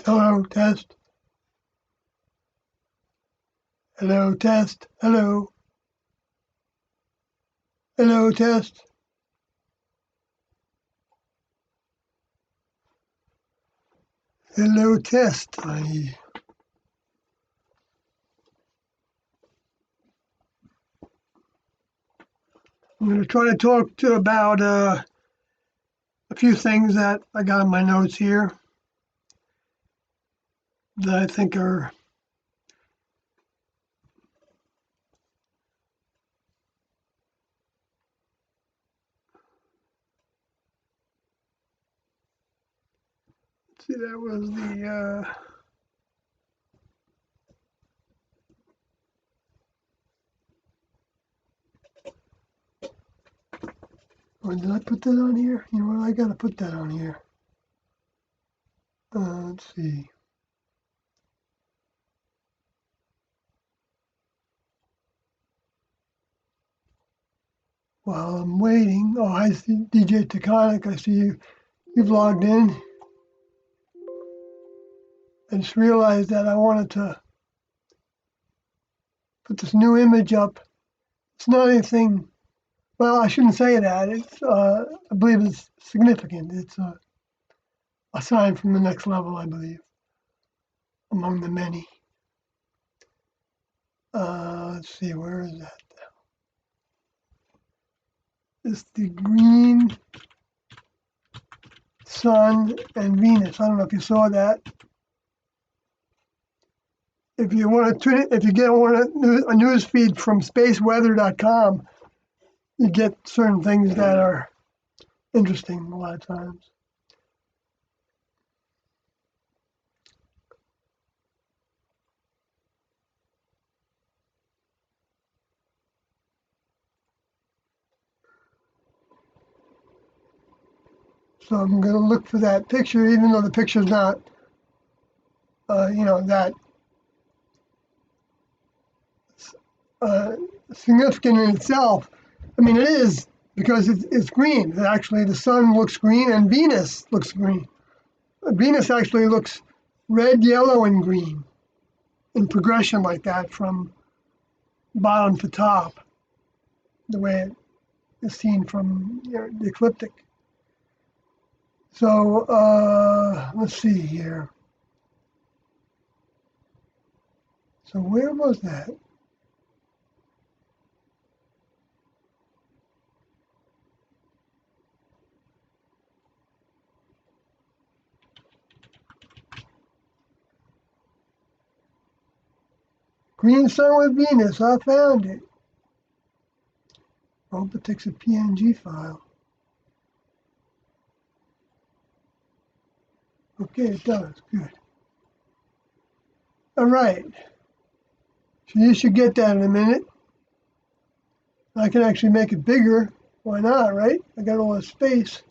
Hello, test. Hello, test. Hello. Hello, test. Hello, test. I'm going to try to talk about a few things that I got in my notes here that I think are see, that was the or did I put that on here? You know what? I got to put that on here. Let's see. While I'm waiting, oh, I see DJ Taconic. I see you've logged in. I just realized that I wanted to put this new image up. It's not anything. Well, I shouldn't say that. It's I believe it's significant. It's a sign from the next level, I believe, among the many. Let's see, where is that? It's the green sun and Venus. I don't know if you saw that. If you want to, if you get a news feed from spaceweather.com, you get certain things that are interesting a lot of times. So I'm going to look for that picture, even though the picture's not, that significant in itself. I mean, it is because it's green. Actually, the sun looks green and Venus looks green. Venus actually looks red, yellow, and green in progression like that from bottom to top, the way it is seen from the ecliptic. So let's see here. So where was that? Green sun with Venus, I found it. I hope it takes a PNG file. Okay, it does, good. All right, so you should get that in a minute. I can actually make it bigger, why not, right? I got all this space.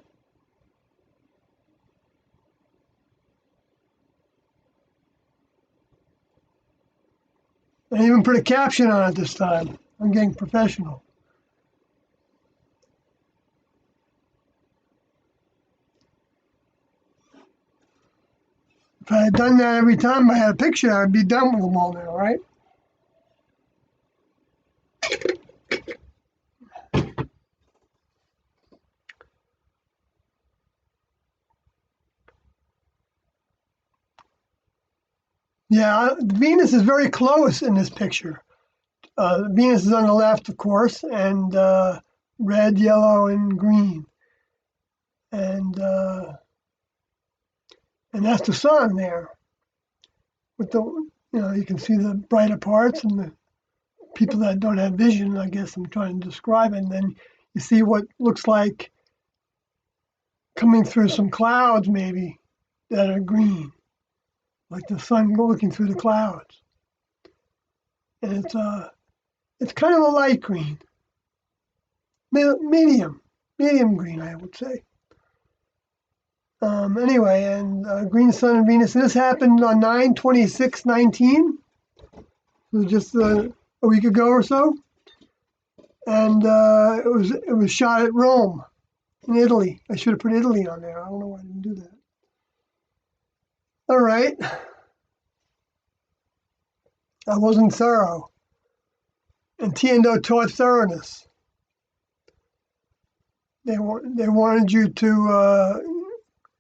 I even put a caption on it this time. I'm getting professional. If I had done that every time I had a picture, I'd be done with them all now, right? Yeah, Venus is very close in this picture. Venus is on the left, of course, and red, yellow, and green. And that's the sun there. With the, you can see the brighter parts and the people that don't have vision, I guess I'm trying to describe it. And then you see what looks like coming through some clouds maybe that are green, like the sun looking through the clouds. And it's kind of a light green, medium green, I would say. Anyway, and green sun and Venus. This happened on 9/26/19, so just a week ago or so, and it was shot at Rome, in Italy. I should have put Italy on there. I don't know why I didn't do that. All right. I wasn't thorough. And Tiendo taught thoroughness. They wanted you to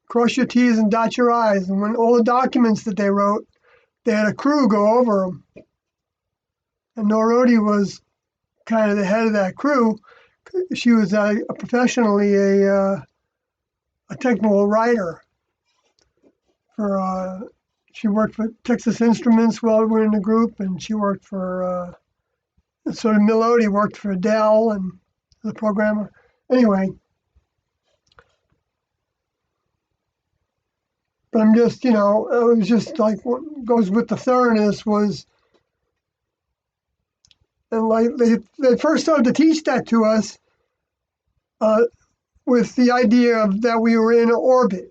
cross your T's and dot your I's. And when all the documents that they wrote, they had a crew go over them. And Norodi was kind of the head of that crew. She was professionally a technical writer for. She worked for Texas Instruments while we were in the group, and she worked for sort of Melody worked for Dell and the programmer. Anyway, but I'm just, it was just like what goes with the thoroughness was, and like they first started to teach that to us uh, with the idea of that we were in orbit.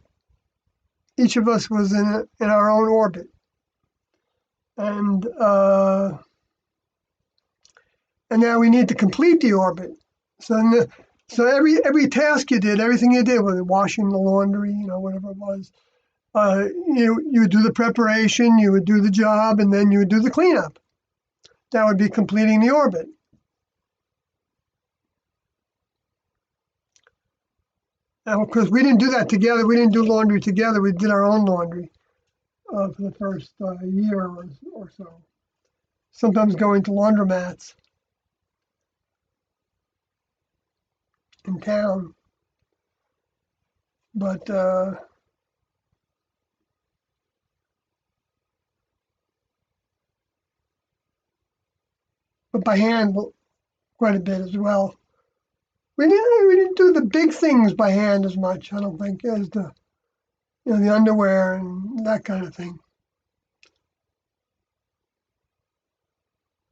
Each of us was in our own orbit, and now we need to complete the orbit. So so every task you did, everything you did, whether washing the laundry, whatever it was, you would do the preparation, you would do the job, and then you would do the cleanup. That would be completing the orbit. And because we didn't do that together, we didn't do laundry together. We did our own laundry for the first year or so. Sometimes going to laundromats in town, but by hand quite a bit as well. We didn't do the big things by hand as much. I don't think as the underwear and that kind of thing.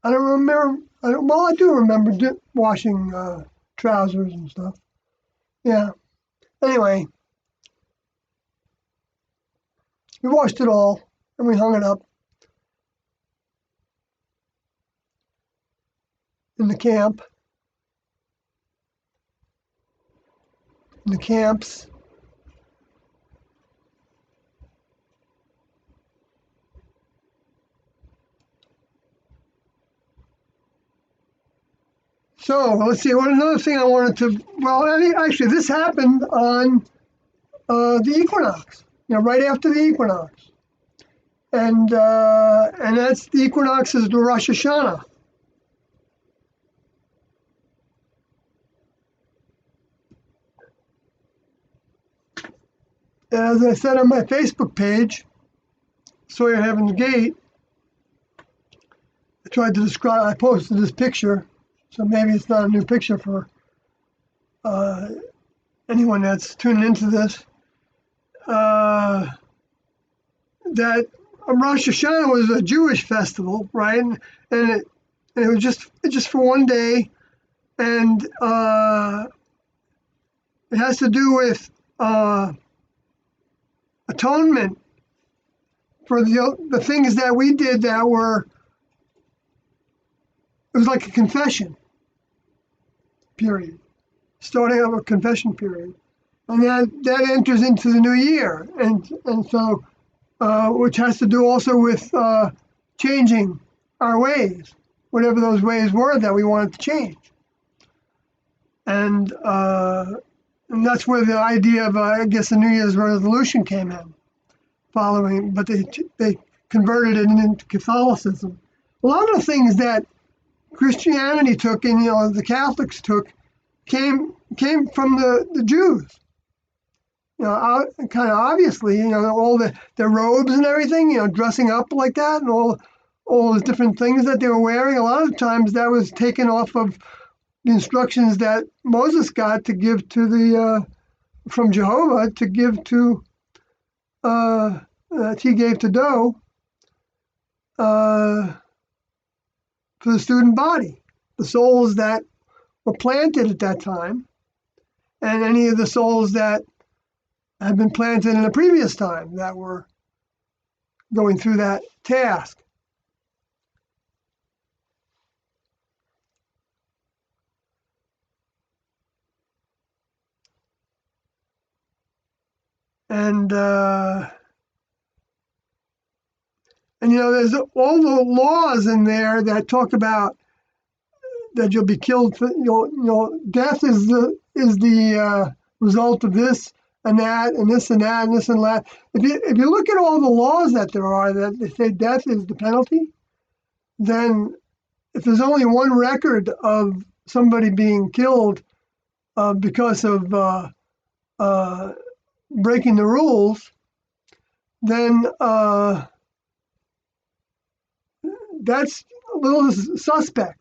I don't remember. Well, I do remember washing trousers and stuff. Yeah. Anyway, we washed it all and we hung it up in the camp, in the camps. So let's see. What another thing I wanted to. Well, actually, this happened on the equinox. Right after the equinox, and that's the equinox is the Rosh Hashanah. As I said on my Facebook page, Sawyer Heaven's Gate, I tried to describe. I posted this picture, so maybe it's not a new picture for uh, anyone that's tuning into this. That Rosh Hashanah was a Jewish festival, right? And it was just for one day, and it has to do with atonement for the things that we did that were. It was like a confession period, starting up a confession period, and that enters into the new year, and so which has to do also with changing our ways, whatever those ways were that we wanted to change. And that's where the idea of, I guess, the New Year's resolution came in, but they converted it into Catholicism. A lot of the things that Christianity took and the Catholics took came from the Jews. Kind of obviously, all the robes and everything, dressing up like that, and all the different things that they were wearing. A lot of times that was taken off of the instructions that Moses got to give to from Jehovah to give to that he gave to Doe for the student body, the souls that were planted at that time, and any of the souls that had been planted in a previous time that were going through that task. And And there's all the laws in there that talk about that you'll be killed. Death is the result of this and that and this and that and this and that. If you look at all the laws that there are that they say death is the penalty, then if there's only one record of somebody being killed because of breaking the rules, then that's a little suspect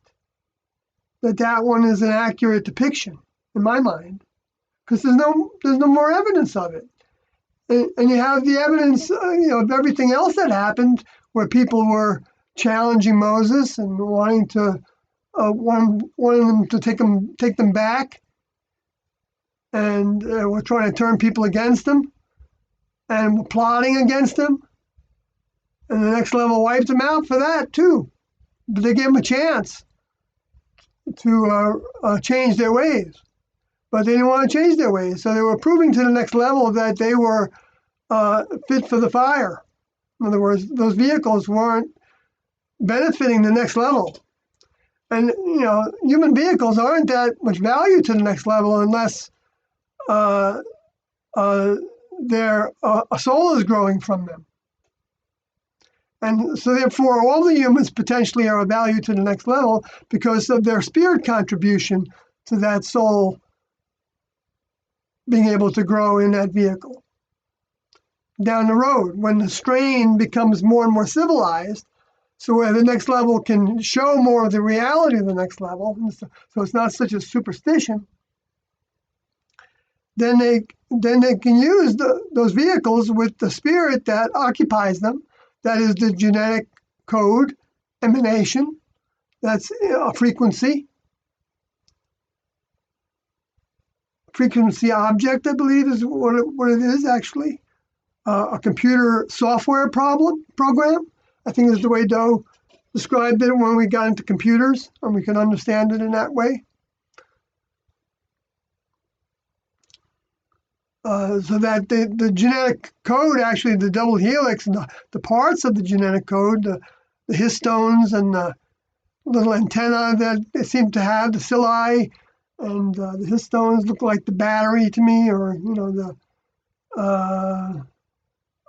that one is an accurate depiction in my mind, because there's no more evidence of it, and you have the evidence of everything else that happened where people were challenging Moses and wanting them to take them back, and were trying to turn people against them and were plotting against them, and the next level wiped them out for that too, but they gave them a chance to change their ways. But they didn't want to change their ways, so they were proving to the next level that they were fit for the fire. In other words, those vehicles weren't benefiting the next level. And human vehicles aren't that much value to the next level unless their a soul is growing from them. And so therefore, all the humans potentially are of value to the next level because of their spirit contribution to that soul being able to grow in that vehicle. Down the road, when the strain becomes more and more civilized, so where the next level can show more of the reality of the next level, so it's not such a superstition, then they can use those vehicles with the spirit that occupies them. That is the genetic code emanation. That's a frequency object, I believe, is what it is actually. A computer software program. I think is the way Doe described it when we got into computers, and we can understand it in that way. So that the genetic code, actually the double helix and the parts of the genetic code, the histones and the little antenna that they seem to have, the cilia, and the histones look like the battery to me, or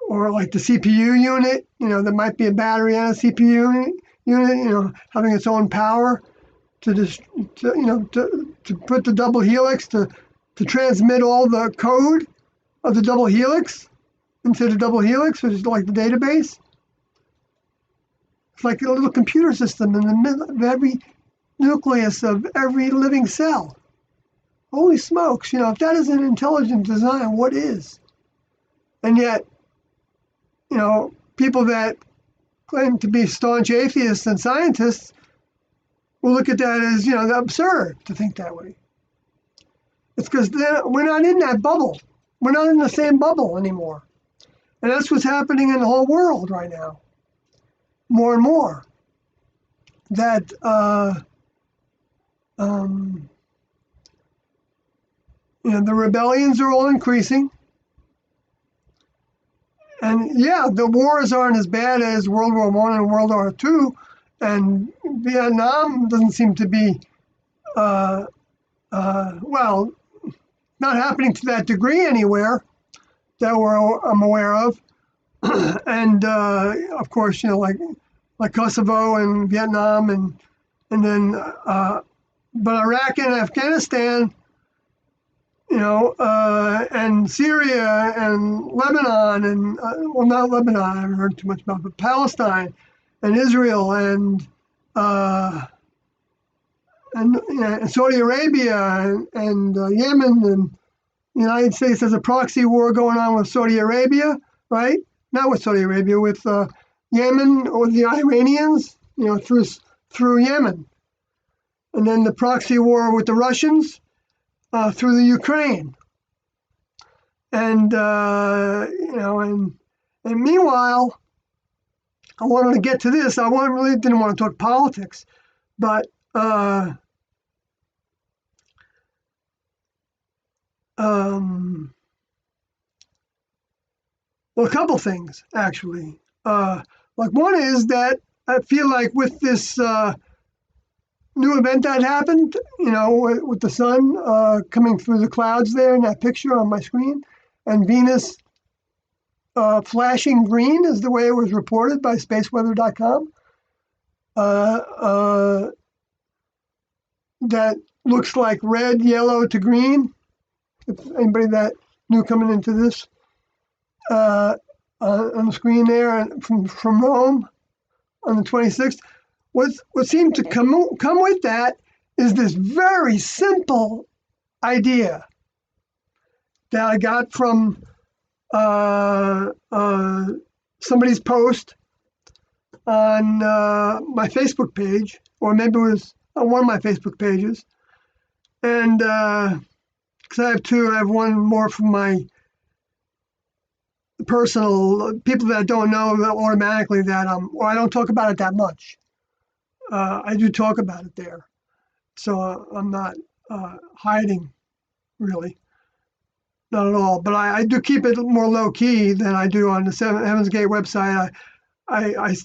or like the CPU unit. There might be a battery and a CPU unit. Having its own power to put the double helix to transmit all the code of the double helix into the double helix, which is like the database. It's like a little computer system in the middle of every nucleus of every living cell. Holy smokes, if that isn't intelligent design, what is? And yet, people that claim to be staunch atheists and scientists will look at that as, absurd to think that way. It's because we're not in that bubble. We're not in the same bubble anymore. And that's what's happening in the whole world right now. More and more. That the rebellions are all increasing. And yeah, the wars aren't as bad as World War I and World War II. And Vietnam doesn't seem to be, not happening to that degree anywhere that I'm aware of. And of course, like Kosovo and Vietnam, and then but Iraq and Afghanistan, and Syria and Lebanon, and not Lebanon, I haven't heard too much about, but Palestine and Israel and Saudi Arabia and Yemen, and the United States has a proxy war going on with Saudi Arabia, right? Not with Saudi Arabia, with Yemen or the Iranians, through Yemen, and then the proxy war with the Russians through the Ukraine, and and meanwhile, I wanted to get to this. I really didn't want to talk politics, but well, a couple things actually. Like one is that I feel like with this new event that happened, with the sun coming through the clouds there in that picture on my screen, and Venus flashing green is the way it was reported by spaceweather.com. That looks like red, yellow to green. If anybody that knew coming into this on the screen there from Rome on the 26th. What seemed to come with that is this very simple idea that I got from somebody's post on my Facebook page, or maybe it was on one of my Facebook pages. And because I have two, I have one more from my personal people that don't know automatically that I don't talk about it that much. I do talk about it there, so I'm not hiding really, not at all. But I do keep it more low key than I do on the Heaven's Gate website. I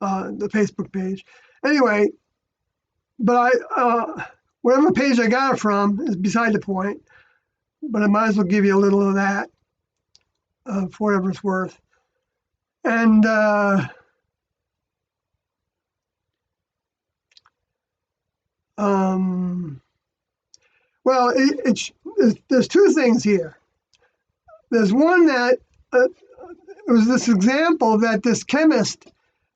the Facebook page. Anyway, but whatever page I got it from is beside the point. But I might as well give you a little of that for whatever it's worth. And well, there's two things here. There's one that it was this example that this chemist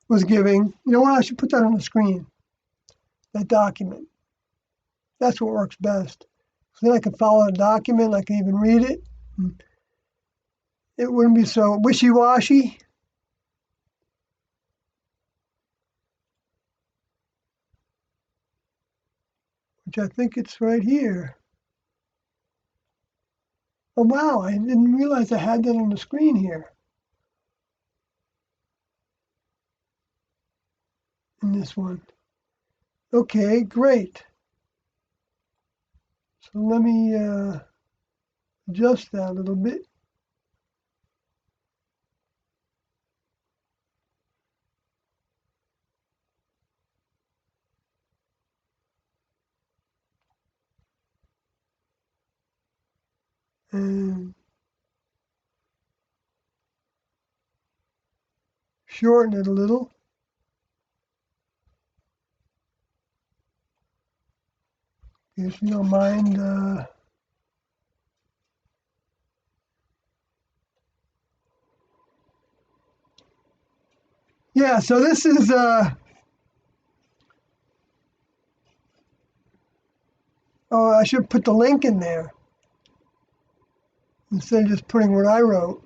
was giving. You know what? I should put that on the screen. That document. That's what works best. So then I can follow the document. I can even read it. It wouldn't be so wishy-washy. Which I think it's right here. Oh, wow, I didn't realize I had that on the screen here. In this one. Okay, great. So let me adjust that a little bit. And shorten it a little. If you don't mind. Yeah, so this is oh, I should put the link in there instead of just putting what I wrote.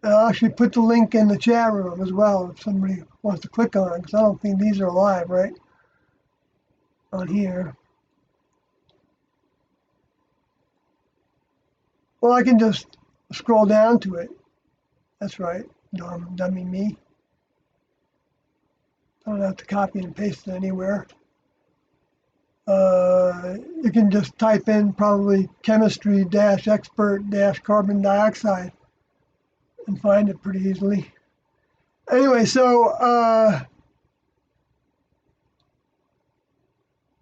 I'll actually put the link in the chat room as well if somebody wants to click on it, because I don't think these are live, right? On here. Well, I can just scroll down to it. That's right, dummy me. I don't have to copy and paste it anywhere. You can just type in probably chemistry-expert-carbon dioxide and find it pretty easily. Anyway, so I'm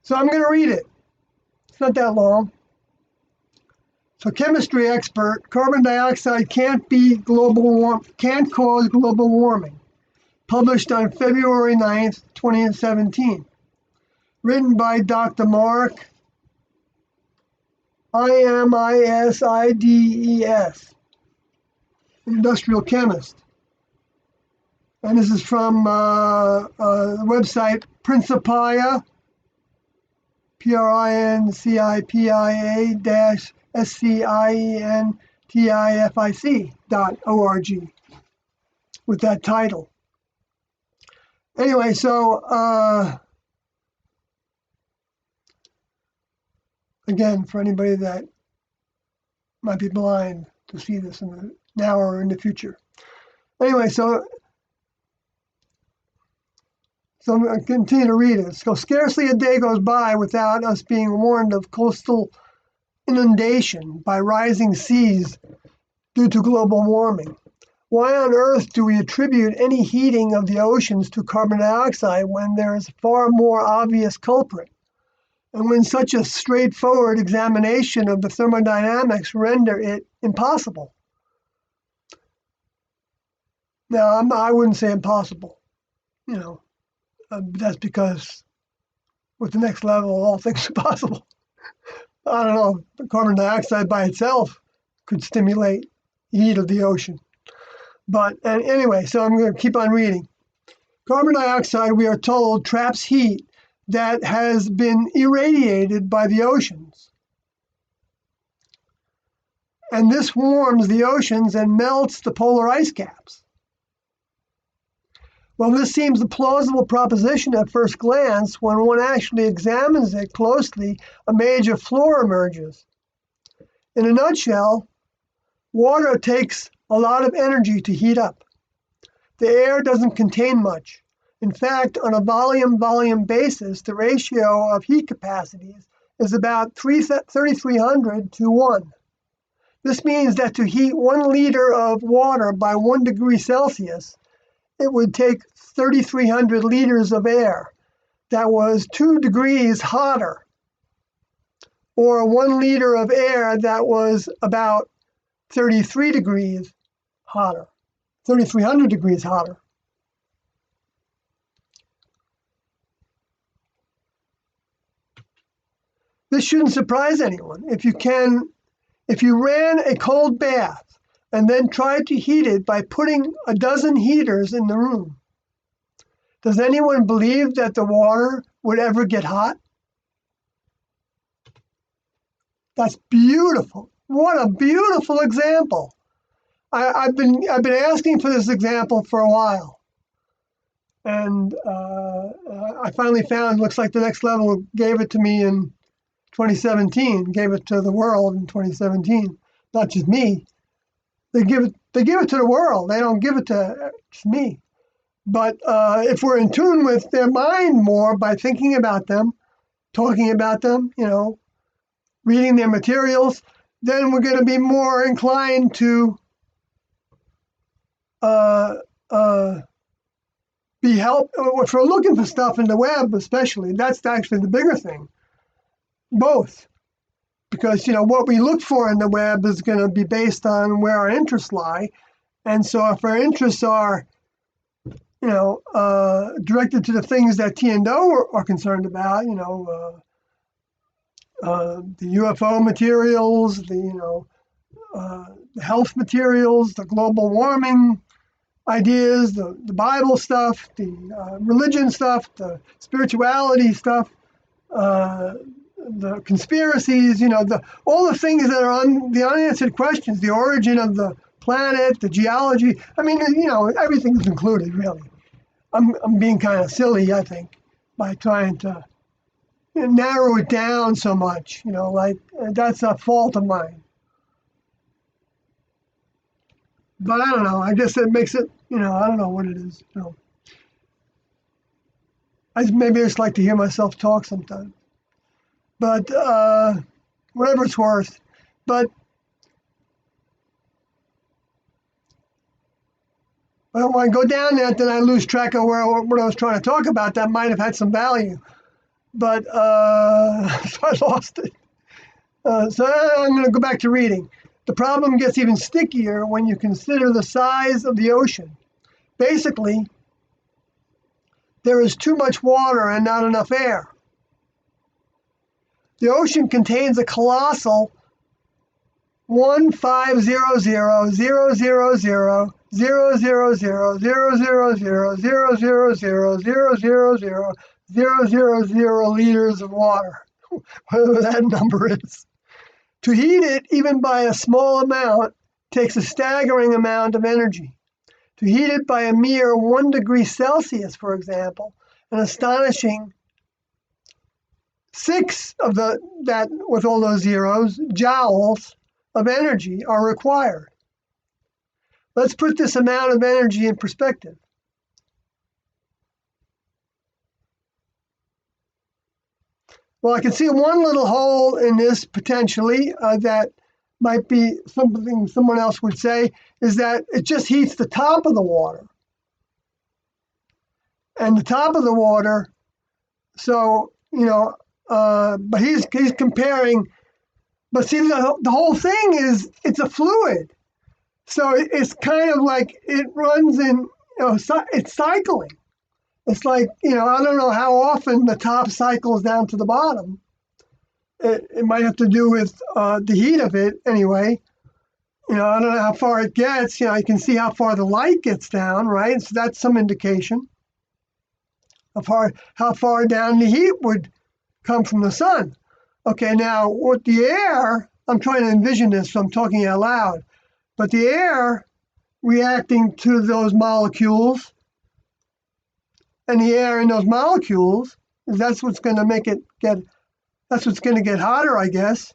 going to read it. It's not that long. So, chemistry expert: carbon dioxide can't cause global warming. Published on February 9th, 2017. Written by Dr. Mark Imisides, industrial chemist. And this is from the website Principia, Principia-SCIENTIFIC.org, with that title. Anyway, so again, for anybody that might be blind to see this now or in the future. Anyway, so So I'm going to continue to read it. So scarcely a day goes by without us being warned of coastal inundation by rising seas due to global warming. Why on earth do we attribute any heating of the oceans to carbon dioxide when there is a far more obvious culprit? And when such a straightforward examination of the thermodynamics render it impossible? Now, I wouldn't say impossible, that's because with the next level, all things are possible. I don't know, carbon dioxide by itself could stimulate heat of the ocean. But anyway, so I'm going to keep on reading. Carbon dioxide, we are told, traps heat that has been irradiated by the oceans. And this warms the oceans and melts the polar ice caps. Well, this seems a plausible proposition at first glance. When one actually examines it closely, a major flaw emerges. In a nutshell, water takes a lot of energy to heat up. The air doesn't contain much. In fact, on a volume-volume basis, the ratio of heat capacities is about 3,300 to 1. This means that to heat 1 liter of water by 1 degree Celsius, it would take 3,300 liters of air that was 2 degrees hotter, or 1 liter of air that was about 33 degrees hotter, 3,300 degrees hotter. This shouldn't surprise anyone. If you ran a cold bath and then tried to heat it by putting a dozen heaters in the room, does anyone believe that the water would ever get hot? That's beautiful. What a beautiful example. I've been asking for this example for a while. And I finally found, looks like the next level gave it to me in 2017, gave it to the world in 2017. Not just me. They give it to the world. They don't give it to just me. But if we're in tune with their mind more by thinking about them, talking about them, reading their materials, then we're going to be more inclined to be helped. If we're looking for stuff in the web, especially, that's actually the bigger thing. Both. Because, what we look for in the web is going to be based on where our interests lie. And so if our interests are, directed to the things that T and O are concerned about, the UFO materials, the health materials, the global warming ideas, the Bible stuff, the religion stuff, the spirituality stuff, the conspiracies, all the things that are on the unanswered questions, the origin of the planet, the geology. I mean, everything is included, really. I'm being kind of silly, I think, by trying to narrow it down so much. That's a fault of mine. But I don't know. I guess it makes it, I don't know what it is. Maybe I just like to hear myself talk sometimes. But whatever it's worth. But well, when I go down that, then I lose track of what I was trying to talk about. That might have had some value. But so I lost it. So I'm going to go back to reading. The problem gets even stickier when you consider the size of the ocean. Basically, there is too much water and not enough air. The ocean contains a colossal 1,500,000,000,000,000,000,000,000,000,000 liters of water, whatever that number is. To heat it, even by a small amount, takes a staggering amount of energy. To heat it by a mere 1 degree Celsius, for example, an astonishing 6 of that with all those zeros, joules of energy are required. Let's put this amount of energy in perspective. Well, I can see one little hole in this potentially that might be something someone else would say, is that it just heats the top of the water. And the top of the water, so, but he's comparing, but see, the whole thing is it's a fluid. So it's kind of like it runs in, it's cycling. It's like, I don't know how often the top cycles down to the bottom. It might have to do with the heat of it anyway. I don't know how far it gets. You can see how far the light gets down, right? So that's some indication of how far down the heat would come from the sun. Okay, now with the air, I'm trying to envision this, so I'm talking out loud. But the air reacting to those molecules, and the air in those molecules, that's what's going to make it get, that's what's going to get hotter, I guess,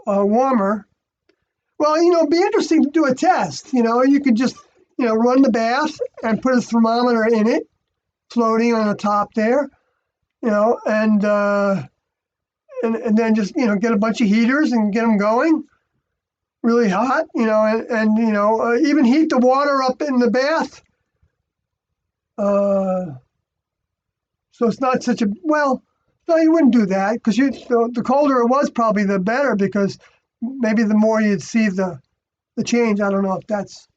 warmer. Well, it'd be interesting to do a test. You could just, run the bath and put a thermometer in it, floating on the top there, and then just, get a bunch of heaters and get them going really hot, and even heat the water up in the bath. So it's not such a, well, no, you wouldn't do that, because the colder it was, probably the better, because maybe the more you'd see the change. I don't know if that's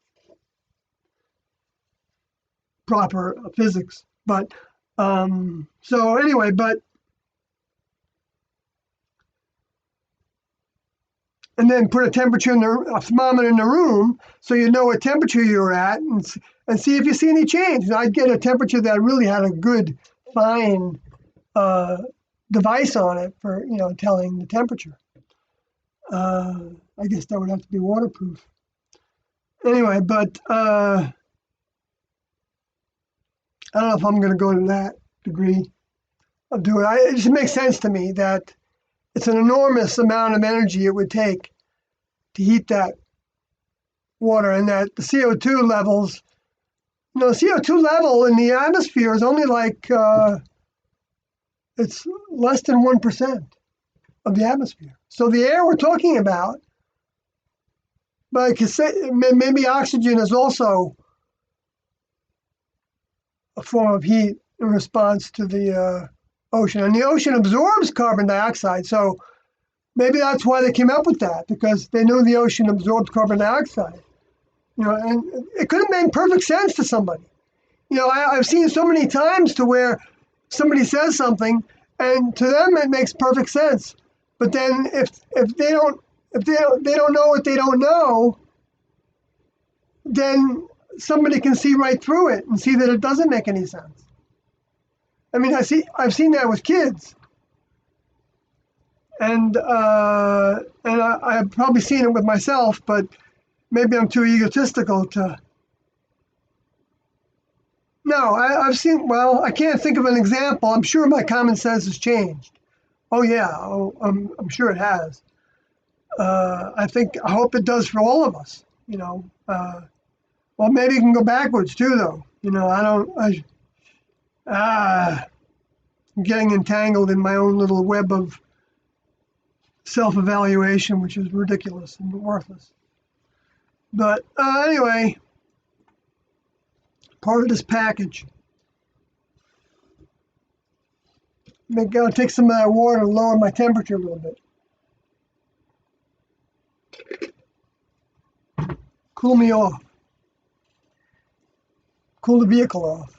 proper physics, but so anyway, and then put a temperature a thermometer in the room, so you know what temperature you're at, and see if you see any change. And I'd get a temperature that really had a good fine device on it for telling the temperature. I guess that would have to be waterproof. Anyway, but I don't know if I'm going to go to that degree of doing it. It just makes sense to me that it's an enormous amount of energy it would take to heat that water, and that the CO2 levels, the CO2 level in the atmosphere is only like, it's less than 1% of the atmosphere. So the air we're talking about, but I could say maybe oxygen is also a form of heat in response to the ocean. And the ocean absorbs carbon dioxide. So maybe that's why they came up with that, because they knew the ocean absorbs carbon dioxide. And it could have made perfect sense to somebody. I've seen so many times to where somebody says something, and to them it makes perfect sense. But then if they don't know what they don't know, then somebody can see right through it and see that it doesn't make any sense. I mean, I've seen that with kids, and I've probably seen it with myself, but maybe I'm too egotistical to. No, I've seen. Well, I can't think of an example. I'm sure my common sense has changed. Oh yeah, I'm sure it has. I hope it does for all of us. Well, maybe it can go backwards too, though. I'm getting entangled in my own little web of self-evaluation, which is ridiculous and worthless. But anyway, part of this package. I'm going to take some of that water and lower my temperature a little bit. Cool me off. Cool the vehicle off.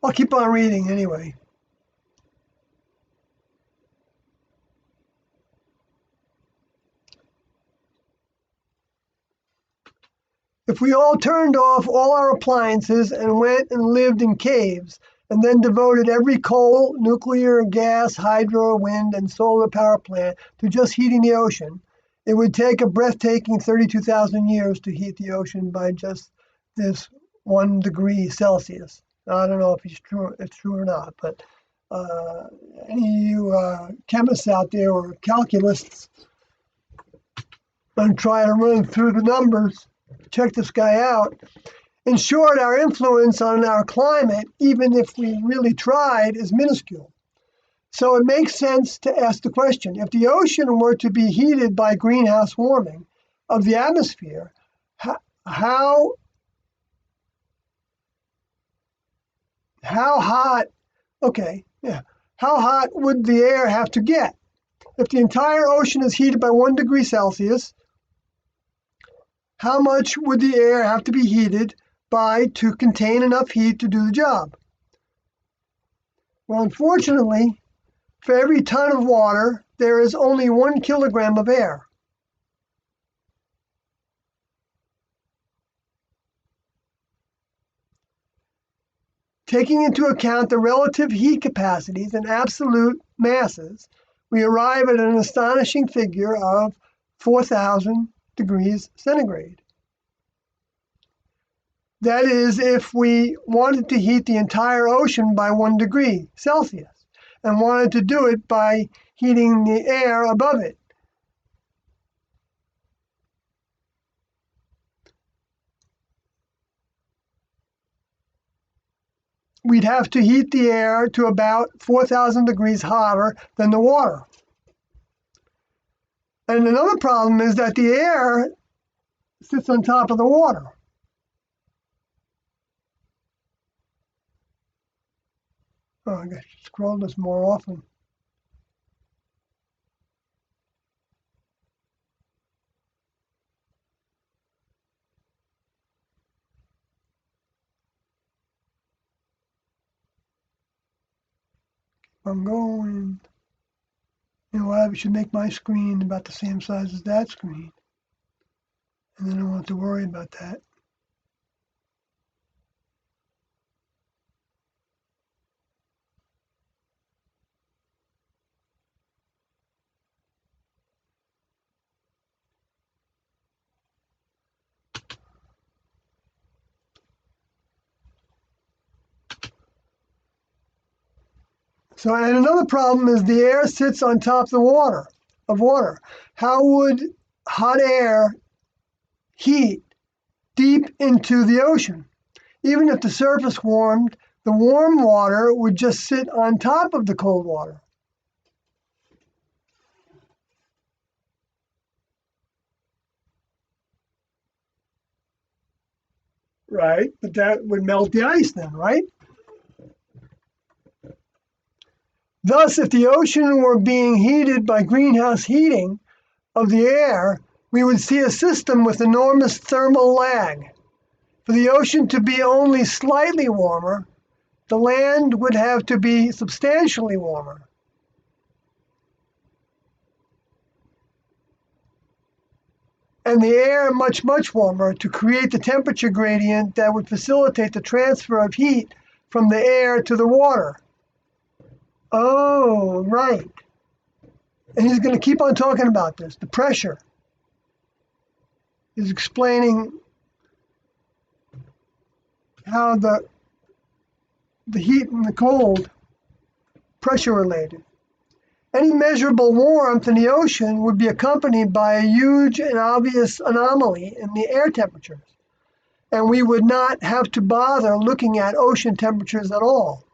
I'll keep on reading anyway. If we all turned off all our appliances and went and lived in caves, and then devoted every coal, nuclear, gas, hydro, wind, and solar power plant to just heating the ocean, it would take a breathtaking 32,000 years to heat the ocean by just this 1 degree Celsius. Now, I don't know if it's true or not, but any of you chemists out there or calculists, I'm trying to run through the numbers. check this guy out. In short, our influence on our climate, even if we really tried, is minuscule. So it makes sense to ask the question, if the ocean were to be heated by greenhouse warming of the atmosphere, how hot, how hot would the air have to get? If the entire ocean is heated by 1 degree Celsius, how much would the air have to be heated by to contain enough heat to do the job? Well, unfortunately, for every ton of water, there is only 1 kilogram of air. Taking into account the relative heat capacities and absolute masses, we arrive at an astonishing figure of 4,000 degrees centigrade. That is, if we wanted to heat the entire ocean by 1 degree Celsius and wanted to do it by heating the air above it. We'd have to heat the air to about 4,000 degrees hotter than the water. And another problem is that the air sits on top of the water. Oh, I gotta scroll this more often. I'm going. You know what? I should make my screen about the same size as that screen. And then I don't have to worry about that. So, and another problem is the air sits on top of the water. How would hot air heat deep into the ocean? Even if the surface warmed, the warm water would just sit on top of the cold water. Right, but that would melt the ice then, right? Thus, if the ocean were being heated by greenhouse heating of the air, we would see a system with enormous thermal lag. For the ocean to be only slightly warmer, the land would have to be substantially warmer. And the air much, much warmer to create the temperature gradient that would facilitate the transfer of heat from the air to the water. Oh, right. And he's going to keep on talking about this. The pressure is explaining how the heat and the cold pressure related. Any measurable warmth in the ocean would be accompanied by a huge and obvious anomaly in the air temperatures, and we would not have to bother looking at ocean temperatures at all.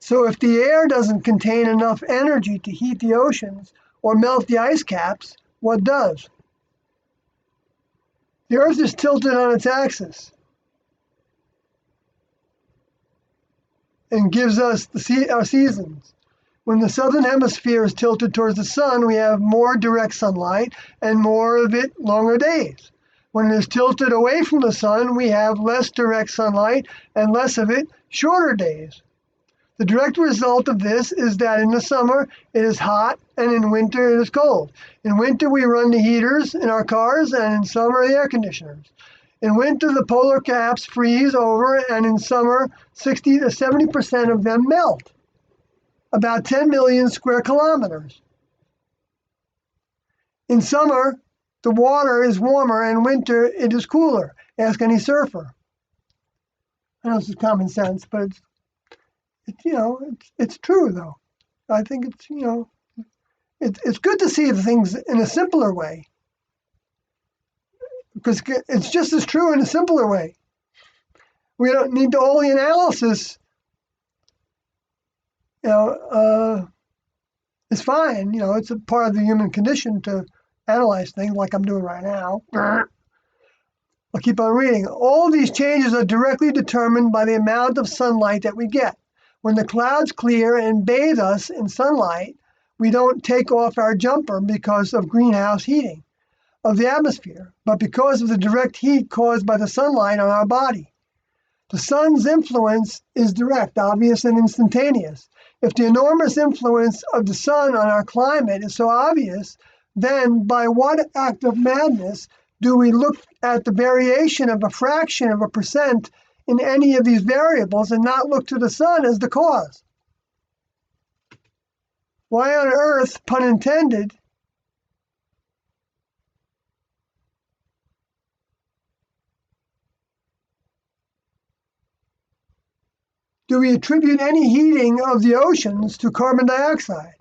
So if the air doesn't contain enough energy to heat the oceans or melt the ice caps, what does? The Earth is tilted on its axis and gives us our seasons. When the southern hemisphere is tilted towards the sun, we have more direct sunlight and more of it longer days. When it is tilted away from the sun, we have less direct sunlight and less of it shorter days. The direct result of this is that in the summer it is hot and in winter it is cold. In winter we run the heaters in our cars and in summer the air conditioners. In winter the polar caps freeze over and in summer 60 to 70% of them melt. About 10 million square kilometers. In summer, the water is warmer, and in winter it is cooler. Ask any surfer. I know this is common sense, but it's true though. I think it's good to see the things in a simpler way. because it's just as true in a simpler way. We don't need all the analysis. It's fine. It's a part of the human condition to analyze things like I'm doing right now. I'll keep on reading. All these changes are directly determined by the amount of sunlight that we get. When the clouds clear and bathe us in sunlight, we don't take off our jumper because of greenhouse heating of the atmosphere, but because of the direct heat caused by the sunlight on our body. The sun's influence is direct, obvious, and instantaneous. If the enormous influence of the sun on our climate is so obvious, then by what act of madness do we look at the variation of a fraction of a percent in any of these variables and not look to the sun as the cause? Why on earth, pun intended, do we attribute any heating of the oceans to carbon dioxide,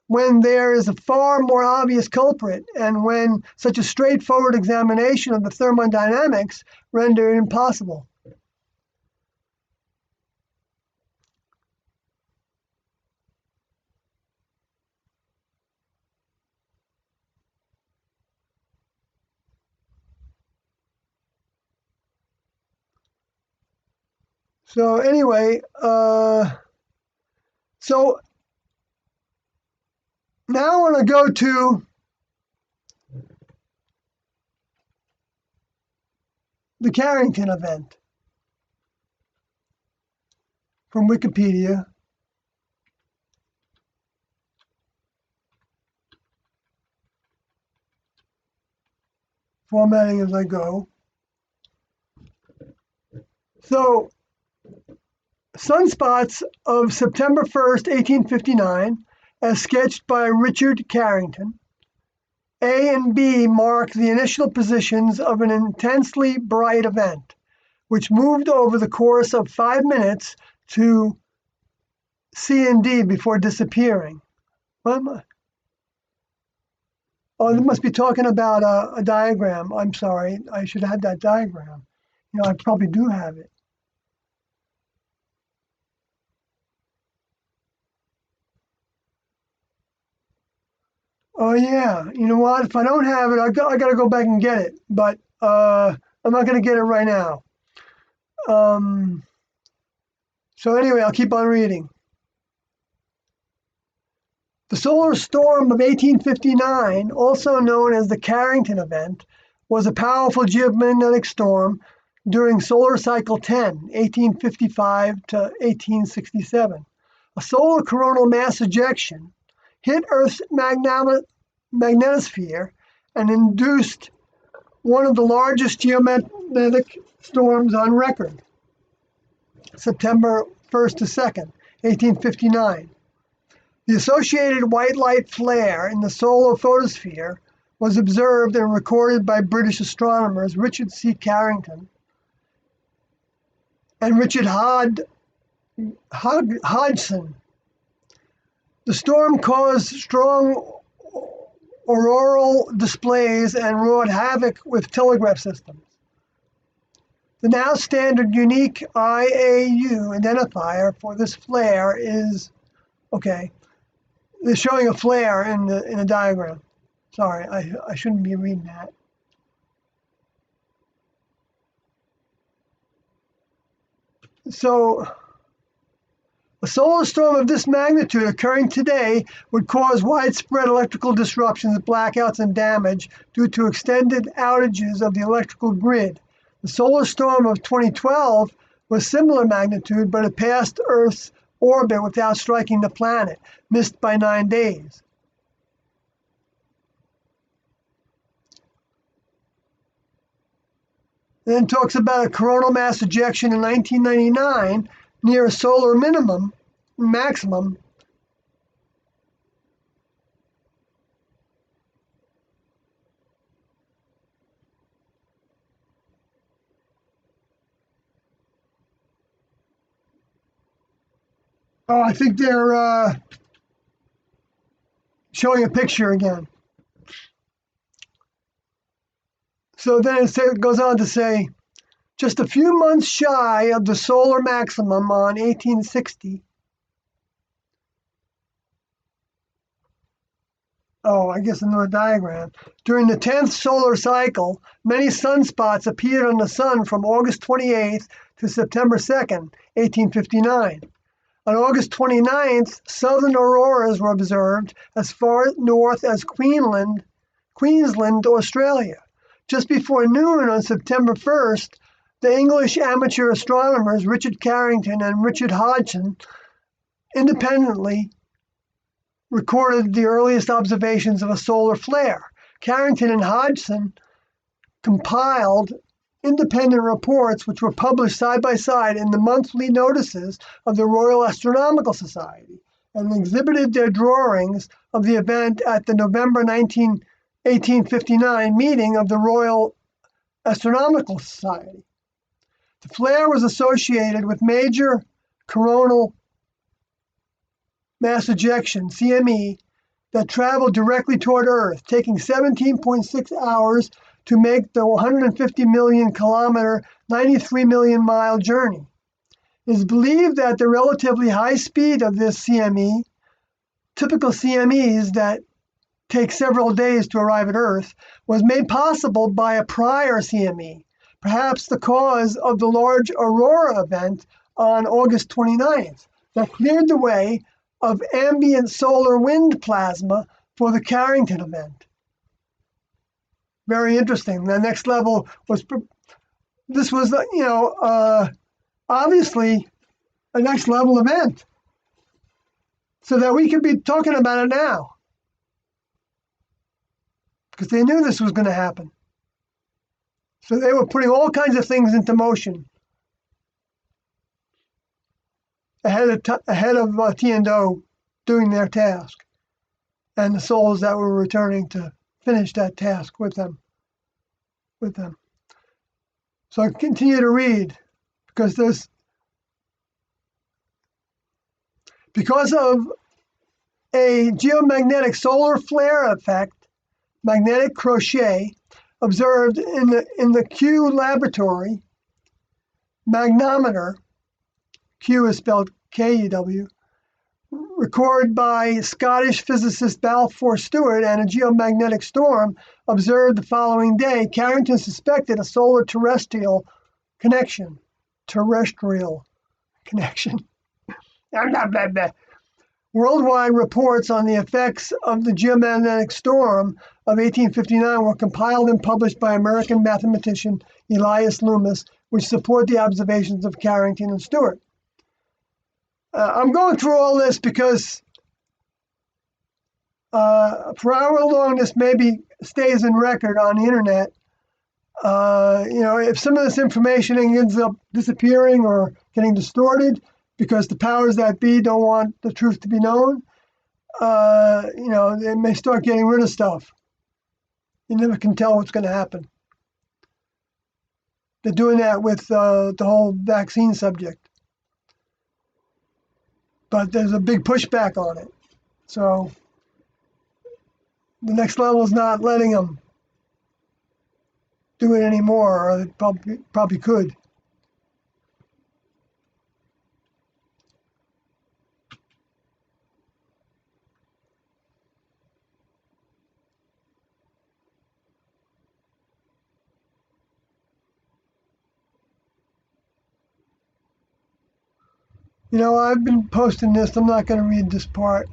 when there is a far more obvious culprit and when such a straightforward examination of the thermodynamics render it impossible? So anyway, so now I want to go to the Carrington event from Wikipedia. Formatting as I go. So, sunspots of September 1st, 1859, as sketched by Richard Carrington. A and B mark the initial positions of an intensely bright event, which moved over the course of 5 minutes to C and D before disappearing. Oh, they must be talking about a diagram. I'm sorry. I should have had that diagram. I probably do have it. Oh, yeah. You know what? If I don't have it, I got to go back and get it. But I'm not going to get it right now. So anyway, I'll keep on reading. The solar storm of 1859, also known as the Carrington event, was a powerful geomagnetic storm during solar cycle 10, 1855 to 1867. A solar coronal mass ejection hit Earth's magnetosphere and induced one of the largest geomagnetic storms on record, September 1st to 2nd, 1859. The associated white light flare in the solar photosphere was observed and recorded by British astronomers Richard C. Carrington and Richard Hodgson. The storm caused strong auroral displays and wrought havoc with telegraph systems. The now standard unique IAU identifier for this flare is, okay, they're showing a flare in the diagram. Sorry, I shouldn't be reading that. So, a solar storm of this magnitude occurring today would cause widespread electrical disruptions, blackouts, and damage due to extended outages of the electrical grid. The solar storm of 2012 was similar magnitude, but it passed Earth's orbit without striking the planet, missed by 9 days. Then talks about a coronal mass ejection in 1999 near a solar maximum. Oh, I think they're showing a picture again. So then it goes on to say, just a few months shy of the solar maximum on 1860. Oh, I guess another diagram. During the 10th solar cycle, many sunspots appeared on the sun from August 28th to September 2nd, 1859. On August 29th, southern auroras were observed as far north as Queensland, Australia. Just before noon on September 1st, the English amateur astronomers Richard Carrington and Richard Hodgson independently recorded the earliest observations of a solar flare. Carrington and Hodgson compiled independent reports which were published side by side in the monthly notices of the Royal Astronomical Society and exhibited their drawings of the event at the November 1859 meeting of the Royal Astronomical Society. The flare was associated with major coronal mass ejection, CME, that traveled directly toward Earth, taking 17.6 hours to make the 150 million kilometer, 93 million mile journey. It is believed that the relatively high speed of this CME, typical CMEs that take several days to arrive at Earth, was made possible by a prior CME, perhaps the cause of the large aurora event on August 29th that cleared the way of ambient solar wind plasma for the Carrington event. Very interesting. The next level was, this was, obviously a next level event so that we could be talking about it now because they knew this was going to happen. So they were putting all kinds of things into motion ahead of T&O doing their task, and the souls that were returning to finish that task with them. So I continue to read because of a geomagnetic solar flare effect, magnetic crochet, observed in the Kew laboratory magnometer, Q is spelled K-U-W, recorded by Scottish physicist Balfour Stewart, and a geomagnetic storm observed the following day. Carrington suspected a solar terrestrial connection. Worldwide reports on the effects of the geomagnetic storm of 1859 were compiled and published by American mathematician Elias Loomis, which support the observations of Carrington and Stewart. I'm going through all this because for however long this maybe stays in record on the internet, if some of this information ends up disappearing or getting distorted because the powers that be don't want the truth to be known, they may start getting rid of stuff. You never can tell what's going to happen. They're doing that with the whole vaccine subject. But there's a big pushback on it. So the next level is not letting them do it anymore, or they probably could. I've been posting this. I'm not going to read this part.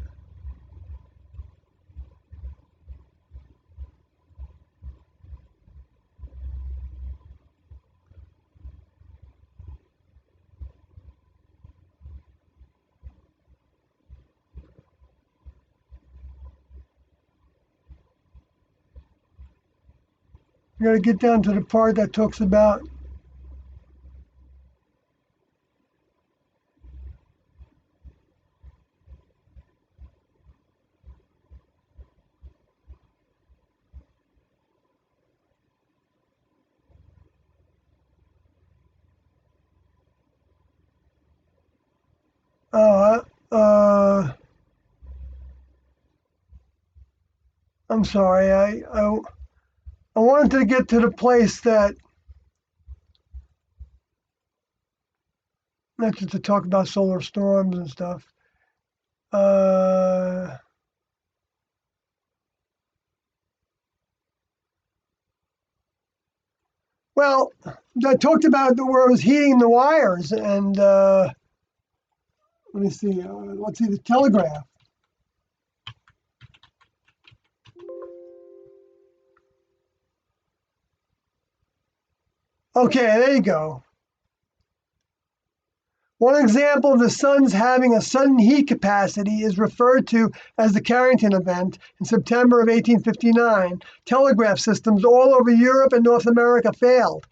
I'm going to get down to the part that talks about I'm sorry. I wanted to get to the place that, not just to talk about solar storms and stuff. Uh, well, I talked about where it was heating the wires, and let me see. Let's see the telegraph. Okay, there you go. One example of the sun's having a sudden heat capacity is referred to as the Carrington event in September of 1859. Telegraph systems all over Europe and North America failed,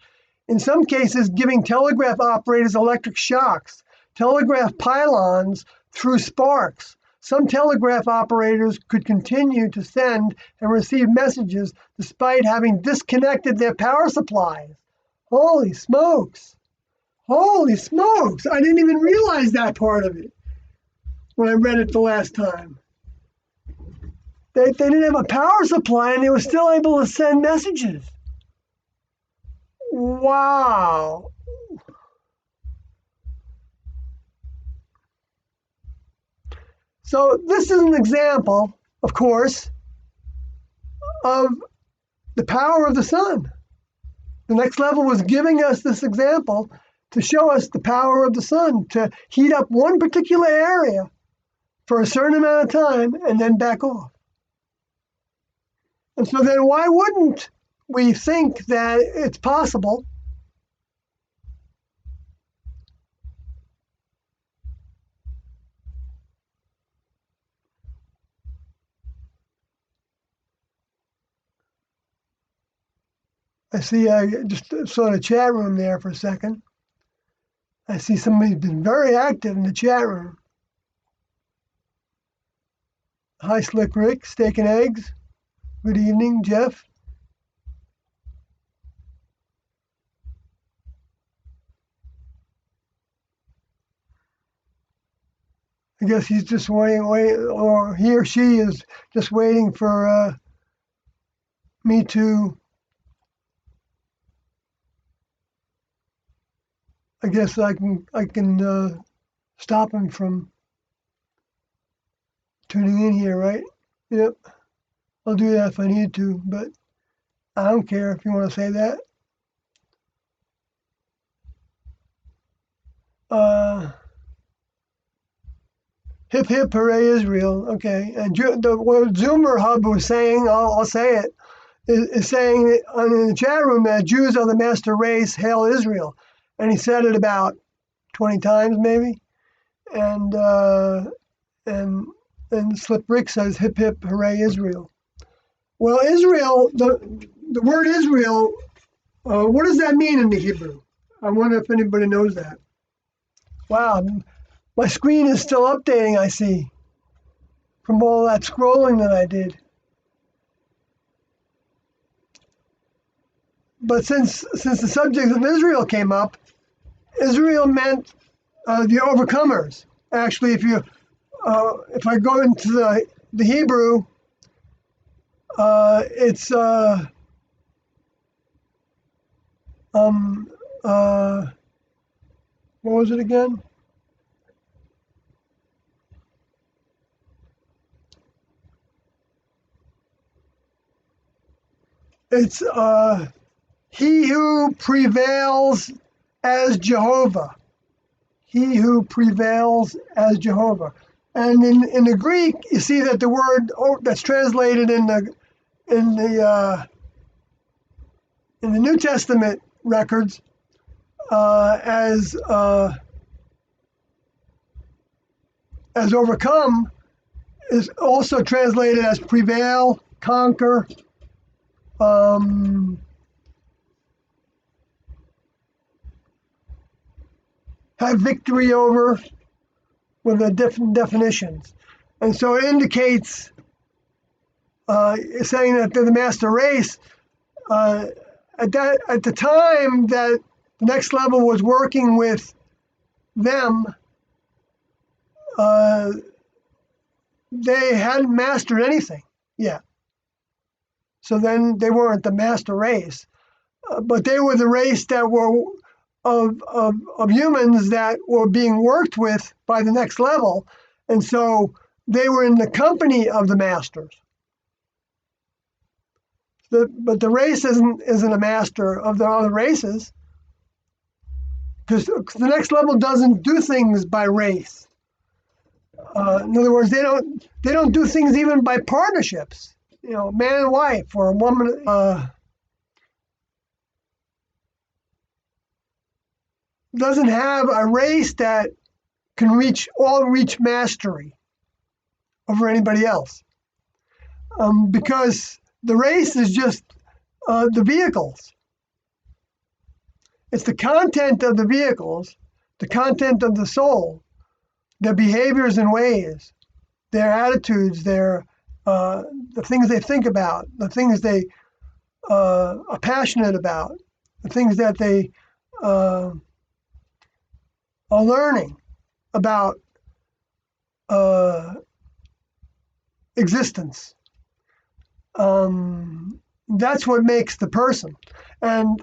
in some cases giving telegraph operators electric shocks. Telegraph pylons threw sparks. Some telegraph operators could continue to send and receive messages despite having disconnected their power supplies. Holy smokes! Holy smokes! I didn't even realize that part of it when I read it the last time. They didn't have a power supply and they were still able to send messages. Wow. So this is an example, of course, of the power of the sun. The next level was giving us this example to show us the power of the sun to heat up one particular area for a certain amount of time and then back off. And so then why wouldn't we think that it's possible I see I just saw the chat room there for a second. I see somebody's been very active in the chat room. Hi, Slick Rick, Steak and Eggs. Good evening, Jeff. I guess he's just waiting, or he or she is just waiting for me to, I guess I can stop him from tuning in here, right? Yep, I'll do that if I need to, but I don't care if you want to say that. Hip hip hooray Israel. Okay, and what Zoomer Hub was saying, I'll say it, is saying in the chat room that Jews are the master race, hail Israel, and he said it about 20 times maybe, and and Slip Rick says hip hip hooray Israel. Well, Israel, the word Israel, what does that mean in the Hebrew? I wonder if anybody knows that. Wow, my screen is still updating, I see, from all that scrolling that I did. But since the subject of Israel came up, Israel meant the overcomers. Actually, if I go into the Hebrew, it's what was it again? It's he who prevails as Jehovah. He who prevails as Jehovah. And in the Greek, you see that the word that's translated in the New Testament records as overcome is also translated as prevail, conquer, have victory over, with the different definitions. And so it indicates, saying that they're the master race, at the time that the next level was working with them, they hadn't mastered anything yet. So then they weren't the master race, but they were the race that were of humans that were being worked with by the next level, and so they were in the company of the masters. But the race isn't a master of the other races, because the next level doesn't do things by race. In other words, they don't do things even by partnerships. Man and wife, or a woman. Doesn't have a race that can reach mastery over anybody else, because the race is just the vehicles. It's the content of the vehicles, the content of the soul, their behaviors and ways, their attitudes, the things they think about, the things they are passionate about, the things that they are learning about existence. That's what makes the person. And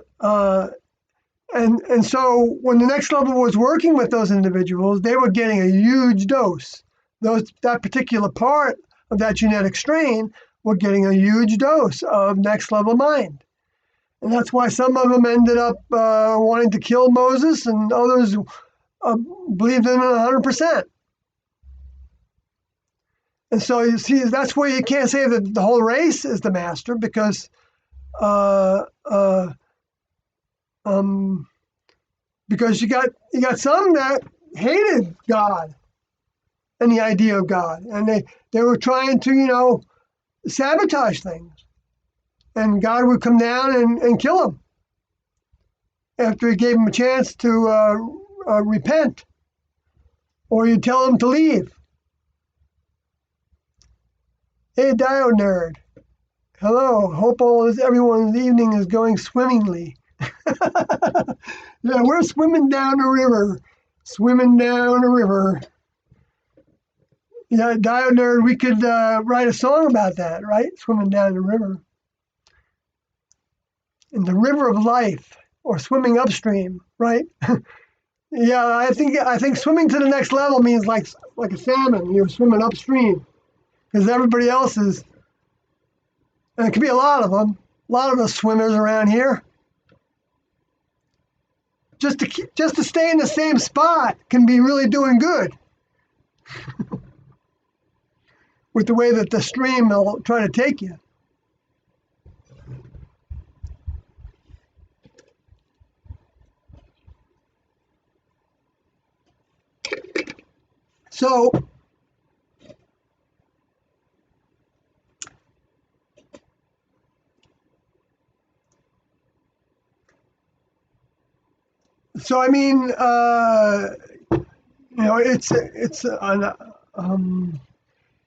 so when the next level was working with those individuals, they were getting a huge dose. That particular part of that genetic strain were getting a huge dose of next level mind. And that's why some of them ended up wanting to kill Moses, and others believed in it 100%. And so you see, that's where you can't say that the whole race is the master, because because you got some that hated God and the idea of God, and they were trying to sabotage things, and God would come down and kill them after he gave them a chance to repent, or you tell them to leave. Hey, Dio Nerd. Hello. Hope everyone's evening is going swimmingly. Yeah, we're swimming down the river. Swimming down the river. Yeah, Dio Nerd, we could write a song about that, right? Swimming down the river. In the river of life, or swimming upstream, right? Yeah, I think swimming to the next level means like a salmon. You're swimming upstream, because everybody else is, and it could be a lot of them, a lot of us swimmers around here. Just to stay in the same spot can be really doing good. With the way that the stream will try to take you. So I mean,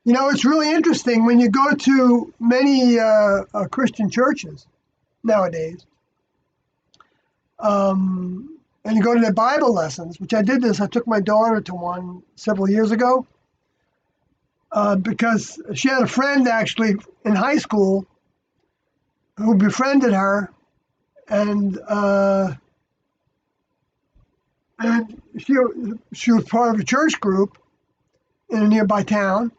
it's really interesting when you go to many Christian churches nowadays, and you go to their Bible lessons, which I did this. I took my daughter to one several years ago, because she had a friend actually in high school who befriended her, and she was part of a church group in a nearby town,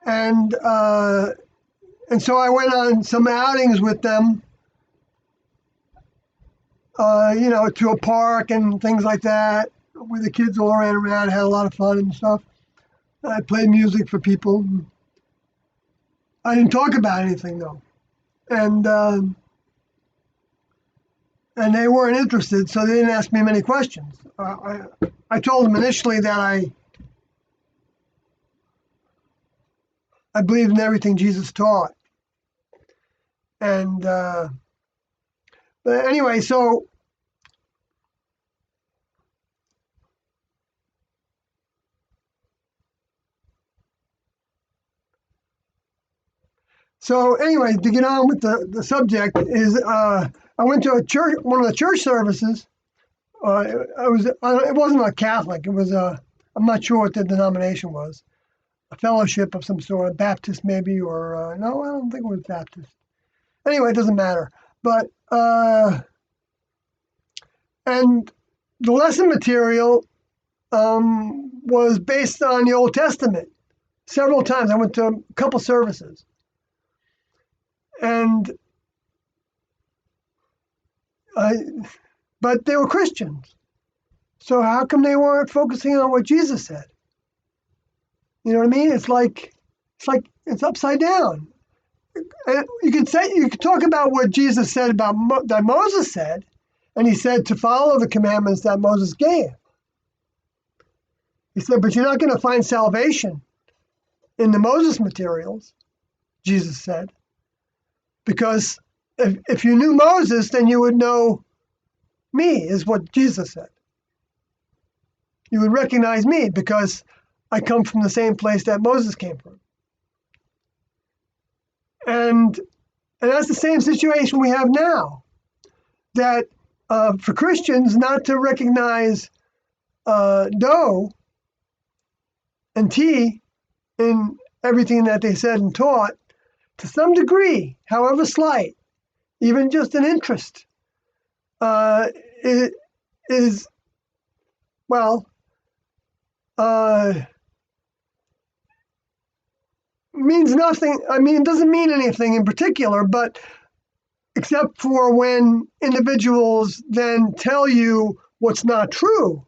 and so I went on some outings with them, to a park and things like that, where the kids all ran around, had a lot of fun and stuff. I played music for people. I didn't talk about anything though, and they weren't interested, so they didn't ask me many questions. I told them initially that I believed in everything Jesus taught, and but anyway, so anyway, to get on with the subject is, I went to one of the church services. It wasn't a Catholic. It was I'm not sure what the denomination was. a fellowship of some sort, Baptist maybe, or no, I don't think it was Baptist. Anyway, it doesn't matter. But and the lesson material was based on the Old Testament. Several times I went to a couple services, and but they were Christians. So how come they weren't focusing on what Jesus said? You know what I mean? It's like it's upside down. And you could talk about what Jesus said about that Moses said, and he said to follow the commandments that Moses gave. He said, but you're not going to find salvation in the Moses materials, Jesus said, because if you knew Moses, then you would know me, is what Jesus said. You would recognize me because I come from the same place that Moses came from. And that's the same situation we have now, that for Christians not to recognize dough and tea in everything that they said and taught, to some degree, however slight, even just an interest, it is, well, means nothing. I mean, it doesn't mean anything in particular, but except for when individuals then tell you what's not true,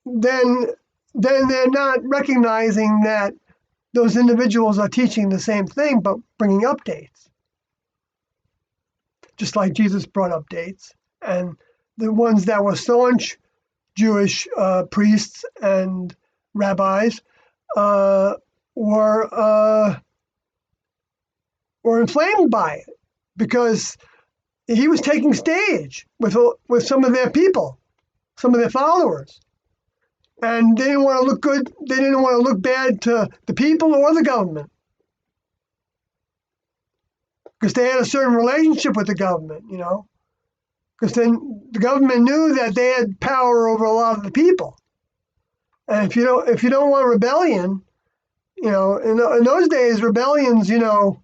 then they're not recognizing that those individuals are teaching the same thing, but bringing updates. Just like Jesus brought updates. And the ones that were staunch Jewish priests and rabbis were inflamed by it because he was taking stage with some of their people, some of their followers. And they didn't want to look good. They didn't want to look bad to the people or the government because they had a certain relationship with the government, you know, because then the government knew that they had power over a lot of the people. And if you don't want rebellion, you know, in those days, rebellions, you know,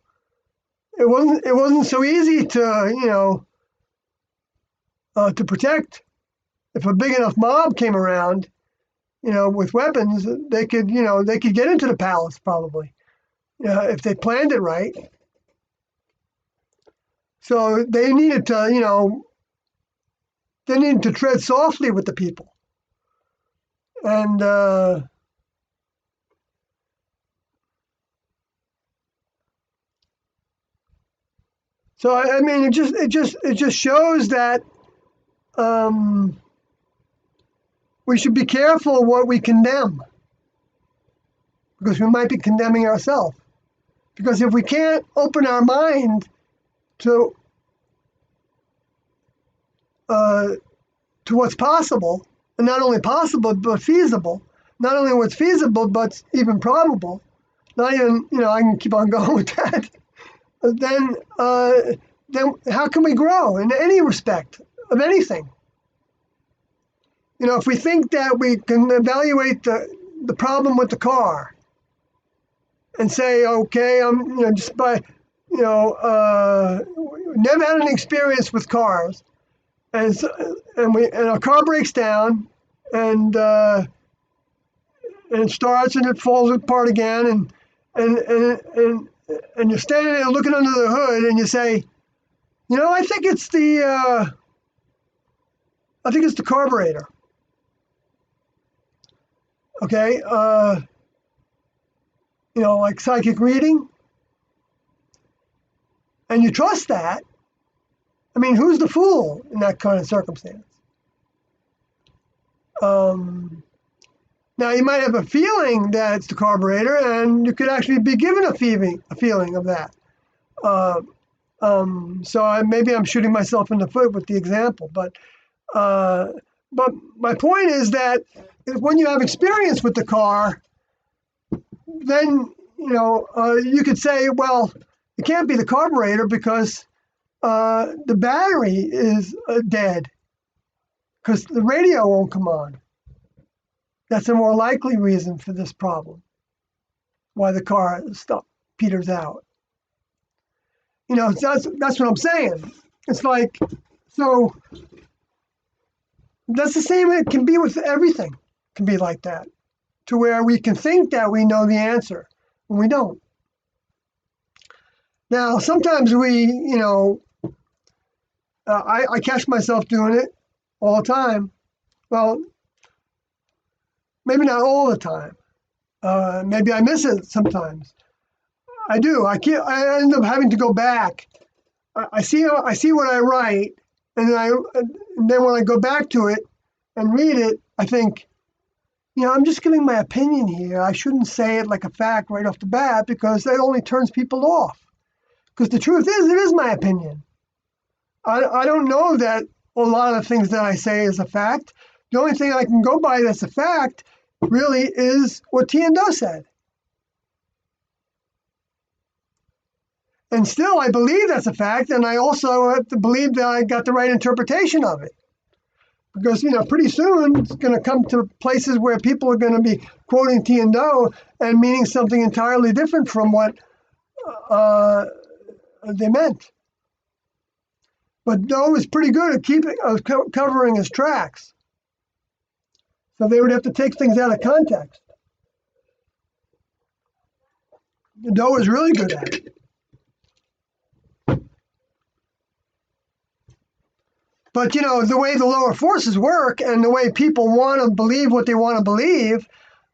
it wasn't so easy to, you know, to protect. If a big enough mob came around, you know, with weapons, they could get into the palace probably, if they planned it right. So they needed to, you know, tread softly with the people. And so I mean, it just shows that we should be careful what we condemn, because we might be condemning ourselves. Because if we can't open our mind to what's possible, and not only possible but feasible, not only what's feasible but even probable, not even, you know, I can keep on going with that. Then how can we grow in any respect of anything? You know, if we think that we can evaluate the problem with the car and say, okay, you know, just by, you know, never had any experience with cars, and our car breaks down, and it starts and it falls apart again, and you're standing there looking under the hood, and you say, you know, I think it's the carburetor. Okay, you know, like psychic reading, and you trust that. I mean, who's the fool in that kind of circumstance? Now, you might have a feeling that it's the carburetor, and you could actually be given a feeling of that. So maybe I'm shooting myself in the foot with the example, but my point is that when you have experience with the car, then, you know, you could say, well, it can't be the carburetor because the battery is dead, because the radio won't come on. That's a more likely reason for this problem, why the car peters out. That's what I'm saying. It's like, so that's the same. It can be with everything. It can be like that, to where we can think that we know the answer when we don't. Now, sometimes I catch myself doing it all the time. Well, maybe not all the time. Maybe I miss it sometimes. I do. I end up having to go back. I see what I write, and then when I go back to it and read it, I think, I'm just giving my opinion here. I shouldn't say it like a fact right off the bat because that only turns people off. Because the truth is, it is my opinion. I don't know that a lot of the things that I say is a fact. The only thing I can go by that's a fact really is what T and Do said. And still, I believe that's a fact, and I also have to believe that I got the right interpretation of it. Because, pretty soon it's going to come to places where people are going to be quoting T and Do and meaning something entirely different from what they meant. But Do is pretty good at covering his tracks. So they would have to take things out of context. Do is really good at it. But, the way the lower forces work and the way people want to believe what they want to believe,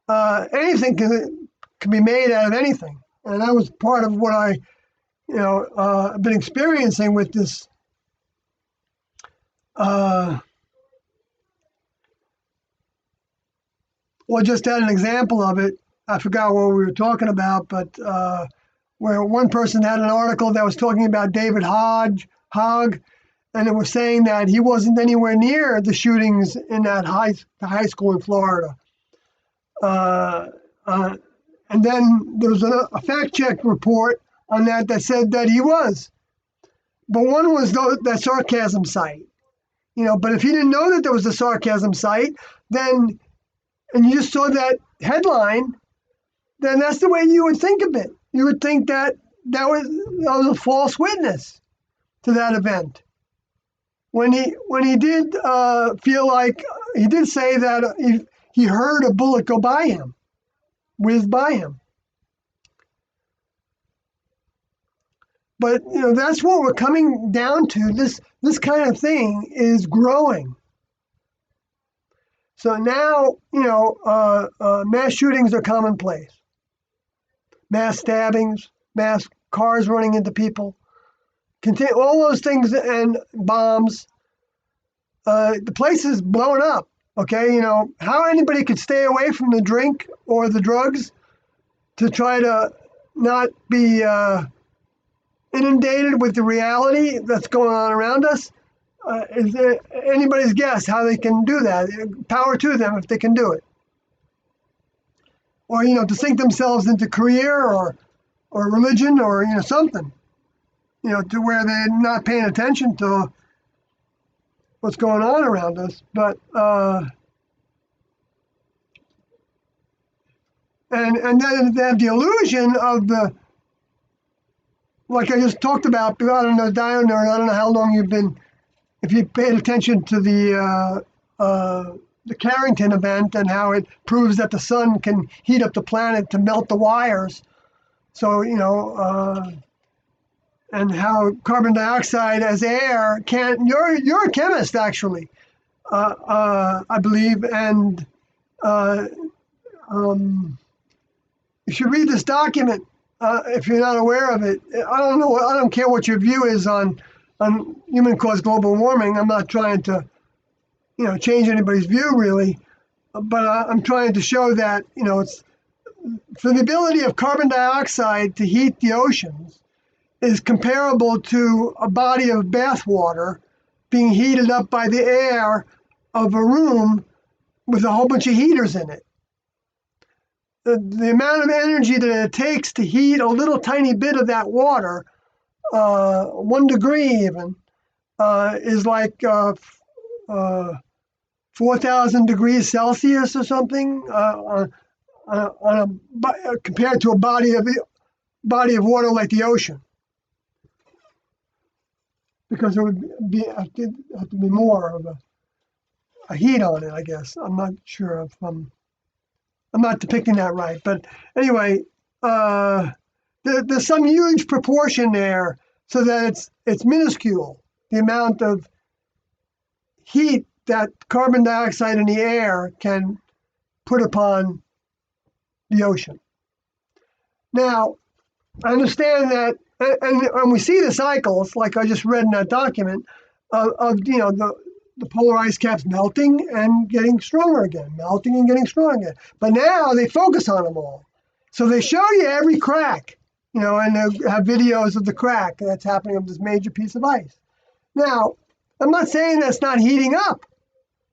anything can be made out of anything. And that was part of what I, have been experiencing with this. Well, just had an example of it. I forgot what we were talking about, but where one person had an article that was talking about David Hogg, and it was saying that he wasn't anywhere near the shootings in that high school in Florida. And then there was a fact check report on that said that he was. But one was that sarcasm site. But if he didn't know that there was a sarcasm site, then, and you just saw that headline, then that's the way you would think of it. You would think that was a false witness to that event. When he did feel like, he did say that he heard a bullet go by him, whiz by him. But that's what we're coming down to. This kind of thing is growing. So now mass shootings are commonplace. Mass stabbings, mass cars running into people, all those things, and bombs. The place is blown up. Okay, how anybody could stay away from the drink or the drugs to try to not be inundated with the reality that's going on around us is anybody's guess how they can do that. Power to them if they can do it. Or, to sink themselves into career or religion or, something, to where they're not paying attention to what's going on around us. But, and then they have the illusion of like I just talked about, I don't know how long you've been, if you paid attention to the Carrington event and how it proves that the sun can heat up the planet to melt the wires. So, and how carbon dioxide as air can't, you're a chemist actually, I believe, and you should read this document if you're not aware of it. I don't care what your view is on human-caused global warming. I'm not trying to change anybody's view really, but I'm trying to show that it's for the ability of carbon dioxide to heat the oceans is comparable to a body of bath water being heated up by the air of a room with a whole bunch of heaters in it. The amount of energy that it takes to heat a little tiny bit of that water, 1 degree even, is like 4,000 degrees Celsius or something compared to a body of water like the ocean, because it would have to be more of a heat on it, I guess. I'm not sure if I'm not depicting that right, but anyway, there's some huge proportion there, so that it's minuscule, the amount of heat that carbon dioxide in the air can put upon the ocean. Now, I understand that, and we see the cycles, like I just read in that document, of the polar ice caps melting and getting stronger again, melting and getting stronger again. But now they focus on them all. So they show you every crack, and they have videos of the crack that's happening of this major piece of ice. Now, I'm not saying that's not heating up.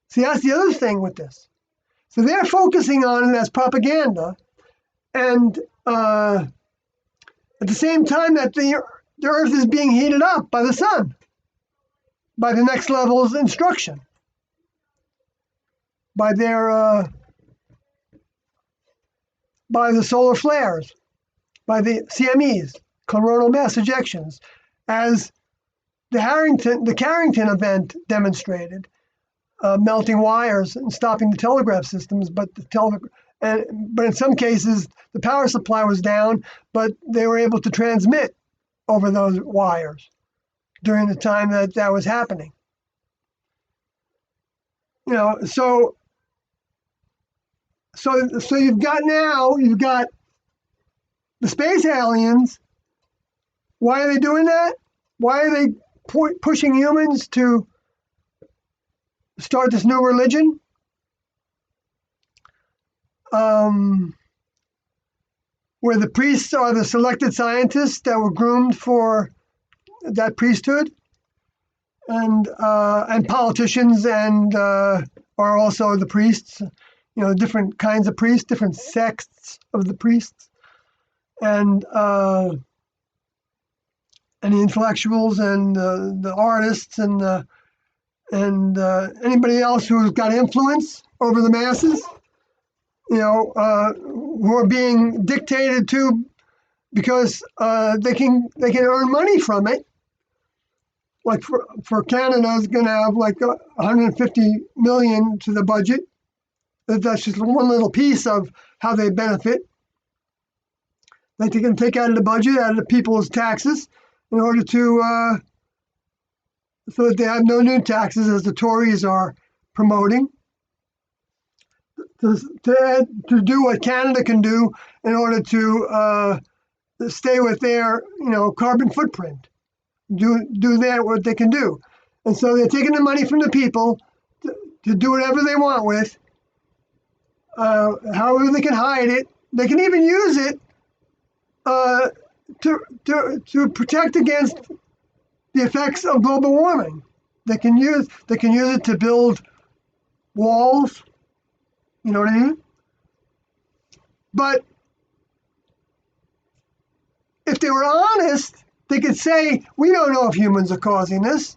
See, that's the other thing with this. So they're focusing on it as propaganda, and at the same time that the Earth is being heated up by the sun, by the next level's instruction, by the solar flares, by the CMEs, coronal mass ejections, as the Carrington event demonstrated, melting wires and stopping the telegraph systems, but in some cases the power supply was down, but they were able to transmit over those wires during the time that was happening. So you've got the space aliens. Why are they doing that? Why are they pushing humans to start this new religion? Where the priests are the selected scientists that were groomed for that priesthood, and politicians and are also the priests. Different kinds of priests, different sects of the priests, and the intellectuals and the artists and anybody else who's got influence over the masses, who are being dictated to because they can earn money from it. Like for Canada is going to have like 150 million to the budget. That's just one little piece of how they benefit. Like they can take out of the budget, out of the people's taxes, in order to so that they have no new taxes, as the Tories are promoting, to do what Canada can do in order to stay with their carbon footprint, do what they can do. And so they're taking the money from the people to do whatever they want with, however they can hide it. They can even use it to protect against the effects of global warming. They can use it to build walls. You know what I mean? But if they were honest, they could say, we don't know if humans are causing this,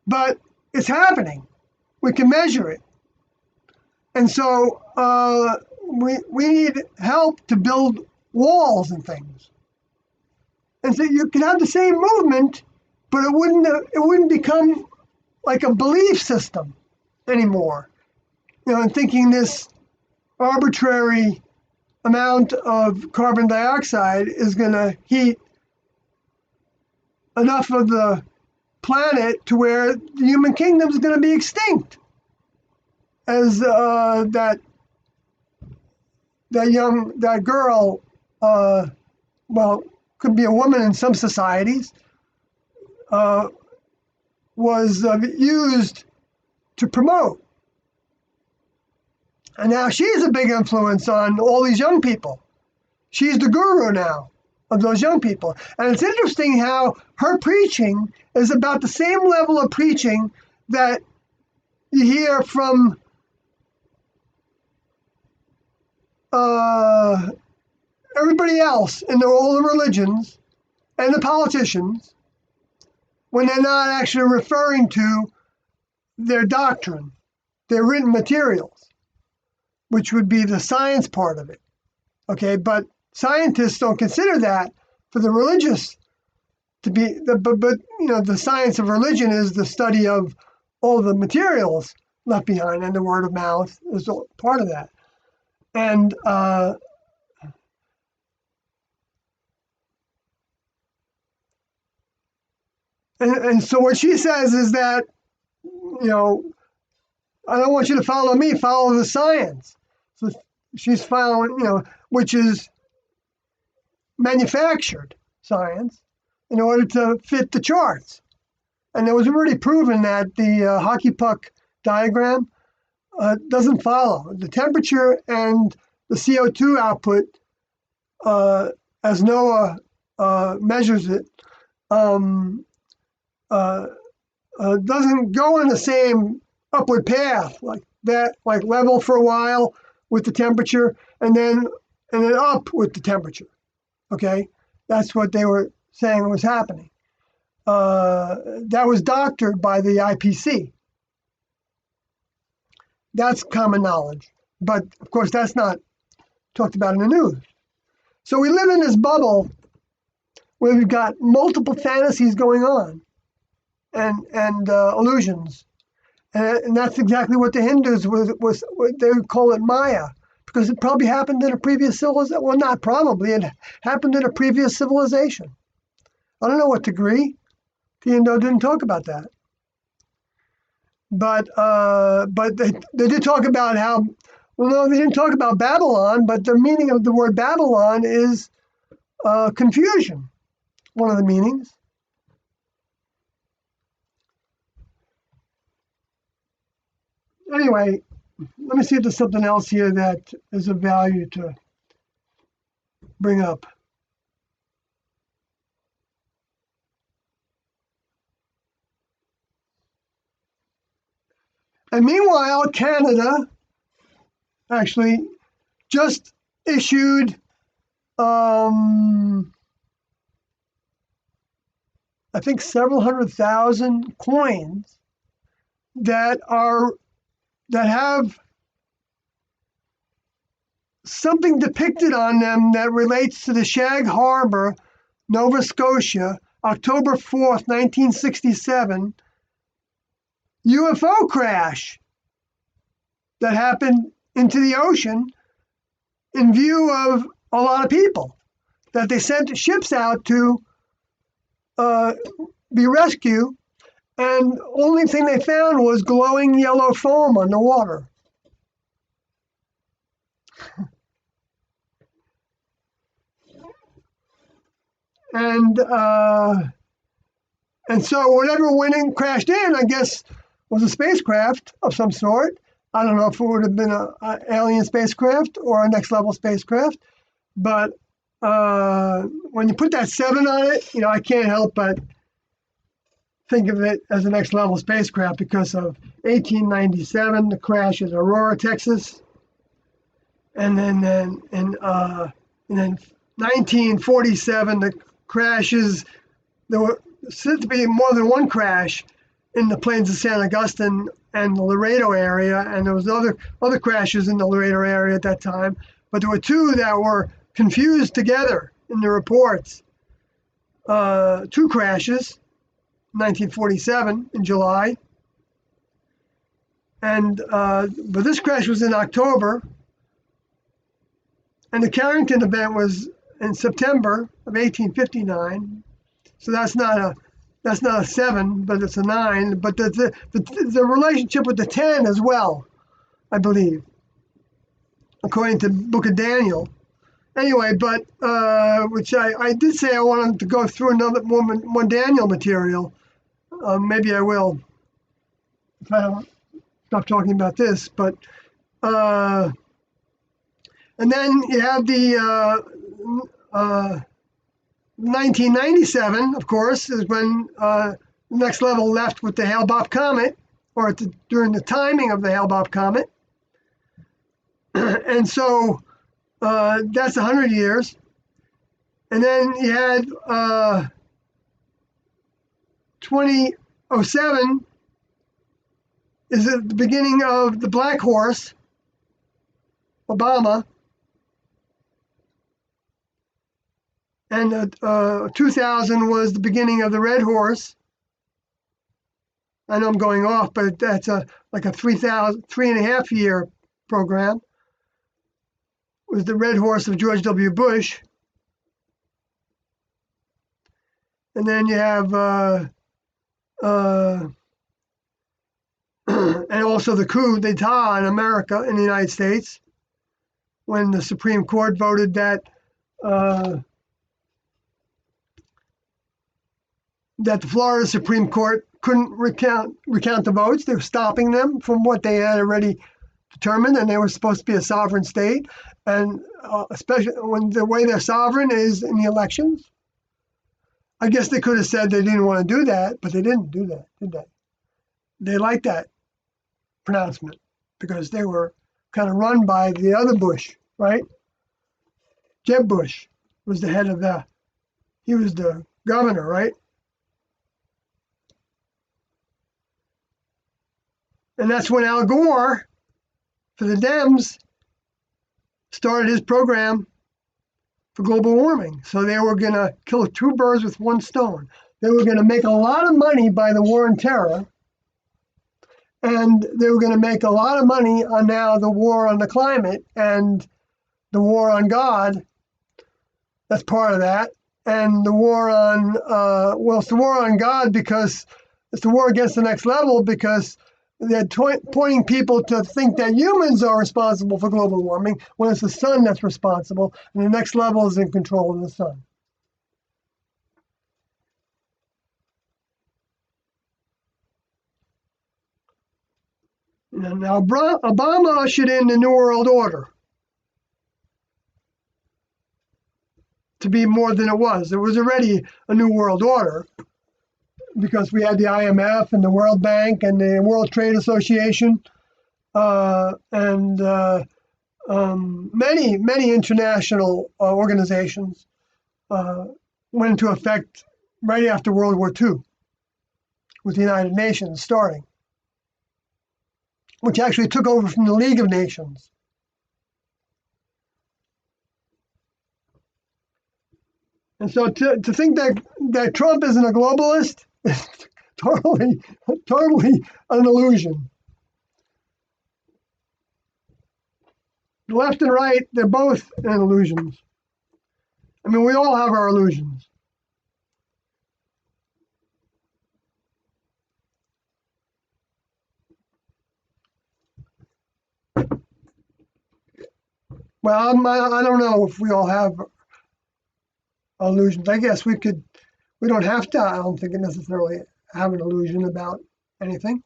but it's happening. We can measure it. And so we need help to build walls and things. And so you could have the same movement, but it wouldn't become like a belief system anymore. And thinking this arbitrary amount of carbon dioxide is going to heat enough of the planet to where the human kingdom is going to be extinct. As that girl, could be a woman in some societies, was used to promote. And now she's a big influence on all these young people. She's the guru now of those young people. And it's interesting how her preaching is about the same level of preaching that you hear from everybody else in all the religions and the politicians, when they're not actually referring to their doctrine. their written materials, which would be the science part of it. Okay, but scientists don't consider that for the religious to be but the science of religion is the study of all the materials left behind, and the word of mouth is part of that. And and so what she says is that, I don't want you to follow me, follow the science. So she's following, which is manufactured science in order to fit the charts. And it was already proven that the hockey puck diagram doesn't follow. The temperature and the CO2 output, as NOAA measures it, doesn't go in the same upward path like that, like level for a while with the temperature and then up with the temperature. Okay, that's what they were saying was happening. That was doctored by the IPC. That's common knowledge, but of course that's not talked about in the news. So we live in this bubble where we've got multiple fantasies going on and illusions. And that's exactly what the Hindus was they would call it Maya, because it probably happened in a previous civilization. Well, not probably, it happened in a previous civilization. I don't know what degree. The Indo didn't talk about that. But they did talk about how, well, no, they didn't talk about Babylon, but the meaning of the word Babylon is confusion, one of the meanings. Anyway, let me see if there's something else here that is of value to bring up. And meanwhile, Canada actually just issued, I think, several 100,000 coins that have something depicted on them that relates to the Shag Harbor, Nova Scotia, October 4th, 1967, UFO crash that happened into the ocean in view of a lot of people, that they sent ships out to be rescued, and the only thing they found was glowing yellow foam on the water. And so whatever went in, crashed in, I guess, was a spacecraft of some sort. I don't know if it would have been an alien spacecraft or a next level spacecraft, but when you put that 7 on it, I can't help but think of it as a next level spacecraft because of 1897, the crash at Aurora, Texas, and then 1947, the crashes. There were said to be more than one crash in the plains of San Augustine and the Laredo area, and there was other crashes in the Laredo area at that time, but there were 2 that were confused together in the reports. 2 crashes, 1947 in July, and but this crash was in October, and the Carrington event was in September of 1859. So that's not a 7, but it's a 9. But the relationship with the 10 as well, I believe, according to the Book of Daniel. Anyway, but which I did say I wanted to go through another one Daniel material. Maybe I will if I don't stop talking about this. But and then you have the 1997, of course, is when Next Level left with the Hale-Bopp comet, or during the timing of the Hale-Bopp comet. And so that's 100 years. And then you had 2007, is at the beginning of the black horse, Obama, and 2000 was the beginning of the red horse. I know I'm going off, but that's like a 3.5 year program. It was the red horse of George W. Bush. And then you have, and also the coup d'etat in America, in the United States, when the Supreme Court voted that the Florida Supreme Court couldn't recount the votes. They were stopping them from what they had already determined, and they were supposed to be a sovereign state, and especially when the way they're sovereign is in the elections. I guess they could have said they didn't want to do that, but they didn't do that, did they? They liked that pronouncement because they were kind of run by the other Bush, right? Jeb Bush was the head of he was the governor, right? And that's when Al Gore, for the Dems, started his program for global warming. So they were going to kill two birds with one stone. They were going to make a lot of money by the war on terror, and they were going to make a lot of money on now the war on the climate and the war on God. That's part of that. And the war on, it's the war on God because it's the war against the next level because they're pointing people to think that humans are responsible for global warming when it's the sun that's responsible, and the next level is in control of the sun. Now, Obama ushered in the New World Order to be more than it was. There was already a New World Order because we had the IMF and the World Bank and the World Trade Association and many international organizations went into effect right after World War II with the United Nations starting, which actually took over from the League of Nations. And so to think that Trump isn't a globalist is totally an illusion. The left and right, they're both illusions. I mean, we all have our illusions. Well, I don't know if we all have illusions. I guess we don't have to, I don't think, necessarily have an illusion about anything.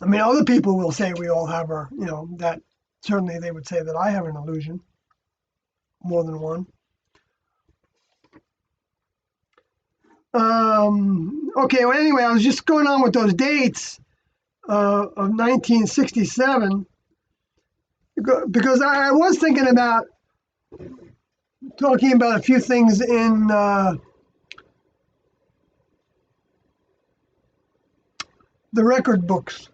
I mean, other people will say we all have our, that certainly they would say that I have an illusion, more than one. Okay, well, anyway, I was just going on with those dates of 1967 because I was thinking about talking about a few things in the record books,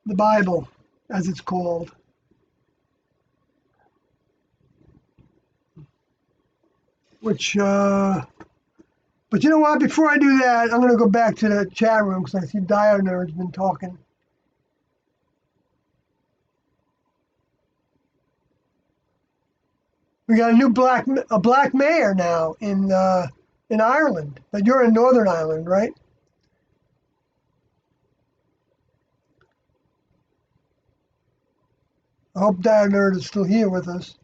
the Bible, as it's called. Which, but you know what? Before I do that, I'm going to go back to the chat room because I see Dio Nerd's been talking. We got a black mayor now in Ireland. But you're in Northern Ireland, right? I hope Dio Nerd is still here with us.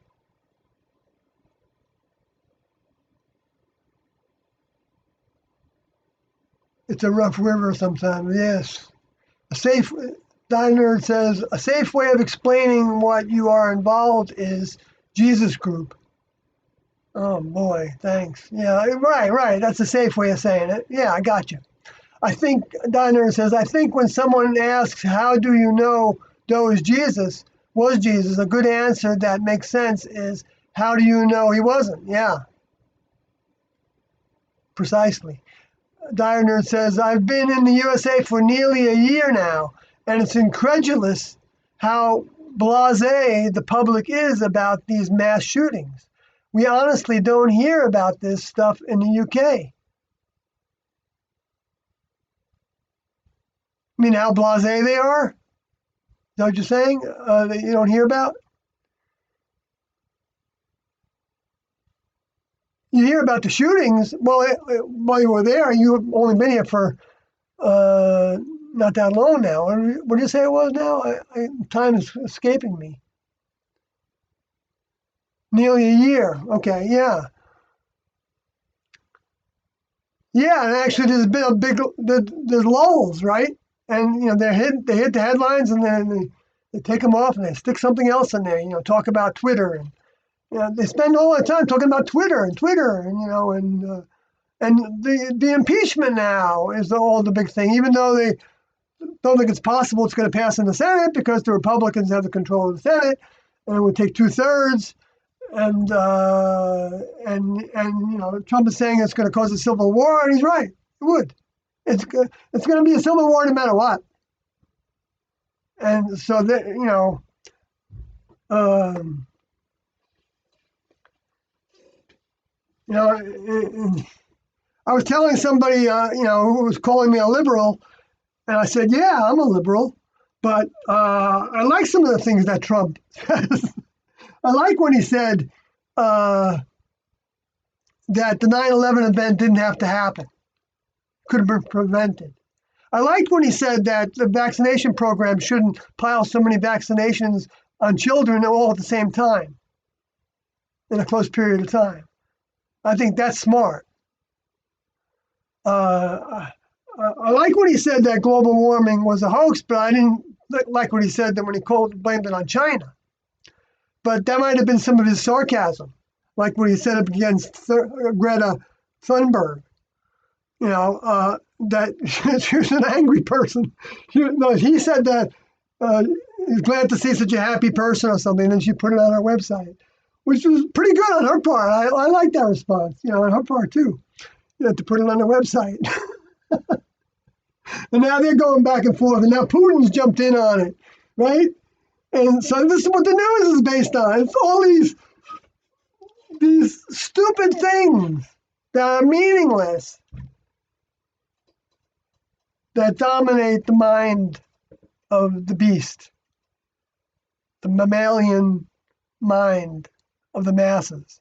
It's a rough river sometimes, yes. Dio says, a safe way of explaining what you are involved is Jesus group. Oh boy, thanks. Yeah, right. That's a safe way of saying it. Yeah, I got you. I think, Dio says, I think when someone asks, how do you know Doe is Jesus, was Jesus, a good answer that makes sense is, how do you know he wasn't? Yeah. precisely. Dyer says, I've been in the USA for nearly a year now, and it's incredulous how blasé the public is about these mass shootings. We honestly don't hear about this stuff in the UK. I mean, how blasé they are? Is that what you're saying? That you don't hear about? You hear about the shootings. Well, while you were there, you've only been here for uh, not that long now. What did you say it was now? Time is escaping me. Nearly a year. Okay, yeah. Yeah, and actually there's been a big, there's lulls, right? And, they hit the headlines and then they take them off and they stick something else in there, talk about Twitter. And, they spend all their time talking about Twitter and the impeachment now is all the big thing, even though they don't think it's possible it's going to pass in the Senate because the Republicans have the control of the Senate and it would take 2/3. And Trump is saying it's going to cause a civil war, and he's right. It would. It's going to be a civil war no matter what. And so that um, you know, I was telling somebody who was calling me a liberal, and I said, yeah, I'm a liberal, but I like some of the things that Trump says. I like when he said that the 9/11 event didn't have to happen, could have been prevented. I liked when he said that the vaccination program shouldn't pile so many vaccinations on children all at the same time in a close period of time. I think that's smart. I like when he said that global warming was a hoax, but I didn't like what he said that when he blamed it on China. But that might have been some of his sarcasm, like when he said up against Greta Thunberg. That she was an angry person. He said that he's glad to see such a happy person or something, and then she put it on her website, which was pretty good on her part. I like that response, on her part too, to put it on the website. And now they're going back and forth, and now Putin's jumped in on it, right? And so this is what the news is based on. It's all these stupid things that are meaningless that dominate the mind of the beast, the mammalian mind of the masses.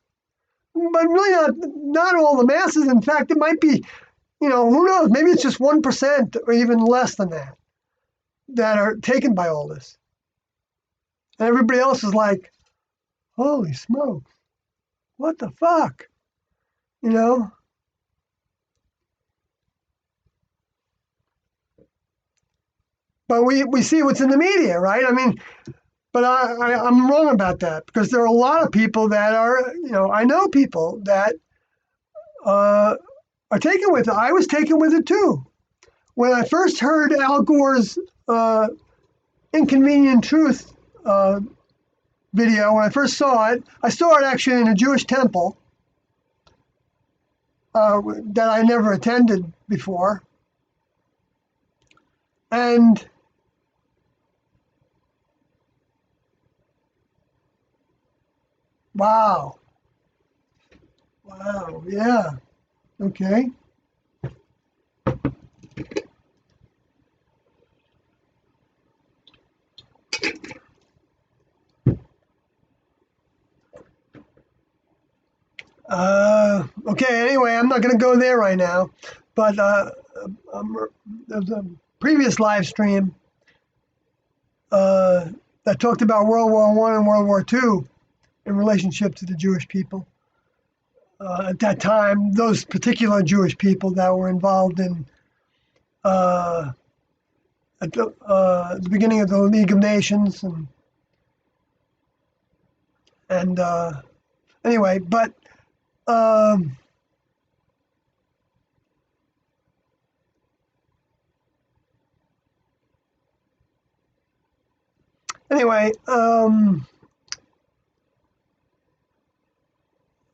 But really not all the masses. In fact, it might be, who knows, maybe it's just 1% or even less than that are taken by all this. And everybody else is like, holy smokes, what the fuck? But we see what's in the media, right? I mean, but I'm wrong about that because there are a lot of people that are, I know people that are taken with it. I was taken with it too. When I first heard Al Gore's Inconvenient Truth video, when I first saw it, I saw it actually in a Jewish temple that I never attended before. And wow, yeah, okay. Okay, anyway, I'm not going to go there right now, but there's a previous live stream that talked about World War One and World War Two in relationship to the Jewish people. At that time, those particular Jewish people that were involved in at the beginning of the League of Nations and anyway, but um, anyway,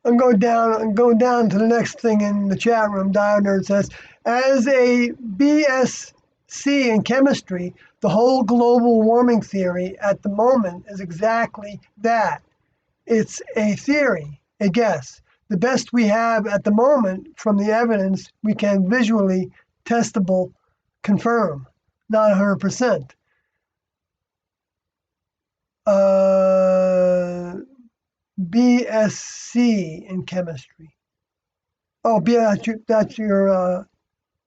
and go down to the next thing in the chat room. Dionerd says, as a BSc in chemistry, the whole global warming theory at the moment is exactly that. It's a theory, a guess. The best we have at the moment from the evidence we can visually testable confirm, not 100%. BSc in chemistry. Oh, yeah, that's your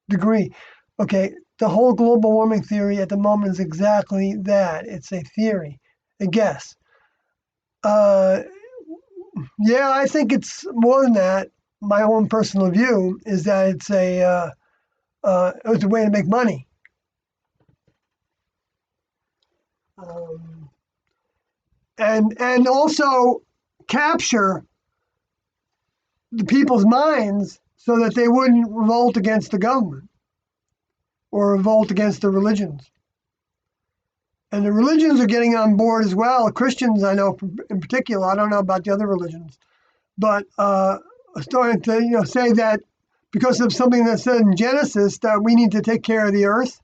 degree. Okay, the whole global warming theory at the moment is exactly that. It's a theory, a guess. Uh, yeah, I think it's more than that. My own personal view is that it's a way to make money. Um, and also capture the people's minds so that they wouldn't revolt against the government or revolt against the religions. And the religions are getting on board as well. Christians, I know in particular. I don't know about the other religions, but starting to say that because of something that said in Genesis that we need to take care of the earth,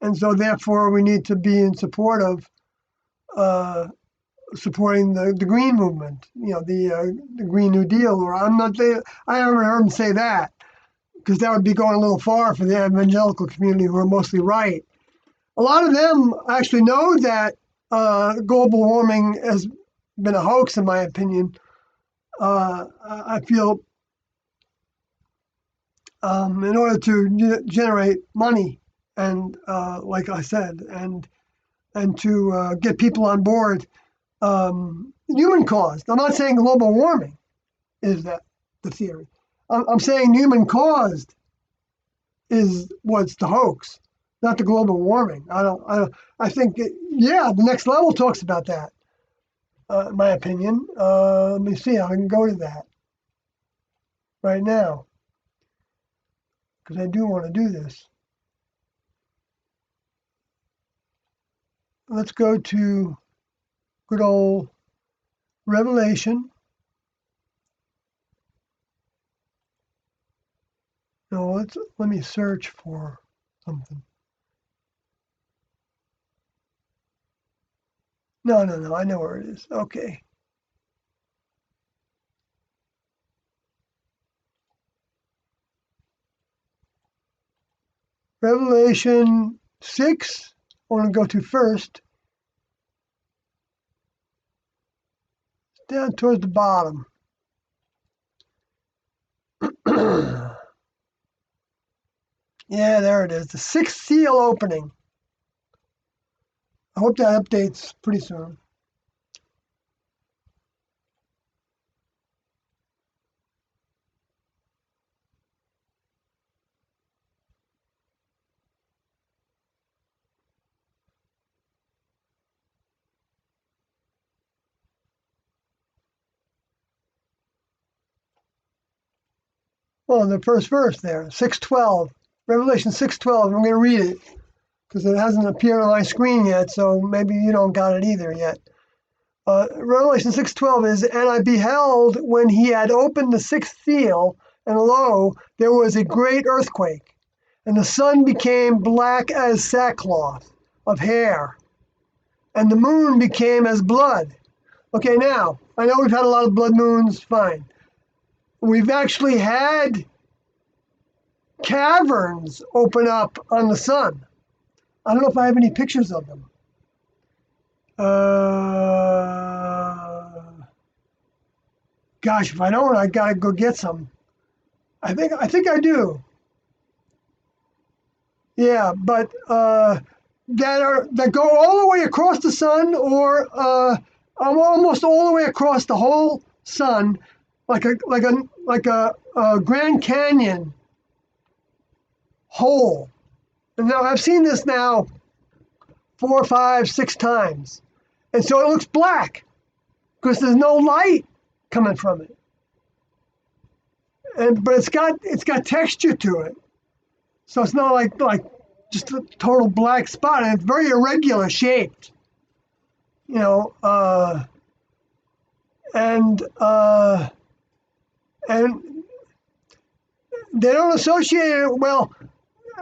and so therefore we need to be in support of uh, supporting the green movement. The Green New Deal. Or I haven't heard them say that because that would be going a little far for the evangelical community, who are mostly right. A lot of them actually know that global warming has been a hoax, in my opinion. I feel in order to generate money, and like I said, and to get people on board, human caused. I'm not saying global warming is that the theory. I'm saying human caused is what's the hoax, not the global warming. I think yeah, the next level talks about that. In my opinion. Let me see how I can go to that right now because I do want to do this. Let's go to good old Revelation. No, let me search for something. No, I know where it is. Okay. Revelation 6, I want to go to first. Down towards the bottom. Yeah, there it is. The sixth seal opening. I hope that updates pretty soon. Well, the first verse there, 6:12, Revelation 6:12. I'm going to read it because it hasn't appeared on my screen yet, so maybe you don't got it either yet. Revelation 6:12 is, and I beheld when he had opened the sixth seal, and lo, there was a great earthquake, and the sun became black as sackcloth of hair, and the moon became as blood. Okay, now, I know we've had a lot of blood moons, fine. We've actually had caverns open up on the sun. I don't know if I have any pictures of them. Gosh, if I don't, I gotta go get some. I think I do. Yeah, but that go all the way across the sun, or almost all the way across the whole sun, like a Grand Canyon hole. And now I've seen this now 4, 5, 6 times, and so it looks black because there's no light coming from it. But it's got texture to it, so it's not like just a total black spot, and it's very irregular shaped. You know, and And they don't associate it, well,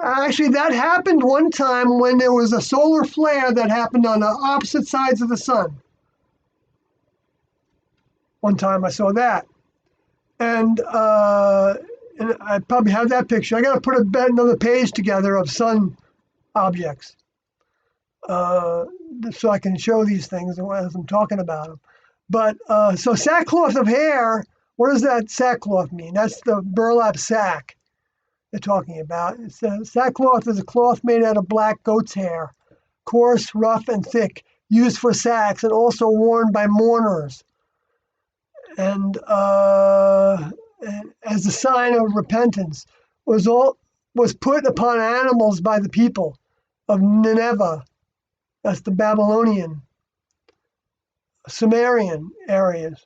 actually, that happened one time when there was a solar flare that happened on the opposite sides of the sun. One time I saw that. And I probably have that picture. I got to put another page together of sun objects uh, so I can show these things as I'm talking about them. But so sackcloth of hair, what does that sackcloth mean? That's the burlap sack they're talking about. It says sackcloth is a cloth made out of black goat's hair, coarse, rough, and thick, used for sacks and also worn by mourners. And as a sign of repentance, was put upon animals by the people of Nineveh. That's the Babylonian, Sumerian areas.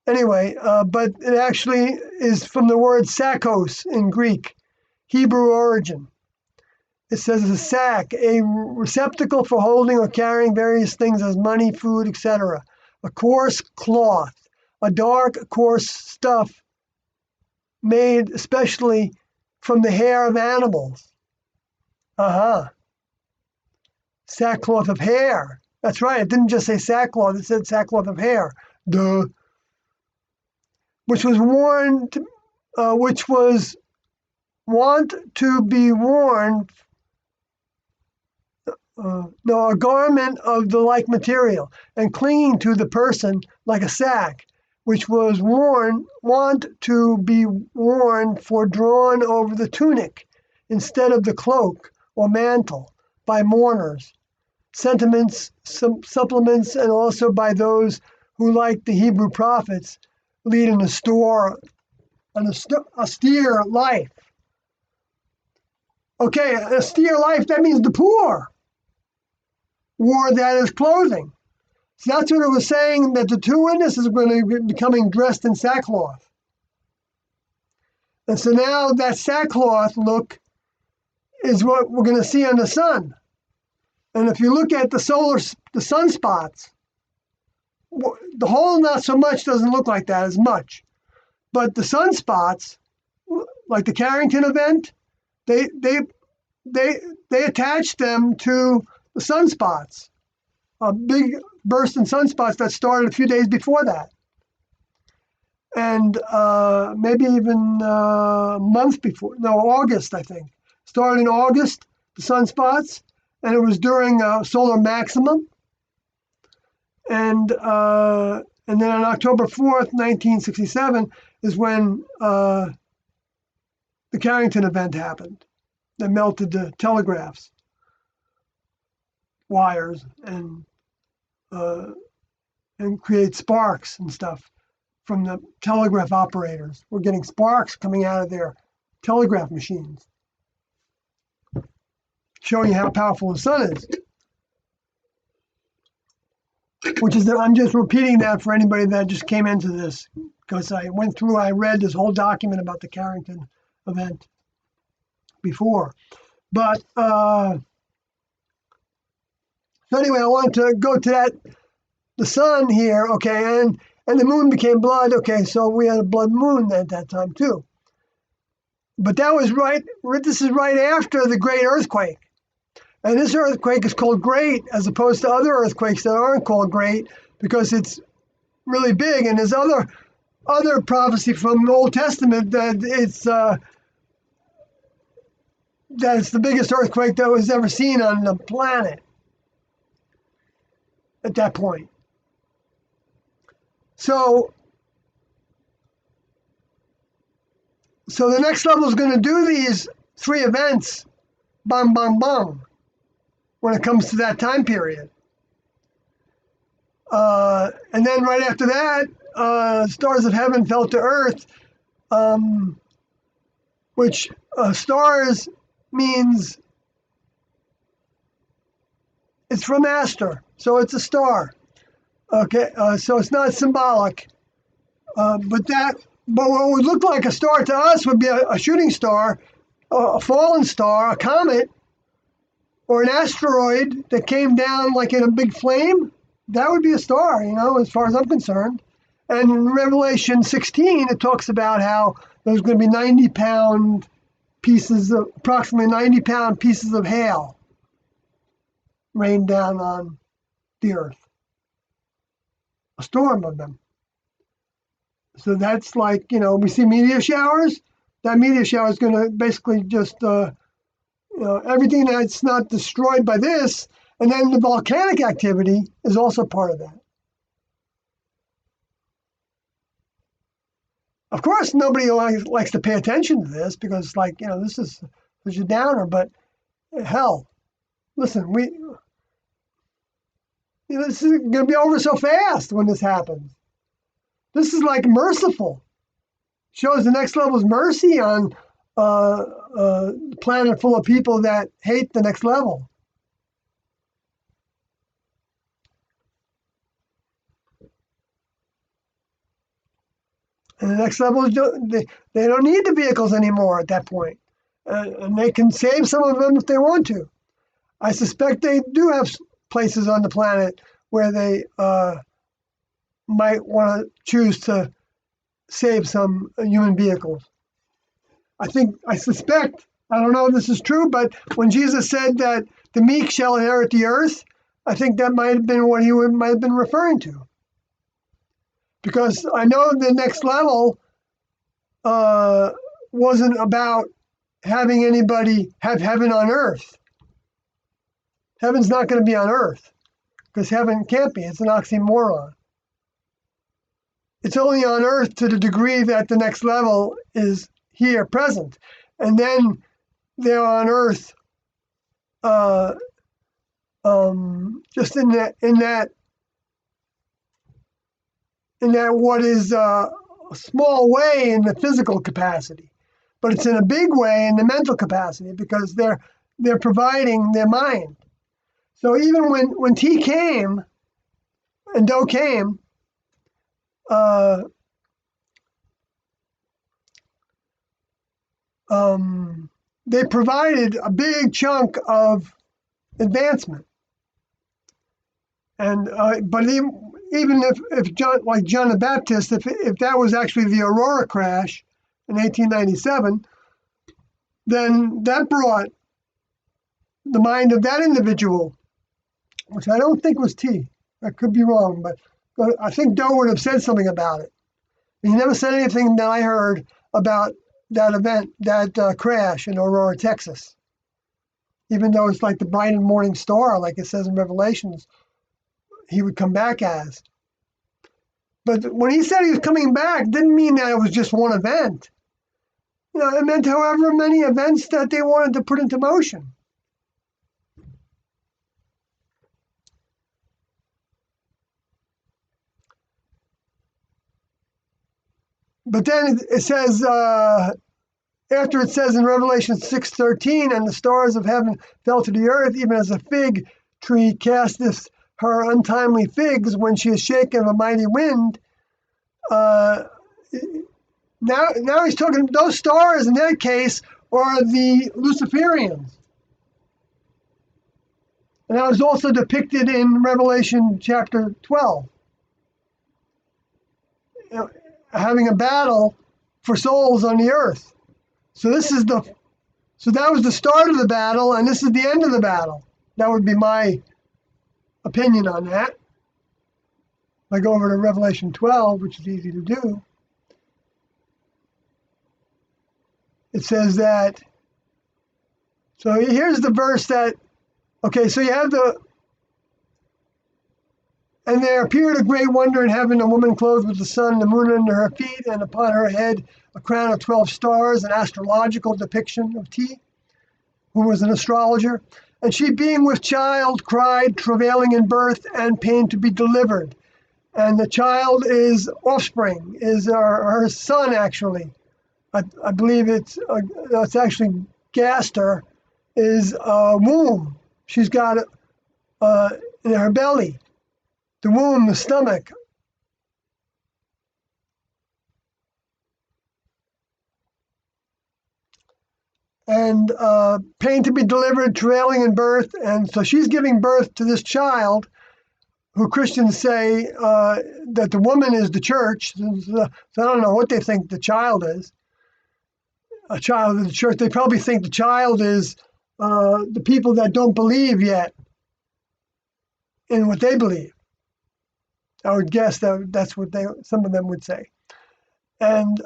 Anyway, but it actually is from the word sakos in Greek, Hebrew origin. It says a sack, a receptacle for holding or carrying various things as money, food, etc. A coarse cloth, a dark, coarse stuff made especially from the hair of animals. Sackcloth of hair. That's right. It didn't just say sackcloth. It said sackcloth of hair. Duh. Which was which was wont to be worn. No, a garment of the like material, and clinging to the person like a sack, which was wont to be worn for drawn over the tunic instead of the cloak or mantle by mourners, sentiments, supplements, and also by those who, like the Hebrew prophets, lead an austere life. Okay, austere life, that means the poor wore that as clothing. So that's what it was saying, that the two witnesses were going to be becoming dressed in sackcloth. And so now that sackcloth look is what we're going to see on the sun. And if you look at the sunspots, the whole not so much doesn't look like that as much. But the sunspots, like the Carrington event, they attached them to the sunspots, a big burst in sunspots that started a few days before that. And maybe even a month before, no, August, I think. Started in August, the sunspots, and it was during solar maximum. And then on October 4th, 1967, is when the Carrington event happened. That melted the telegraphs wires and create sparks and stuff from the telegraph operators. We're getting sparks coming out of their telegraph machines, showing you how powerful the sun is. I'm just repeating that for anybody that just came into this, because I read this whole document about the Carrington event before. But so anyway, I wanted to go to the sun here, okay, and the moon became blood, okay, so we had a blood moon at that time too. But that was this is right after the great earthquake. And this earthquake is called great as opposed to other earthquakes that aren't called great because it's really big. And there's other prophecy from the Old Testament that it's the biggest earthquake that was ever seen on the planet at that point. So the next level is going to do these three events, bang, bang, bang, when it comes to that time period. And then right after that, stars of heaven fell to earth, which stars means it's from aster, so it's a star. Okay, so it's not symbolic, but what would look like a star to us would be a shooting star, a fallen star, a comet, or an asteroid that came down like in a big flame. That would be a star, as far as I'm concerned. And in Revelation 16, it talks about how there's going to be 90-pound pieces of, approximately 90-pound pieces of hail rain down on the earth. A storm of them. So that's like, we see meteor showers. That meteor shower is going to basically just, everything that's not destroyed by this. And then the volcanic activity is also part of that. Of course, nobody likes to pay attention to this because, this is such a downer. But hell, listen, this is going to be over so fast when this happens. This is like merciful. Shows the next level's mercy on a planet full of people that hate the next level. And the next level, they don't need the vehicles anymore at that point. And they can save some of them if they want to. I suspect they do have places on the planet where they might want to choose to save some human vehicles. I suspect, I don't know if this is true, but when Jesus said that the meek shall inherit the earth, I think that might have been what he might have been referring to. Because I know the next level wasn't about having anybody have heaven on earth. Heaven's not going to be on earth because heaven can't be. It's an oxymoron. It's only on earth to the degree that the next level is here present. And then they're on earth just in that what is a small way in the physical capacity, but it's in a big way in the mental capacity because they're providing their mind. So even when T came and Do came, they provided a big chunk of advancement. And but even if John the Baptist, if that was actually the Aurora crash in 1897, then that brought the mind of that individual, which I don't think was T. I could be wrong, but I think Doe would have said something about it. He never said anything that I heard about that event, that crash in Aurora, Texas. Even though it's like the bright and morning star, like it says in Revelations, he would come back as. But when he said he was coming back, didn't mean that it was just one event. It meant however many events that they wanted to put into motion. But then it says, after it says in Revelation 6:13, and the stars of heaven fell to the earth, even as a fig tree casteth her untimely figs when she is shaken of a mighty wind. Now he's talking, those stars in that case are the Luciferians. And that was also depicted in Revelation chapter 12. Having a battle for souls on the earth. So that was the start of the battle, and this is the end of the battle. That would be my opinion on that. If I go over to Revelation 12, which is easy to do, it says that, so here's the verse that, okay, so you have and there appeared a great wonder in heaven, a woman clothed with the sun and the moon under her feet, and upon her head a crown of 12 stars, an astrological depiction of T, who was an astrologer. And she, being with child, cried, travailing in birth and pain to be delivered. And the child is offspring, is her son, actually. I believe it's actually Gaster, is a womb. She's got in her belly. The womb, the stomach. And pain to be delivered, travailing in birth. And so she's giving birth to this child who Christians say that the woman is the church. So I don't know what they think the child is. A child of the church. They probably think the child is the people that don't believe yet in what they believe. I would guess that's what some of them would say. And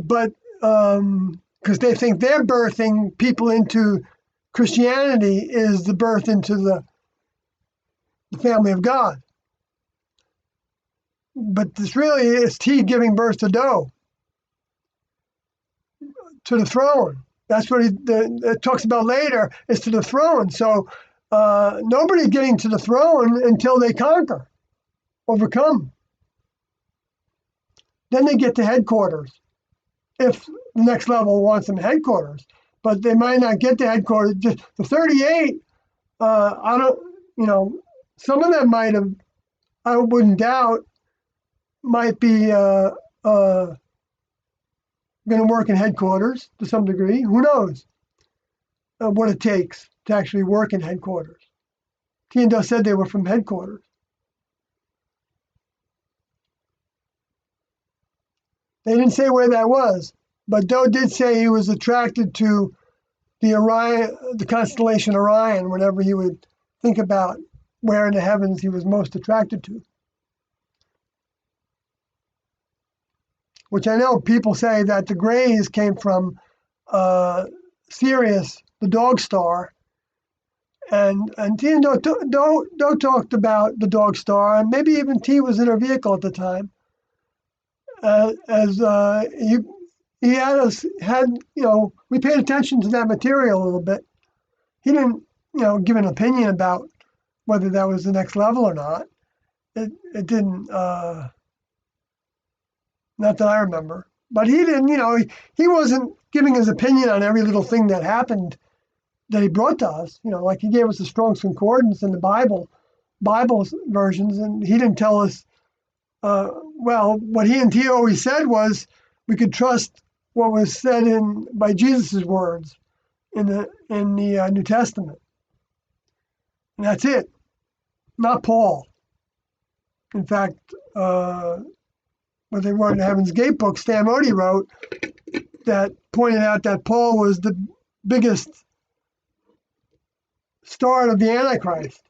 but because they think they're birthing people into Christianity is the birth into the family of God. But this really is He giving birth to dough, to the throne. That's what it talks about later, is to the throne. So nobody getting to the throne until they conquer, overcome. Then they get to headquarters, if the next level wants them headquarters. But they might not get to headquarters. Just the 38, I don't, some of them might have, I wouldn't doubt, might be going to work in headquarters to some degree. Who knows what it takes to actually work in headquarters. Tiendo said they were from headquarters. They didn't say where that was, but Doe did say he was attracted to the constellation Orion whenever he would think about where in the heavens he was most attracted to. Which I know people say that the Greys came from Sirius, the dog star, and Tiendo Doe talked about the dog star, and maybe even T was in her vehicle at the time. As he had we paid attention to that material a little bit. He didn't give an opinion about whether that was the next level or not. It didn't, not that I remember, but he didn't. He wasn't giving his opinion on every little thing that happened that he brought to us. Like he gave us the Strong's Concordance and the Bible versions, and he didn't tell us. Well, what he and T always said was we could trust what was said by Jesus' words in the New Testament, and that's it. Not Paul. In fact, what they wrote in the Heaven's Gate book, Stan Modi wrote, that pointed out that Paul was the biggest star of the Antichrist.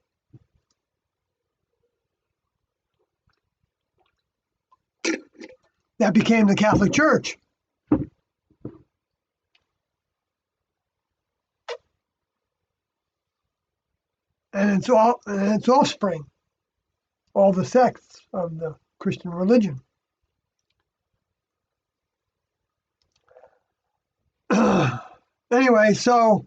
That became the Catholic Church. And its offspring, all the sects of the Christian religion. Anyway, so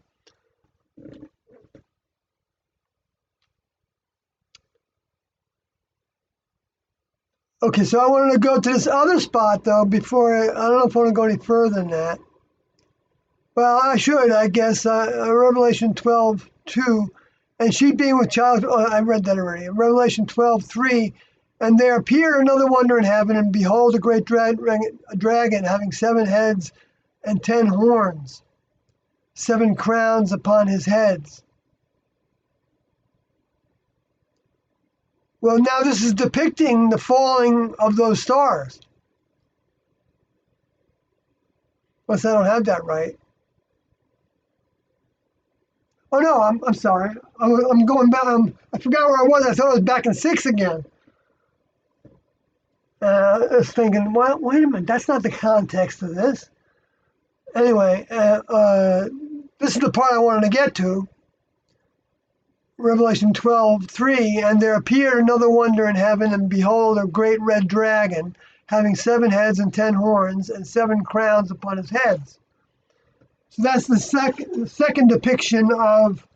okay, so I wanted to go to this other spot though before I don't know if I want to go any further than that. Well, I should, I guess. Revelation 12:2, and she being with child. Oh, I read that already. Revelation 12:3, and there appeared another wonder in heaven, and behold, a great dragon having 7 heads and 10 horns, 7 crowns upon his heads. Well, now this is depicting the falling of those stars. Unless I don't have that right. Oh no, I'm sorry. I'm going back. I forgot where I was. I thought I was back in 6 again. I was thinking, well, wait a minute. That's not the context of this. Anyway, this is the part I wanted to get to. Revelation 12:3, and there appeared another wonder in heaven, and behold, a great red dragon, having 7 heads and 10 horns, and 7 crowns upon his heads. So that's the second depiction of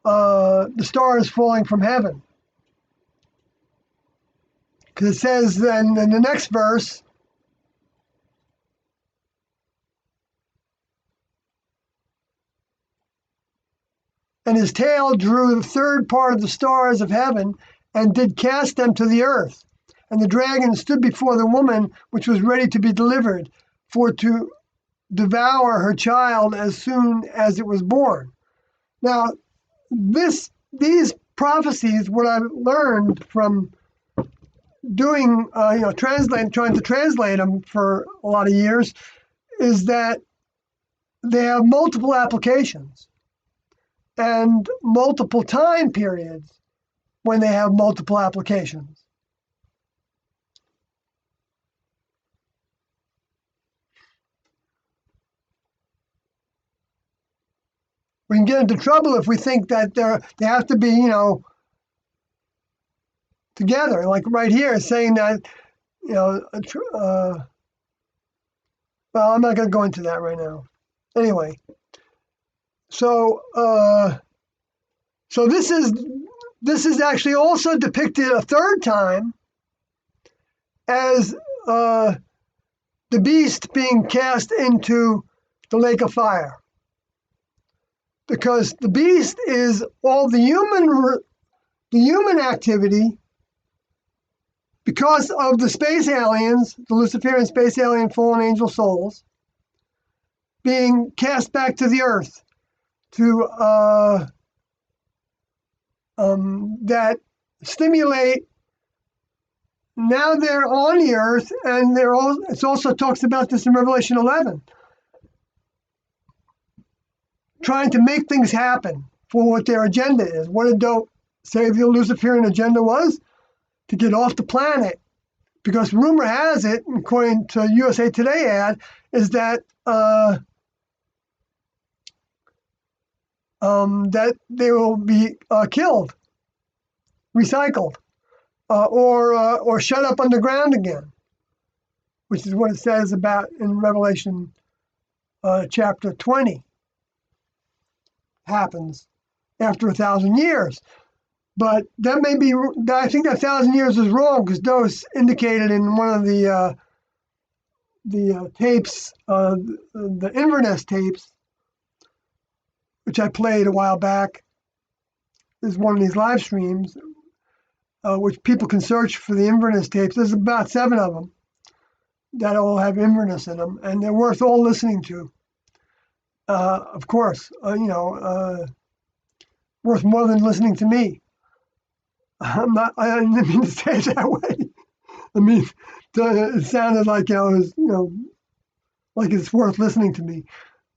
the stars falling from heaven. Because it says then in the next verse, and his tail drew the third part of the stars of heaven, and did cast them to the earth. And the dragon stood before the woman, which was ready to be delivered, for to devour her child as soon as it was born. Now, these prophecies, what I've learned from doing, trying to translate them for a lot of years, is that they have multiple applications and multiple time periods when they have multiple applications. We can get into trouble if we think that they have to be, together. Like right here, it's saying that, well, I'm not going to go into that right now. Anyway, so this is actually also depicted a third time as the beast being cast into the lake of fire, because the beast is all the human activity because of the space aliens, the Luciferian space alien fallen angel souls, being cast back to the earth to that stimulate. Now they're on the earth, and it also talks about this in Revelation 11, trying to make things happen for what their agenda is. What did Doe say the Luciferian agenda was? To get off the planet. Because rumor has it, according to USA Today ad, is that that they will be killed, recycled, or shut up underground again, which is what it says about in Revelation chapter 20. Happens after 1,000 years. But that may be, I think that 1,000 years is wrong, because those indicated in one of the tapes, the Inverness tapes, which I played a while back, is one of these live streams, which people can search for the Inverness tapes. There's about 7 of them that all have Inverness in them, and they're worth all listening to. Of course, worth more than listening to me. I didn't mean to say it that way. I mean, it sounded like it was, like it's worth listening to me.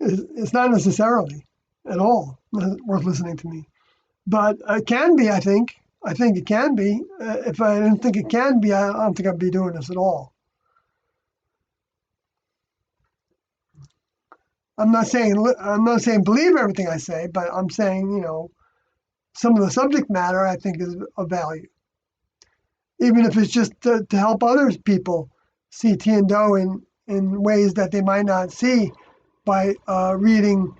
It's not necessarily at all worth listening to me, but it can be. I think it can be. If I didn't think it can be, I don't think I'd be doing this at all. I'm not saying believe everything I say, but I'm saying, some of the subject matter I think is of value, even if it's just to help other people see Tian-Do in ways that they might not see by reading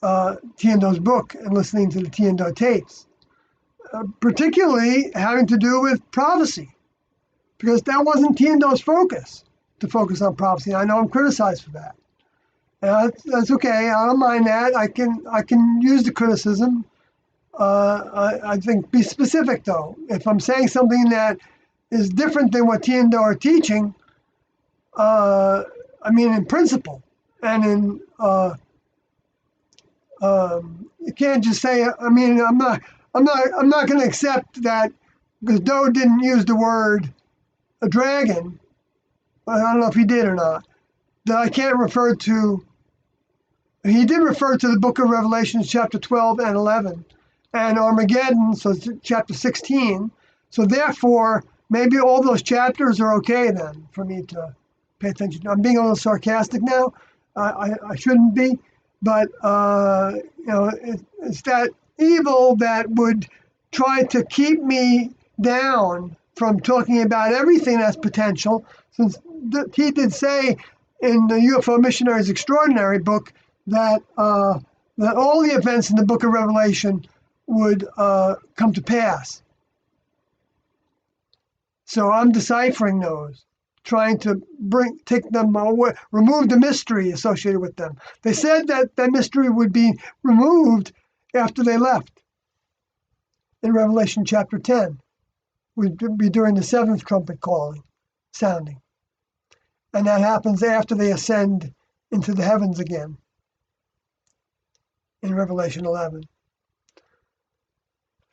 Tian-Do's book and listening to the Tian-Do tapes, particularly having to do with prophecy, because that wasn't Tian-Do's focus, to focus on prophecy. I know I'm criticized for that. That's okay. I don't mind that. I can use the criticism. I think be specific, though. If I'm saying something that is different than what Tian-Do are teaching, in principle, and in you can't just say. I'm not going to accept that because Do didn't use the word a dragon. I don't know if he did or not. That I can't refer to. He did refer to the book of Revelation, chapter 12 and 11, and Armageddon, so it's chapter 16. So therefore, maybe all those chapters are okay then for me to pay attention. I'm being a little sarcastic now. I shouldn't be, but it's that evil that would try to keep me down from talking about everything that's potential, since he did say in the UFO Missionaries Extraordinary book that that all the events in the book of Revelation would come to pass. So I'm deciphering those, trying to take them away, remove the mystery associated with them. They said that that mystery would be removed after they left. In Revelation chapter 10, would be during the 7th trumpet sounding. And that happens after they ascend into the heavens again in Revelation 11.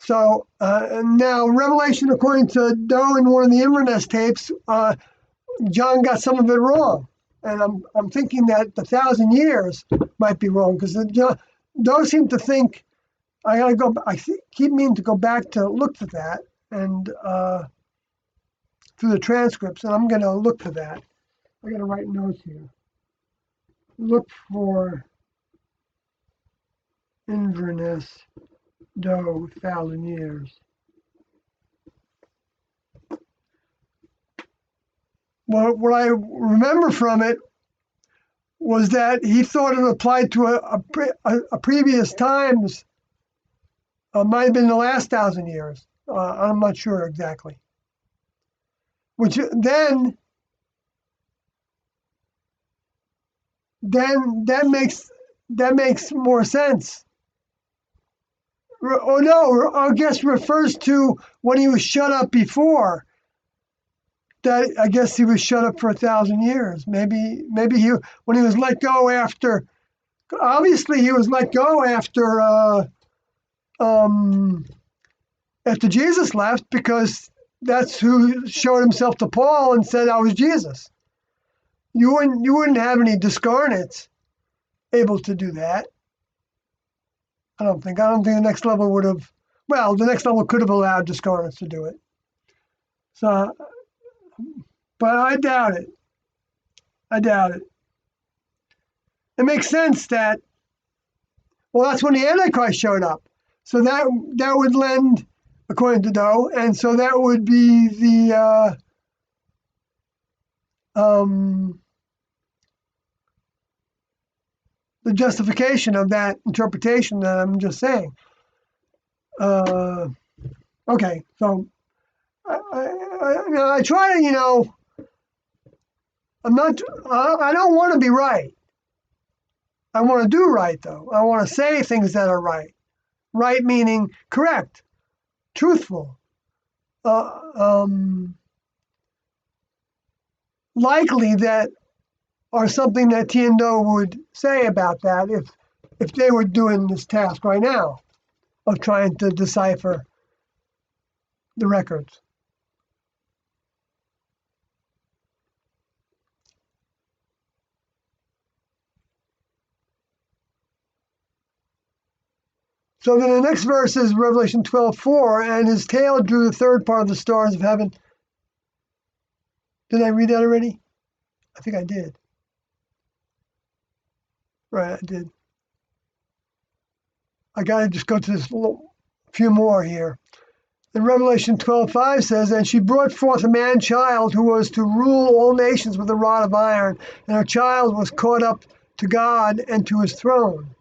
So now, Revelation, according to Doe in one of the Inverness tapes, John got some of it wrong, and I'm thinking that the 1,000 years might be wrong because Doe seemed to think I gotta go. Keep meaning to go back to look for that and through the transcripts, and I'm gonna look for that. I gotta write notes here. Look for Inverness Doe 1,000 years. Well, what I remember from it was that he thought it applied to a previous times. Might have been the last 1,000 years. I'm not sure exactly. Which then that makes more sense. Oh no, I guess refers to when he was shut up before. That I guess he was shut up for 1,000 years. Maybe he when he was let go after. Obviously, he was let go after Jesus left because that's who showed himself to Paul and said, "I was Jesus." You wouldn't have any discarnates able to do that. I don't think the next level would have. Well, the next level could have allowed discarnates to do it. So, but I doubt it. I doubt it. It makes sense that. Well, that's when the Antichrist showed up. So that would lend, according to Doe, and so that would be the justification of that interpretation that I'm just saying. Okay, so I try to, I'm not. I don't want to be right. I want to do right, though. I want to say things that are right. Right meaning correct, truthful, likely that, or something that Tiendo would say about that if they were doing this task right now of trying to decipher the records. So then the next verse is Revelation 12:4, and his tail drew the third part of the stars of heaven. Did I read that already? I think I did. Right, I did. I got to just go to this few more here. In Revelation 12:5 says, and she brought forth a man-child who was to rule all nations with a rod of iron, and her child was caught up to God and to his throne.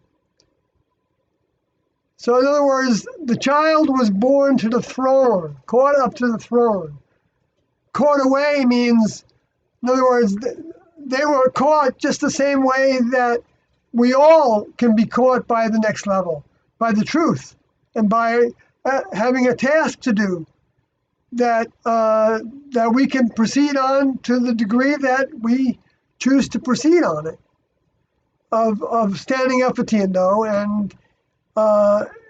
So in other words, the child was born to the throne, caught up to the throne. Caught away means, in other words, they were caught just the same way that we all can be caught by the next level, by the truth, and by having a task to do that we can proceed on to the degree that we choose to proceed on it, of standing up for Tiendo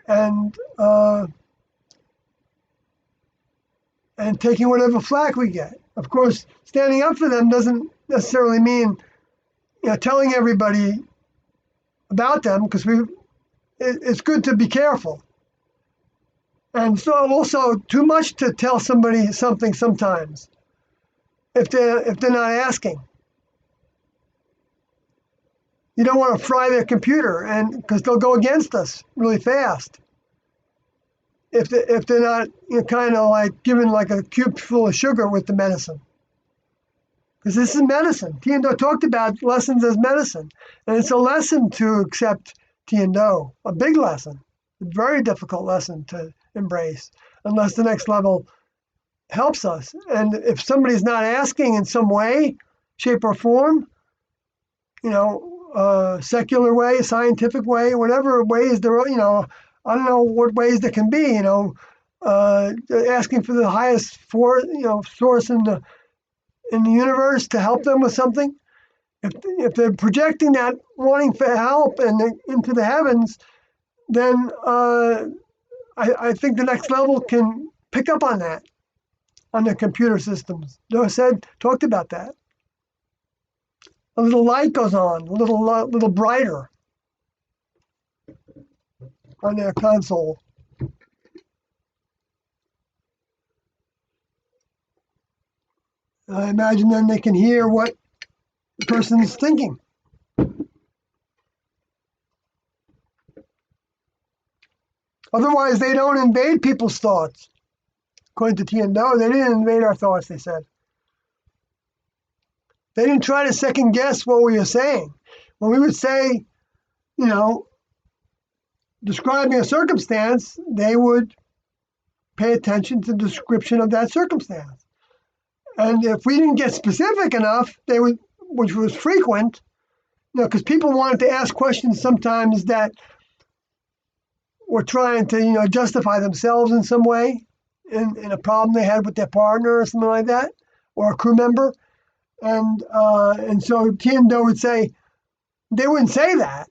and taking whatever flack we get. Of course, standing up for them doesn't necessarily mean telling everybody about them, because it's good to be careful. And so also too much to tell somebody something sometimes if they're not asking. You don't want to fry their computer, and because they'll go against us really fast if they're not kind of like given like a cube full of sugar with the medicine. Because this is medicine. Tiendo talked about lessons as medicine, and it's a lesson to accept Tiendo, a big lesson, a very difficult lesson to embrace, unless the next level helps us. And if somebody's not asking in some way, shape, or form, secular way, scientific way, whatever ways there are, I don't know what ways there can be, asking for the highest source in the universe to help them with something. If they're projecting that wanting for help and into the heavens, then I think the next level can pick up on that on the computer systems. Noah said, talked about that. A little light goes on, a little brighter on their console. I imagine then they can hear what the person's thinking. Otherwise, they don't invade people's thoughts. According to Tian Do, they didn't invade our thoughts, they said. They didn't try to second guess what we were saying. When we would say, you know, describing a circumstance, they would pay attention to the description of that circumstance. And if we didn't get specific enough, they would, which was frequent, because people wanted to ask questions sometimes that were trying to, justify themselves in some way in a problem they had with their partner or something like that, or a crew member. And so Tian Do would say, they wouldn't say that.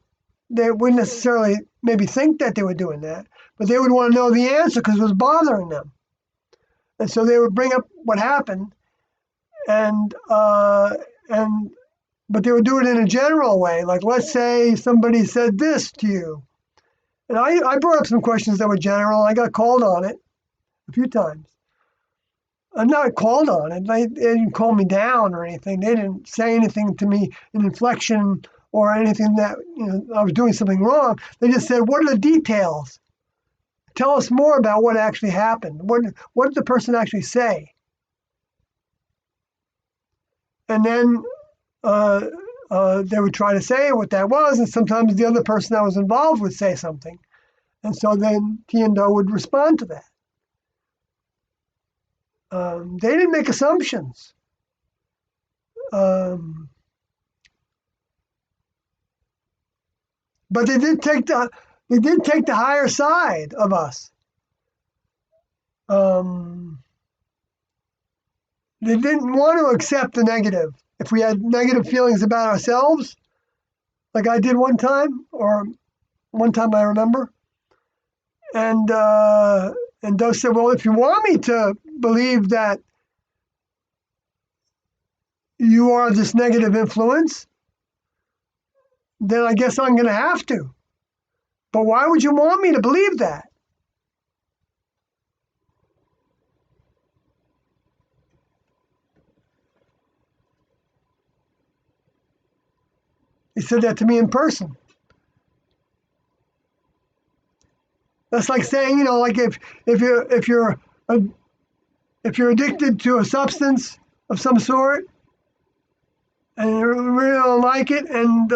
They wouldn't necessarily maybe think that they were doing that, but they would want to know the answer because it was bothering them. And so they would bring up what happened, and but they would do it in a general way. Like, let's say somebody said this to you, and I brought up some questions that were general. I got called on it a few times. I'm not called on it. They didn't call me down or anything. They didn't say anything to me in inflection or anything that I was doing something wrong. They just said, "What are the details? Tell us more about what actually happened. What did the person actually say?" And then they would try to say what that was, and sometimes the other person that was involved would say something, and so then Tian Do would respond to that. They didn't make assumptions. But they did take the higher side of us. They didn't want to accept the negative. If we had negative feelings about ourselves, like I did one time I remember, and Do said, "Well, if you want me to believe that you are this negative influence, then I guess I'm going to have to. But why would you want me to believe that?" He said that to me in person. That's like saying, like if you're addicted to a substance of some sort and you really don't like it, and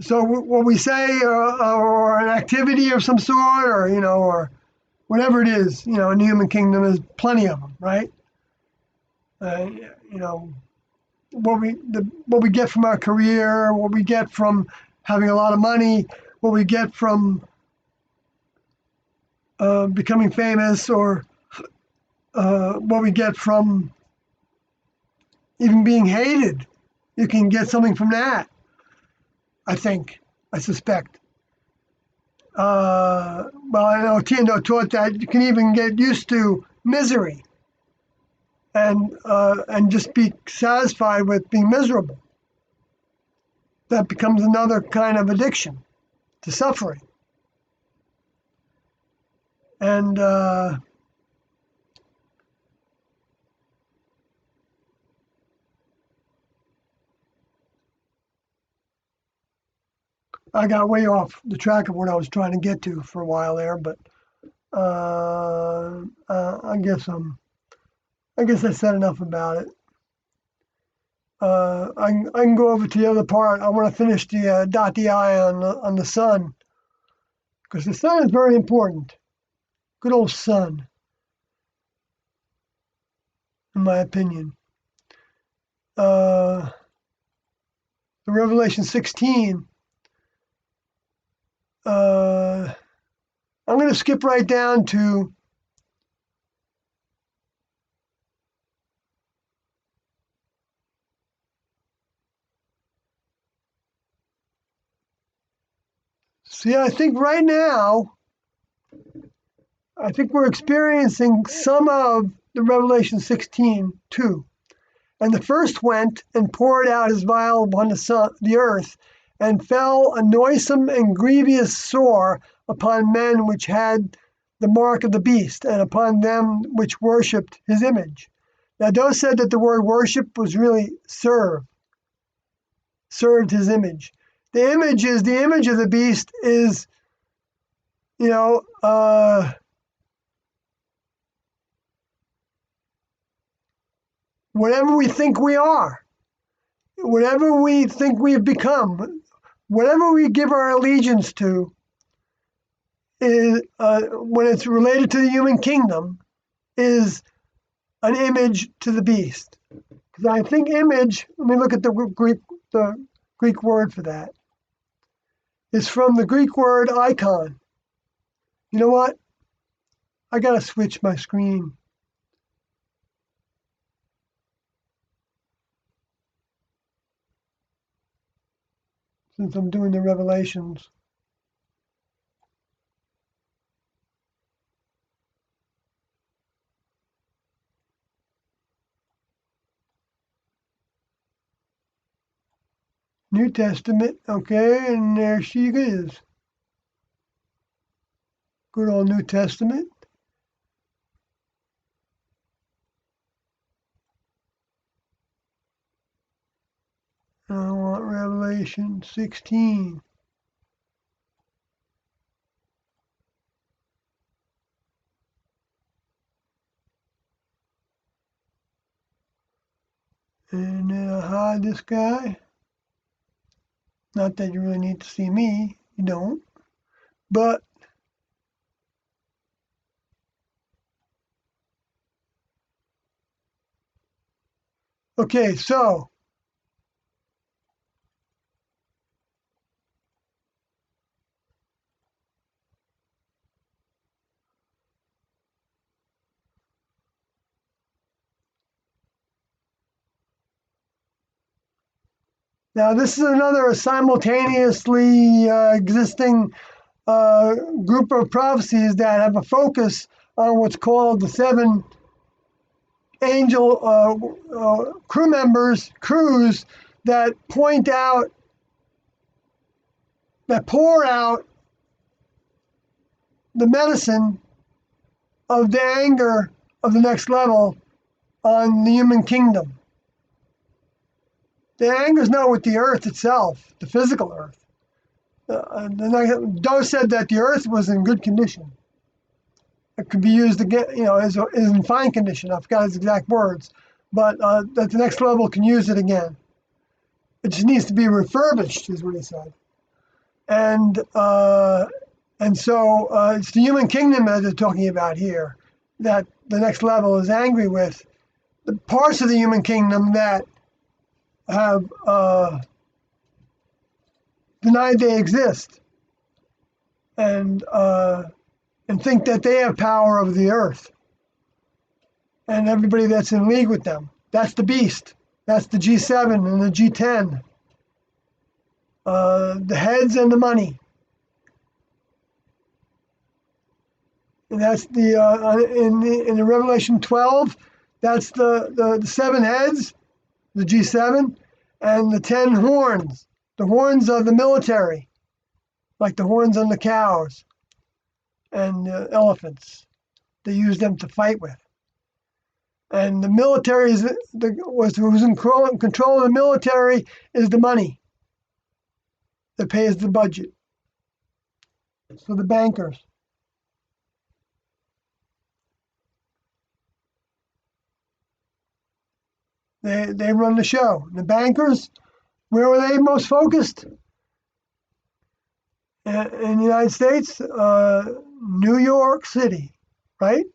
so what we say, or an activity of some sort, or whatever it is, in the human kingdom, there's plenty of them, right? Uh, you know, what we get from our career, what we get from having a lot of money, what we get from becoming famous, or what we get from even being hated. You can get something from that, I suspect. Well, I know Tian Do taught that you can even get used to misery and just be satisfied with being miserable. That becomes another kind of addiction to suffering. And I got way off the track of what I was trying to get to for a while there, but I guess I said enough about it. I can go over to the other part. I want to finish the dot the I on the sun, because the sun is very important. Good old sun, in my opinion. The Revelation 16. I'm going to skip right down to see. I think right now I think we're experiencing some of the Revelation 16 too. And the first went and poured out his vial upon the earth, and fell a noisome and grievous sore upon men which had the mark of the beast, and upon them which worshipped his image. Now, Doe said that the word worship was really served his image. The image of the beast is, you know, whatever we think we are, whatever we think we've become, whatever we give our allegiance to, is when it's related to the human kingdom, is an image to the beast. Because I think image. Let me look at the Greek word for that. It's from the Greek word icon. You know what? I gotta switch my screen. Since I'm doing the revelations. New Testament, okay, and there she is. Good old New Testament. I want Revelation 16. And then I hide this guy. Not that you really need to see me. You don't. But okay, so now this is another simultaneously existing group of prophecies that have a focus on what's called the seven angel crews that point out, that pour out the medicine of the anger of the next level on the human kingdom. The anger is not with the earth itself, the physical earth. Doe said that the earth was in good condition. It could be used again, is in fine condition. I forgot his exact words, but that the next level can use it again. It just needs to be refurbished, is what he said. And so it's the human kingdom that they're talking about here, that the next level is angry with. The parts of the human kingdom that have denied they exist, and think that they have power over the earth, and everybody that's in league with them. That's the beast. That's the G7 and the G10. The heads and the money. And that's the in the Revelation 12. That's the seven heads, the G7, and the 10 horns. The horns of the military, like the horns on the cows and the elephants. They use them to fight with. And the military who's in control of the military is the money that pays the budget. So the bankers. They run the show. The bankers, where were they most focused? In the United States, New York City, right?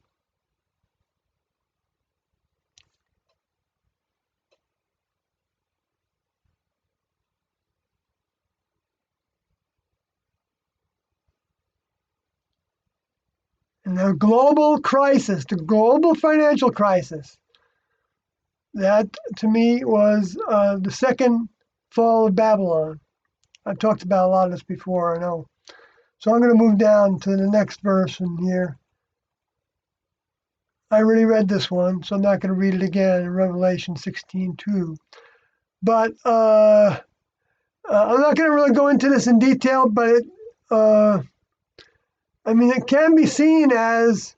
And the global crisis, the global financial crisis, that to me was the second fall of Babylon. I've talked about a lot of this before, I know. So I'm going to move down to the next verse in here. I already read this one, so I'm not going to read it again in Revelation 16:2. But I'm not going to really go into this in detail, but it can be seen as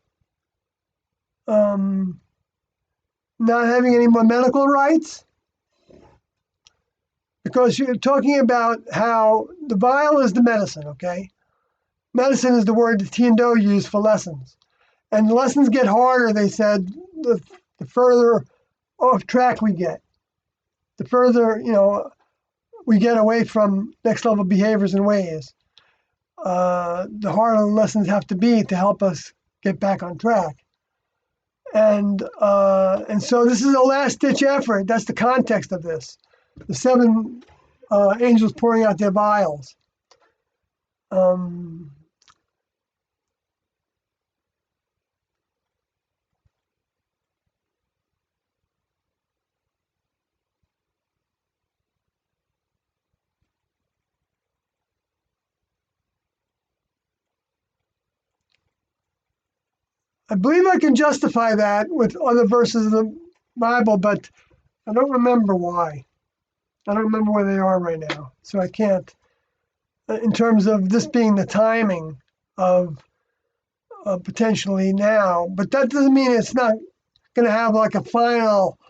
um, not having any more medical rights, because you're talking about how the vial is the medicine, okay? Medicine is the word that T and Do used for lessons. And the lessons get harder, they said, the further off track we get. The further, we get away from next level behaviors and ways. The harder the lessons have to be to help us get back on track. And so this is a last ditch effort. That's the context of this. The seven angels pouring out their vials. I believe I can justify that with other verses of the Bible, but I don't remember why. I don't remember where they are right now, so I can't. In terms of this being the timing of potentially now, but that doesn't mean it's not going to have like a final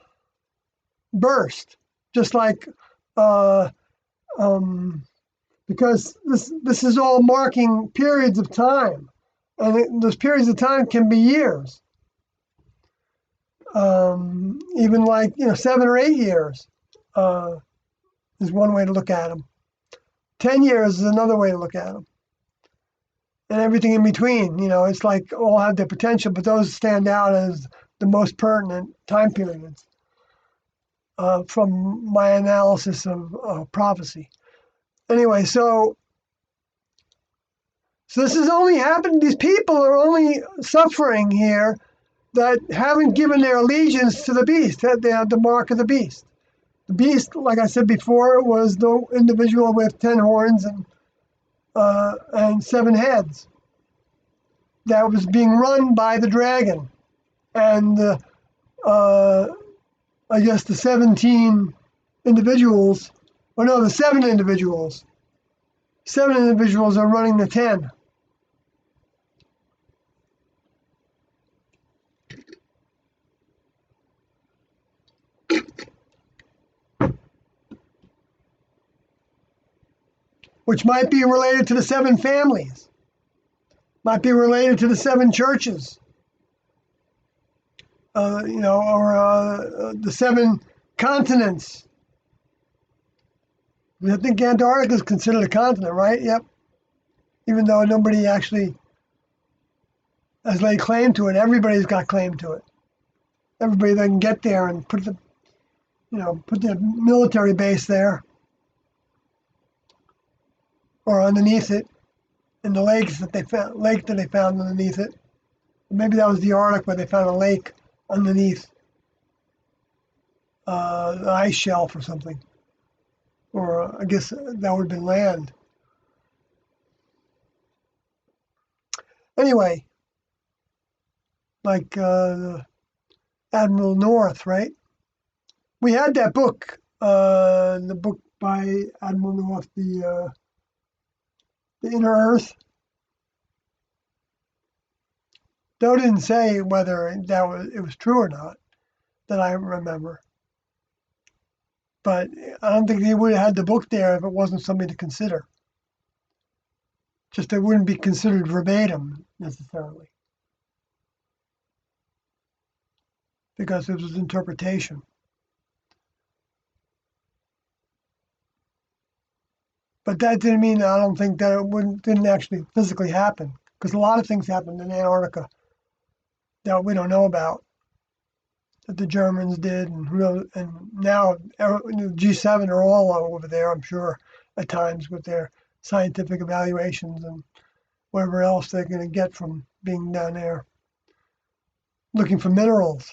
burst, just like because this is all marking periods of time, and those periods of time can be years, even like 7 or 8 years is one way to look at them. 10 years is another way to look at them. And everything in between, it's like all have their potential, but those stand out as the most pertinent time periods from my analysis of prophecy. Anyway, so this has only happened. These people are only suffering here that haven't given their allegiance to the beast, that they have the mark of the beast. The beast, like I said before, was the individual with 10 horns and 7 heads that was being run by the dragon. And I guess the 17 individuals, the 7 individuals. 7 individuals are running the 10. Which might be related to the 7 families, might be related to the 7 churches, or the 7 continents. I think Antarctica is considered a continent, right? Yep. Even though nobody actually has laid claim to it, everybody's got claim to it. Everybody that can get there and put their military base there or underneath it, in the lake that they found underneath it. Maybe that was the Arctic where they found a lake underneath the ice shelf or something. Or I guess that would have been land. Anyway, like Admiral North, right? We had that book, the book by Admiral North, the Inner Earth. Though didn't say whether it was true or not, that I remember. But I don't think they would have had the book there if it wasn't something to consider. Just it wouldn't be considered verbatim necessarily, because it was interpretation. But that didn't mean I don't think that it didn't actually physically happen, because a lot of things happened in Antarctica that we don't know about, that the Germans did, and now the G7 are all over there, I'm sure, at times with their scientific evaluations and whatever else they're going to get from being down there looking for minerals.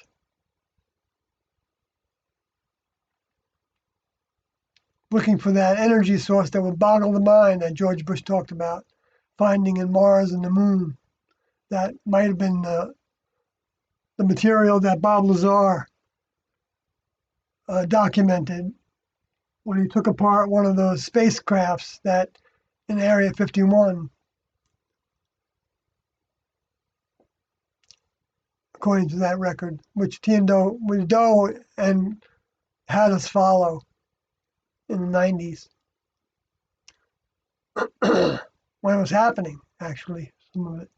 Looking for that energy source that would boggle the mind that George Bush talked about, finding in Mars and the moon. That might have been the material that Bob Lazar documented when he took apart one of those spacecrafts that in Area 51, according to that record, which Doe and had us follow in the 90s when it was happening, actually, some of it.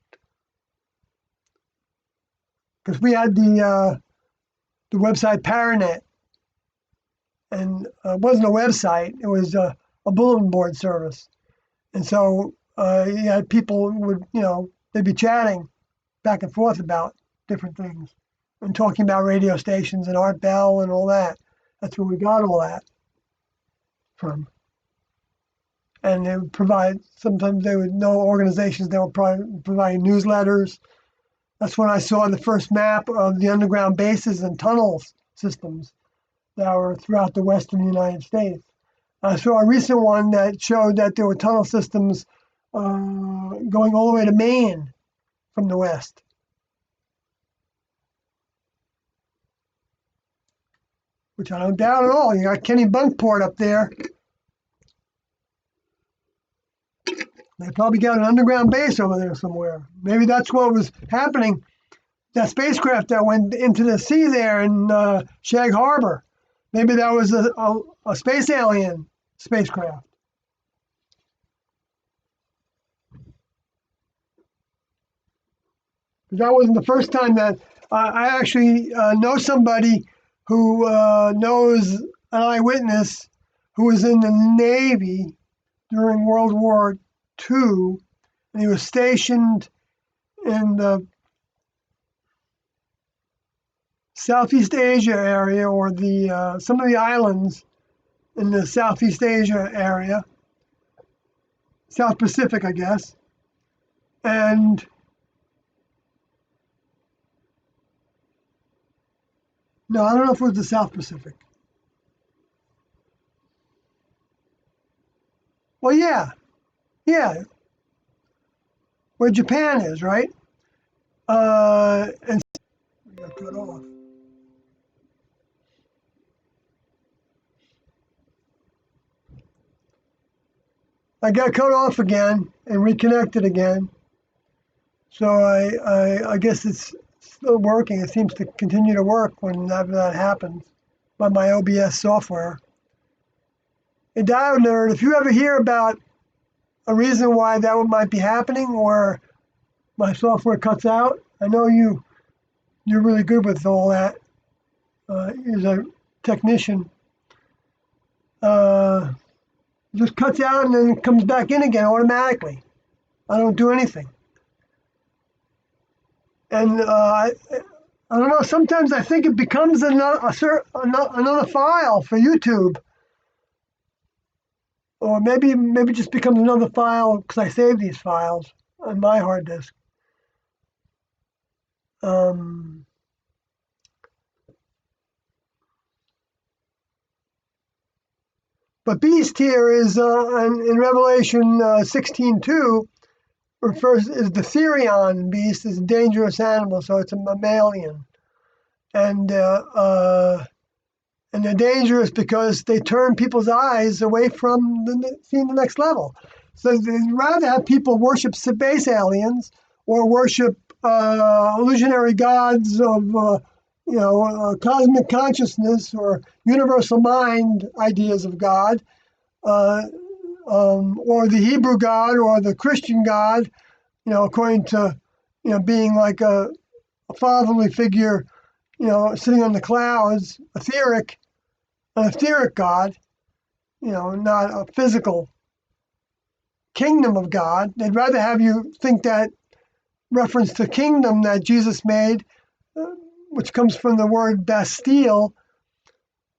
Because we had the website Paranet, and it wasn't a website, it was a bulletin board service. And so you had people they'd be chatting back and forth about different things and talking about radio stations and Art Bell and all that. That's where we got all that from. And they would provide, sometimes they would know organizations, they were providing newsletters. That's when I saw the first map of the underground bases and tunnels systems that were throughout the western United States. I saw a recent one that showed that there were tunnel systems going all the way to Maine from the west. Which I don't doubt at all. You got Kenny Bunkport up there. They probably got an underground base over there somewhere. Maybe that's what was happening. That spacecraft that went into the sea there in Shag Harbor. Maybe that was a space alien spacecraft. That wasn't the first time that I actually know somebody who knows an eyewitness who was in the Navy during World War II, and he was stationed in the Southeast Asia area, or the some of the islands in the Southeast Asia area, South Pacific, I guess, and no, I don't know if it was the South Pacific. Well, yeah, where Japan is, right? And we got cut off. I got cut off again and reconnected again. So I guess it's still working. It seems to continue to work when that happens by my OBS software. Hey, Dial Nerd, if you ever hear about a reason why that might be happening, or my software cuts out, I know you're really good with all that. As a technician, just cuts out and then comes back in again automatically. I don't do anything. And I don't know. Sometimes I think it becomes another file for YouTube, or maybe it just becomes another file because I save these files on my hard disk. But beast here is in Revelation 16:2 is the Therion beast, is a dangerous animal, so it's a mammalian, and they're dangerous because they turn people's eyes away from seeing the next level. So they'd rather have people worship space aliens or worship illusionary gods of cosmic consciousness or universal mind ideas of God, or the Hebrew God or the Christian God, according to being like a fatherly figure, sitting on the clouds, an etheric God, not a physical kingdom of God. They'd rather have you think that reference to kingdom that Jesus made, which comes from the word Bastille,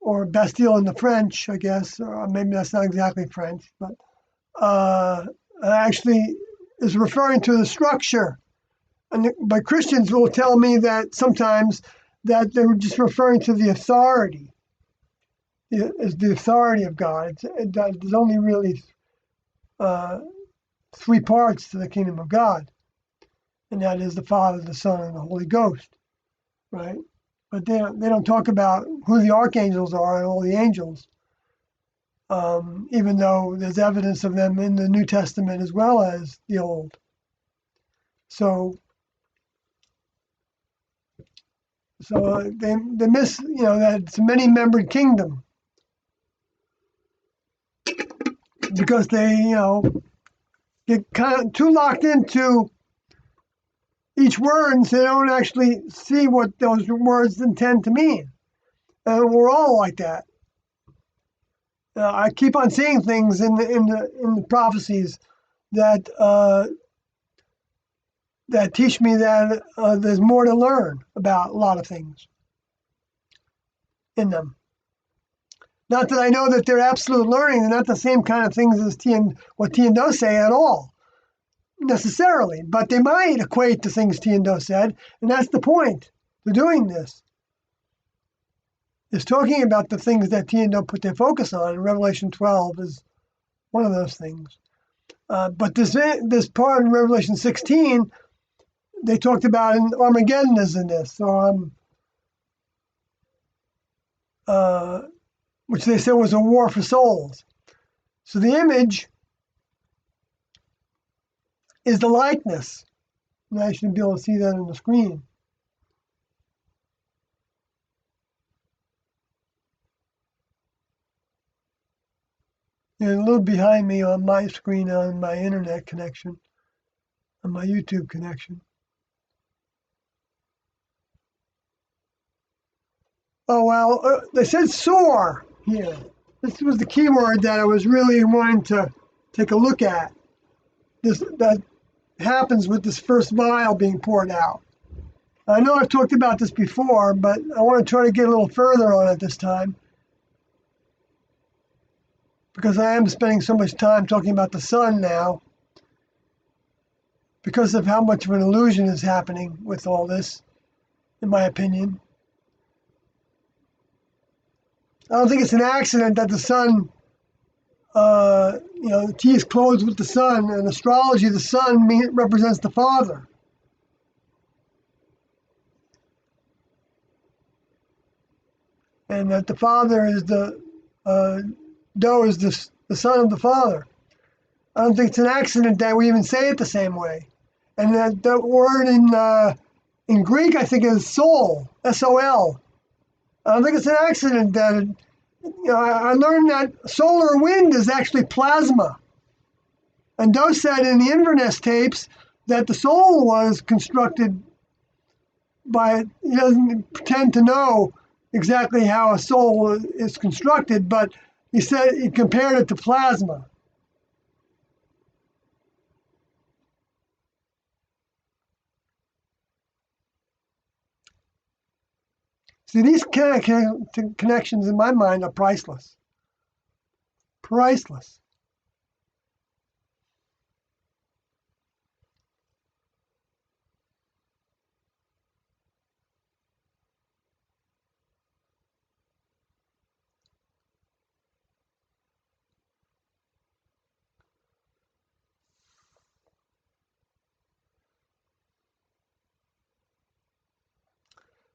or Bastille in the French, I guess, or maybe that's not exactly French, but actually is referring to the structure. But Christians will tell me that sometimes that they were just referring to the authority, is the authority of God. There's only really three parts to the kingdom of God, and that is the Father, the Son, and the Holy Ghost. right? But they don't talk about who the archangels are and all the angels, even though there's evidence of them in the New Testament as well as the Old. So they miss, that it's a many-membered kingdom because they, get kind of too locked into each word, and so they don't actually see what those words intend to mean. And we're all like that. I keep on seeing things in the prophecies that that teach me that there's more to learn about a lot of things in them. Not that I know that they're absolute learning; they're not the same kind of things as what T and Do say at all, necessarily. But they might equate to things T and Do said, and that's the point. They're doing this. Is talking about the things that T and Do put their focus on, and Revelation 12 is one of those things. But this part in Revelation 16, they talked about in Armageddon is in this, which they said was a war for souls. So the image is the likeness. And I should be able to see that on the screen. You're a little behind me on my screen on my internet connection, on my YouTube connection. Oh, well, they said soar here. This was the key word that I was really wanting to take a look at. That happens with this first vial being poured out. I know I've talked about this before, but I want to try to get a little further on it this time because I am spending so much time talking about the sun now because of how much of an illusion is happening with all this, in my opinion. I don't think it's an accident that the sun, the T is closed with the sun. In astrology, the sun represents the father. And that the father is Do is the son of the father. I don't think it's an accident that we even say it the same way. And that the word in Greek, I think, is soul, S-O-L. I don't think it's an accident that I learned that solar wind is actually plasma. And Do said in the Inverness tapes that the soul was constructed by, he doesn't pretend to know exactly how a soul is constructed, but he said he compared it to plasma. See, these connections in my mind are priceless. Priceless.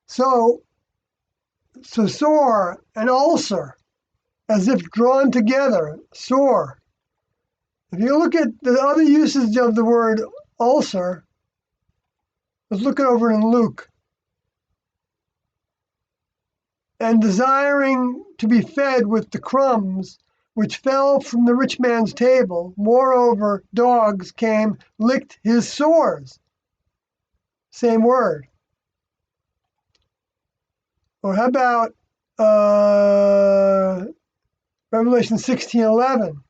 So soar and ulcer, as if drawn together, soar. If you look at the other usage of the word ulcer, let's look it over in Luke. And desiring to be fed with the crumbs which fell from the rich man's table, moreover, dogs came, licked his sores. Same word. Or how about Revelation 16:11?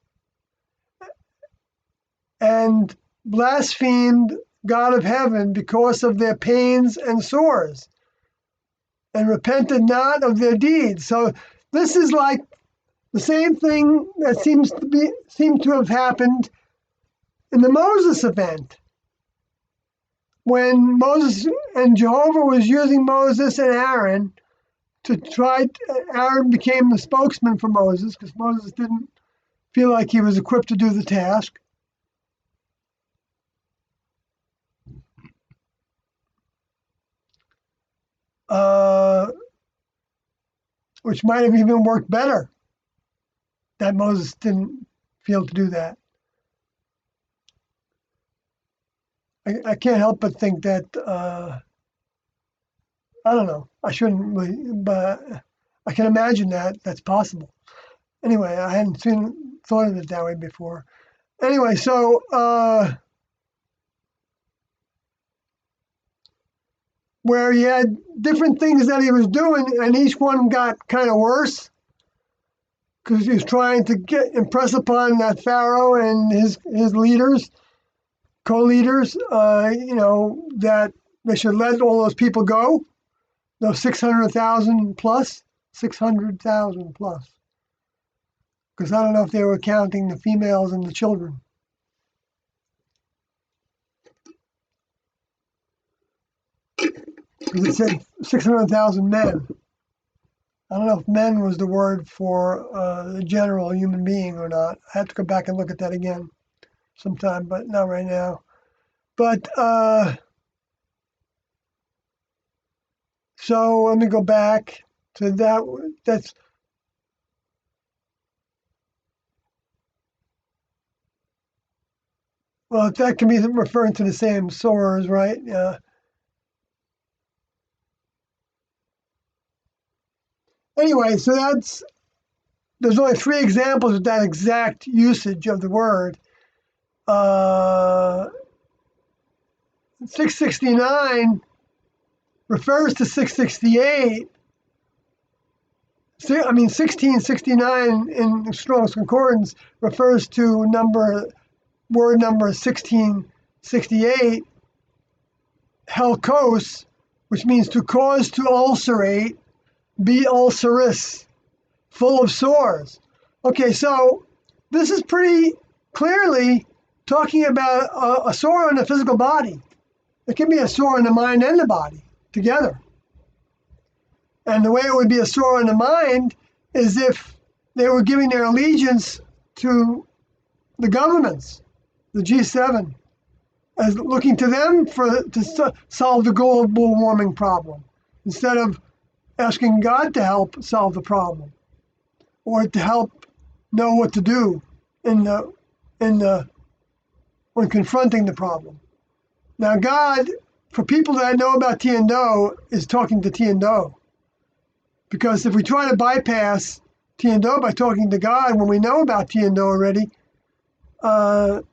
And blasphemed God of heaven because of their pains and sores, and repented not of their deeds. So this is like the same thing that seems to have happened in the Moses event. When Moses and Jehovah was using Moses and Aaron Aaron became the spokesman for Moses because Moses didn't feel like he was equipped to do the task. uh, which might have even worked better that Moses didn't feel to do that. I can't help but think that, I don't know, I shouldn't really, but I can imagine that that's possible. Anyway, I hadn't thought of it that way before. Anyway, so where he had different things that he was doing, and each one got kind of worse because he was trying to impress upon that Pharaoh and his leaders, co-leaders, that they should let all those people go, those 600,000 plus, 600,000 plus, because I don't know if they were counting the females and the children. Because it said 600,000 men. I don't know if men was the word for the general human being or not. I have to go back and look at that again sometime, but not right now. But so let me go back to that. That's well, that can be referring to the same source, right? Anyway, so there's only three examples of that exact usage of the word. 669 refers to 668. I mean, 1669 in Strong's Concordance refers to word number 1668, helkos, which means to cause to ulcerate, be ulcerous, full of sores. Okay, so this is pretty clearly talking about a sore on the physical body. It can be a sore in the mind and the body together. And the way it would be a sore on the mind is if they were giving their allegiance to the governments, the G7, as looking to them to solve the global warming problem, instead of asking God to help solve the problem or to help know what to do in the when confronting the problem. Now, God, for people that know about Tiendo, is talking to Tiendo. Because if we try to bypass Tiendo by talking to God when we know about Tiendo already, I'm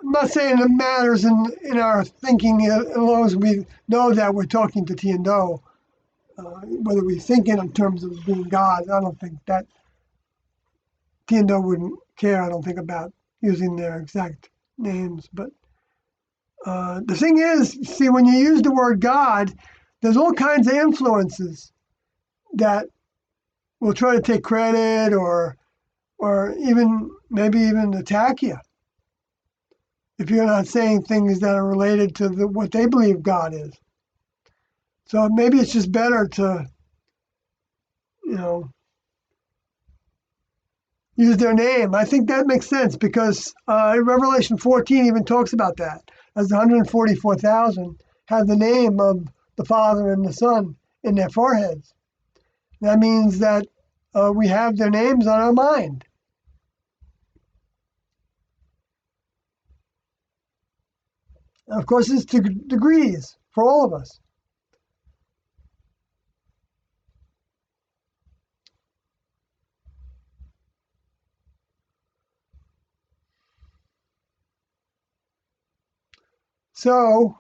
not saying it matters in our thinking as long as we know that we're talking to Tiendo. Whether we think in terms of being God, I don't think that Tiendo wouldn't care, I don't think, about using their exact names. But the thing is, see, when you use the word God, there's all kinds of influences that will try to take credit or even maybe even attack you if you're not saying things that are related to what they believe God is. So maybe it's just better to, use their name. I think that makes sense because Revelation 14 even talks about that, as the 144,000 have the name of the Father and the Son in their foreheads. That means that we have their names on our mind. And of course, it's to degrees for all of us. So,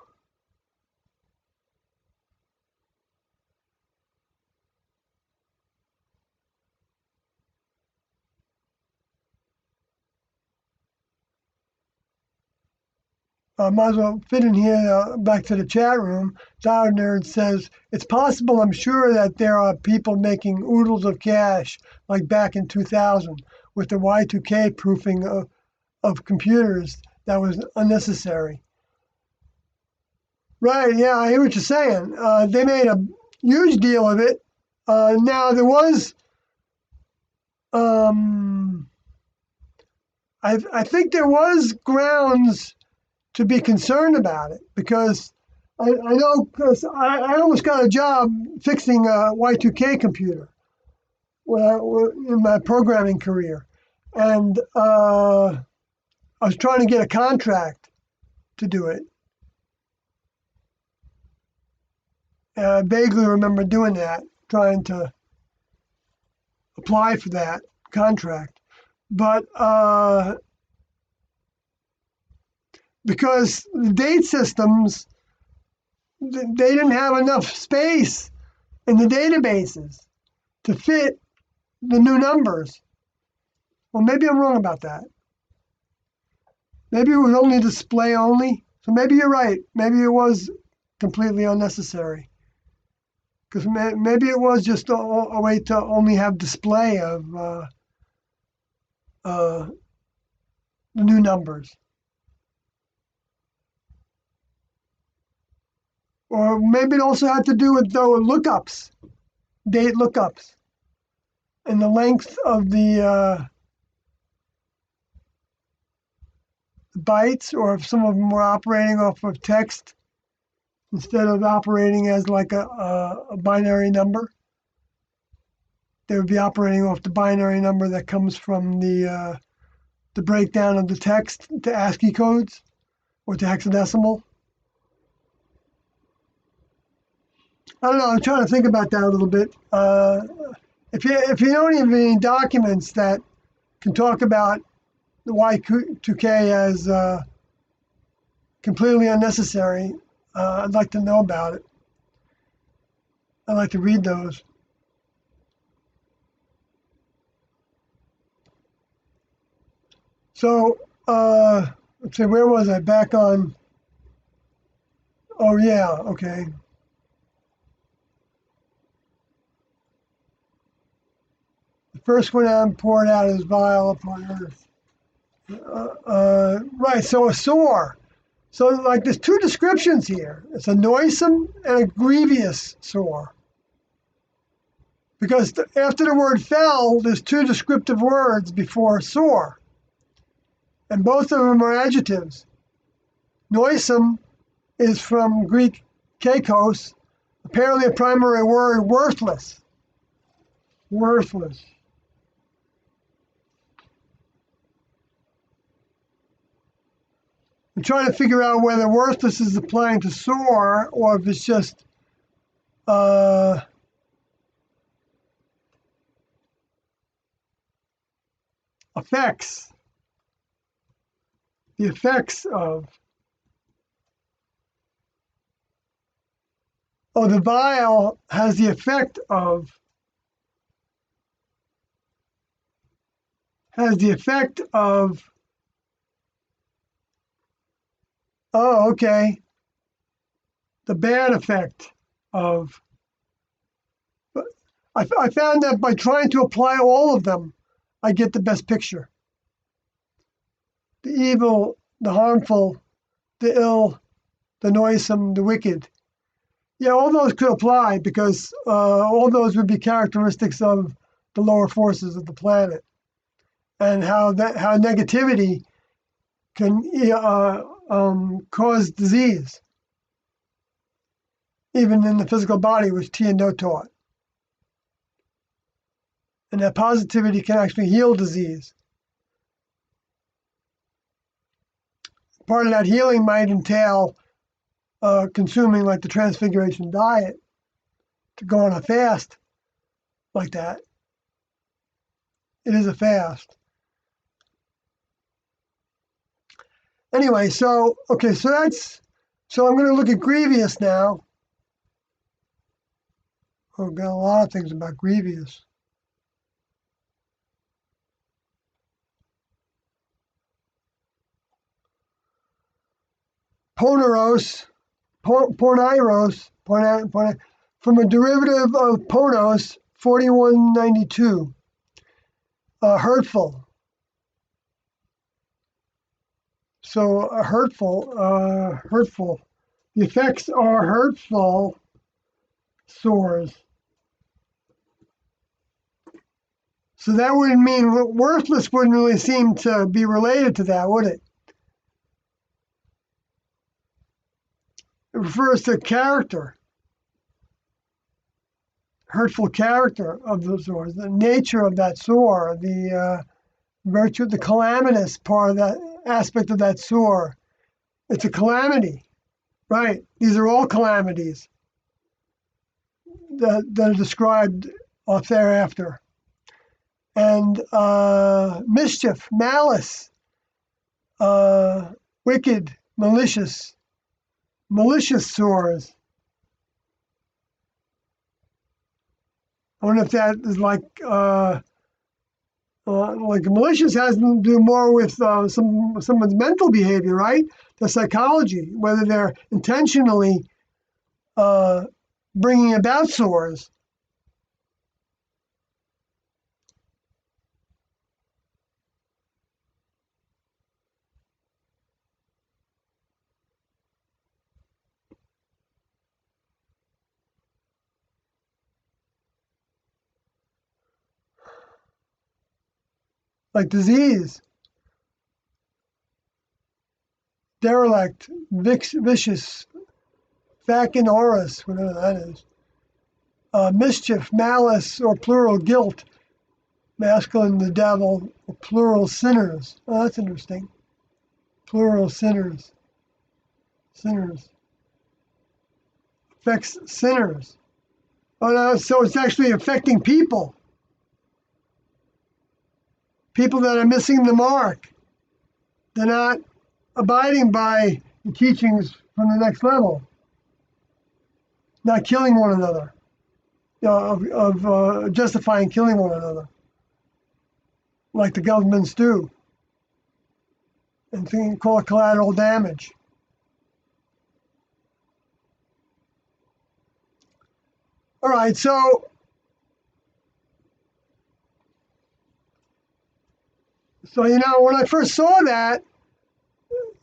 might as well fit in here back to the chat room. Dial Nerd says, it's possible, I'm sure, that there are people making oodles of cash like back in 2000 with the Y2K proofing of computers that was unnecessary. Right, yeah, I hear what you're saying. They made a huge deal of it. Now, there was, I think there was grounds to be concerned about it because I know because I almost got a job fixing a Y2K computer in my programming career. And I was trying to get a contract to do it. And I vaguely remember doing that, trying to apply for that contract. But because the date systems, they didn't have enough space in the databases to fit the new numbers. Well, maybe I'm wrong about that. Maybe it was only display only. So maybe you're right. Maybe it was completely unnecessary. Because maybe it was just a way to only have display of the new numbers. Or maybe it also had to do with the lookups, date lookups, and the length of the bytes, or if some of them were operating off of text instead of operating as like a binary number. They would be operating off the binary number that comes from the breakdown of the text to ASCII codes or to hexadecimal. I don't know. I'm trying to think about that a little bit. If you don't have any documents that can talk about the Y2K as completely unnecessary, I'd like to know about it. I'd like to read those. So let's see, where was I? Back on. Oh yeah, okay. The first one I'm poured out is vile upon earth. Right, so a sore. So like there's two descriptions here. It's a noisome and a grievous sore. Because after the word fell, there's two descriptive words before sore. And both of them are adjectives. Noisome is from Greek kakos, apparently a primary word, worthless. Worthless. I'm trying to figure out whether worthless is applying to sore or if it's just effects. The effects of. Oh, the vile has the effect of. Has the effect of. Oh, okay. The bad effect of. But I found that by trying to apply all of them, I get the best picture. The evil, the harmful, the ill, the noisome, the wicked. Yeah, all those could apply because all those would be characteristics of the lower forces of the planet, and how negativity can cause disease, even in the physical body, which Tiendo taught, and that positivity can actually heal disease. Part of that healing might entail consuming like the transfiguration diet, to go on a fast like that. It is a fast. Anyway, so I'm going to look at grievous now. Oh, got a lot of things about grievous. Poneros, porneiros, from a derivative of ponos, 4192. Hurtful. So hurtful. The effects are hurtful sores. So that would mean worthless wouldn't really seem to be related to that, would it? refers to character, hurtful character of the sores, the nature of that sore, the virtue, the calamitous part of that aspect of that sore. It's a calamity, right? These are all calamities that are described off thereafter. And mischief, malice, wicked, malicious sores. I wonder if that is like malicious has to do more with someone's mental behavior, right? The psychology, whether they're intentionally bringing about sores. Like disease, derelict, vicious, vacinoris, whatever that is. Mischief, malice, or plural guilt, masculine the devil, or plural sinners. Oh, that's interesting. Plural sinners. Sinners. Affects sinners. Oh, no, so it's actually affecting people. People that are missing the mark. They're not abiding by the teachings from the next level. Not killing one another. Of justifying killing one another. Like the governments do. And call it collateral damage. All right, so when I first saw that,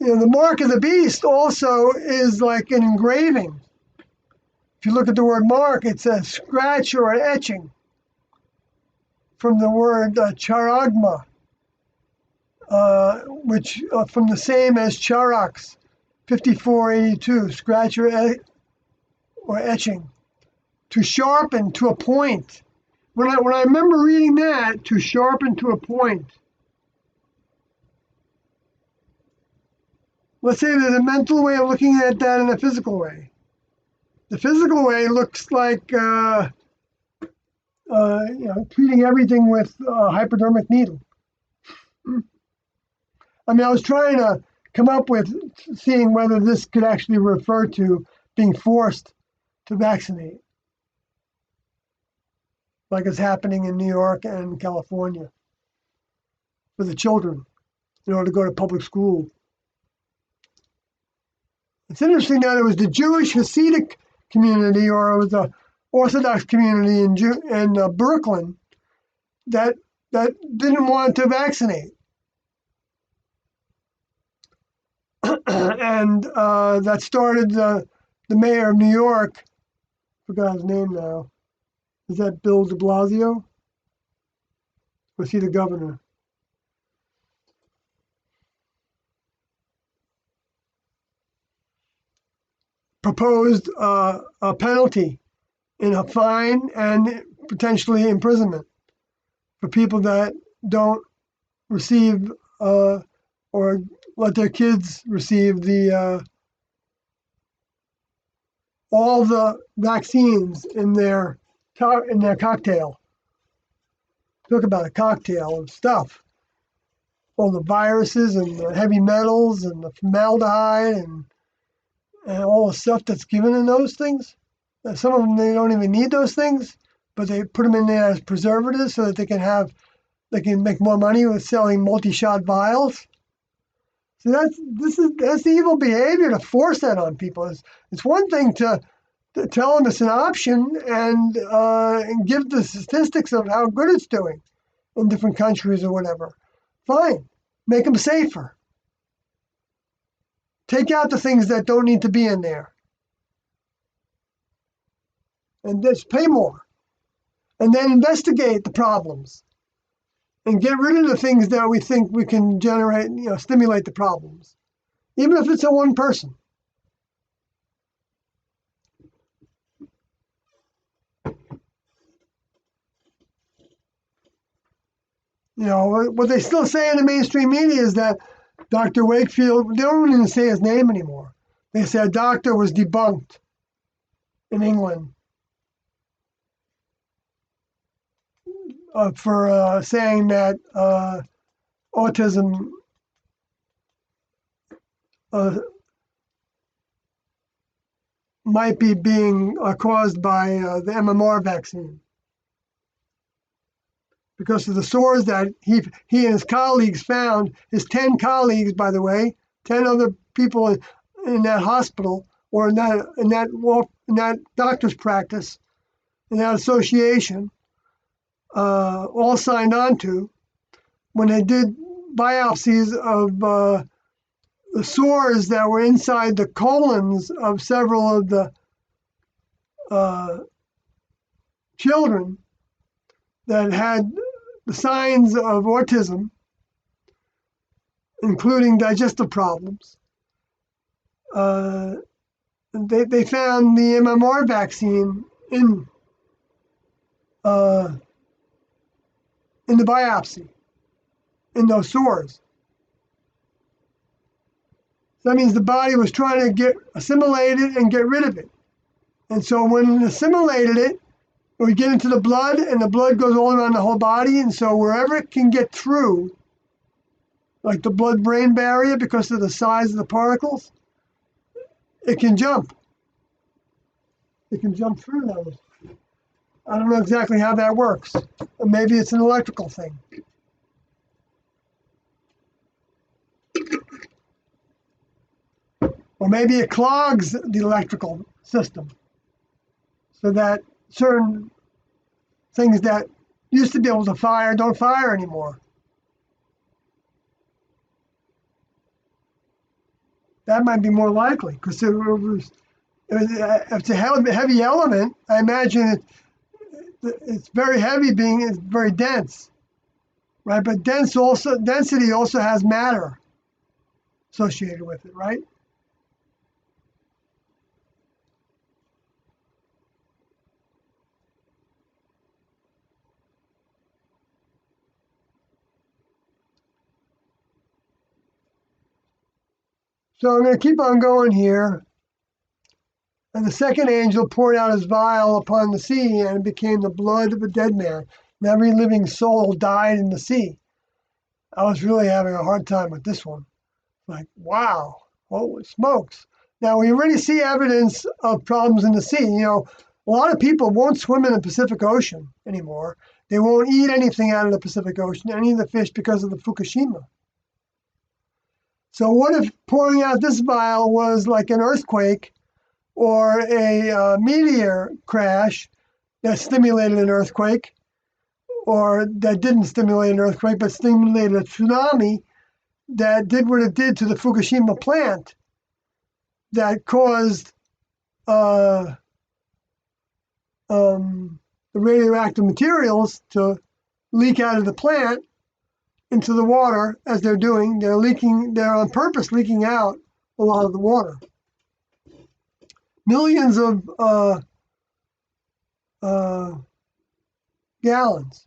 the mark of the beast also is like an engraving. If you look at the word mark, it's a scratch or an etching from the word charagma, which from the same as charax, 5482, scratch or etching. To sharpen to a point. When I remember reading that, to sharpen to a point. Let's say there's a mental way of looking at that and a physical way. The physical way looks like treating everything with a hypodermic needle. I mean, I was trying to come up with seeing whether this could actually refer to being forced to vaccinate, like it's happening in New York and California for the children in order to go to public school. It's interesting that it was the Jewish Hasidic community, or it was the Orthodox community in Brooklyn that didn't want to vaccinate. And that started the mayor of New York, I forgot his name now. Is that Bill de Blasio? Or is he the governor? Proposed a penalty in a fine and potentially imprisonment for people that don't receive or let their kids receive all the vaccines in their cocktail. Talk about a cocktail of stuff. All the viruses and the heavy metals and the formaldehyde and all the stuff that's given in those things. Some of them, they don't even need those things, but they put them in there as preservatives so that they can make more money with selling multi-shot vials. So that's the evil behavior, to force that on people. It's one thing to tell them it's an option and give the statistics of how good it's doing in different countries or whatever. Fine, make them safer. Take out the things that don't need to be in there. And just pay more. And then investigate the problems. And get rid of the things that we think we can generate, stimulate the problems. Even if it's a one person. What they still say in the mainstream media is that Dr. Wakefield, they don't even say his name anymore. They say a doctor was debunked in England for saying that autism uh, might be being caused by the MMR vaccine because of the sores that he and his colleagues found. His 10 colleagues, by the way, 10 other people in that hospital or in that doctor's practice, in that association, all signed on to when they did biopsies of the sores that were inside the colons of several of the uh, children that had the signs of autism, including digestive problems. They found the MMR vaccine uh, in the biopsy, in those sores. So that means the body was trying to assimilate it and get rid of it. And so when it assimilated it, we get into the blood, and the blood goes all around the whole body. And so wherever it can get through, like the blood-brain barrier, because of the size of the particles, it can jump. It can jump through those. I don't know exactly how that works. Or maybe it's an electrical thing. Or maybe it clogs the electrical system so that certain things that used to be able to fire don't fire anymore. That might be more likely because if it's a heavy element, I imagine it's very heavy, it's very dense, right? But density also has matter associated with it, right? So I'm going to keep on going here. And the second angel poured out his vial upon the sea, and it became the blood of a dead man. And every living soul died in the sea. I was really having a hard time with this one. Like, wow, holy smokes. Now, we already see evidence of problems in the sea. A lot of people won't swim in the Pacific Ocean anymore. They won't eat anything out of the Pacific Ocean, any of the fish, because of the Fukushima. So what if pouring out this vial was like an earthquake or a meteor crash that stimulated an earthquake, or that didn't stimulate an earthquake but stimulated a tsunami that did what it did to the Fukushima plant that caused the radioactive materials to leak out of the plant into the water as they're doing. They're on purpose leaking out a lot of the water. Millions of gallons.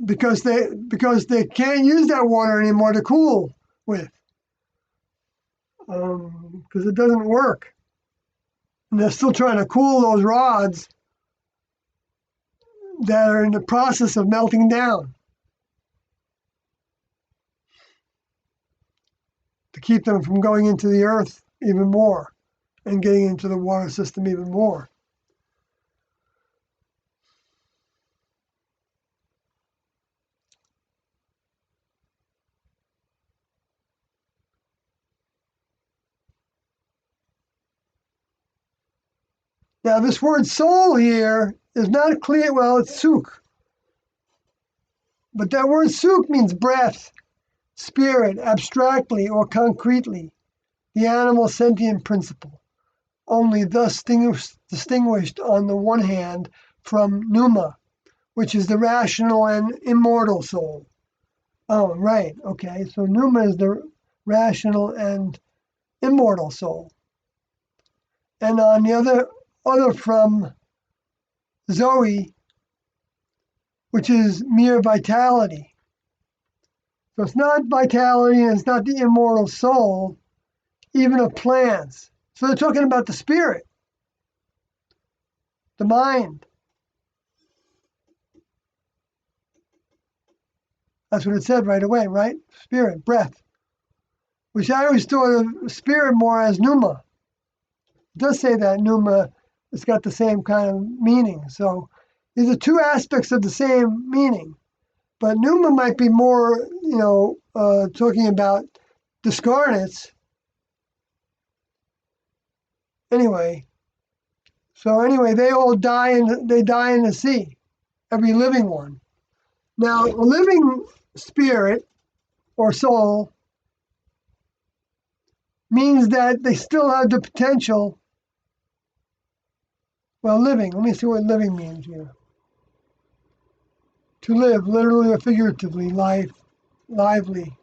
Because they can't use that water anymore to cool with, because it doesn't work. And they're still trying to cool those rods that are in the process of melting down to keep them from going into the earth even more and getting into the water system even more. Now, this word soul here is not clear. Well, it's suk. But that word suk means breath, spirit, abstractly or concretely, the animal sentient principle, only thus distinguished on the one hand from pneuma, which is the rational and immortal soul. Oh, right. Okay. So pneuma is the rational and immortal soul. And on the other from Zoe, which is mere vitality. So it's not vitality and it's not the immortal soul, even of plants. So they're talking about the spirit, the mind. That's what it said right away, right? Spirit, breath. Which I always thought of spirit more as pneuma. It does say that pneuma, it's got the same kind of meaning. So these are two aspects of the same meaning. But pneuma might be more, talking about discarnates. Anyway, they all die in the sea, every living one. Now, a living spirit or soul means that they still have the potential. Well, living, let me see what living means here. To live, literally or figuratively, life, lively.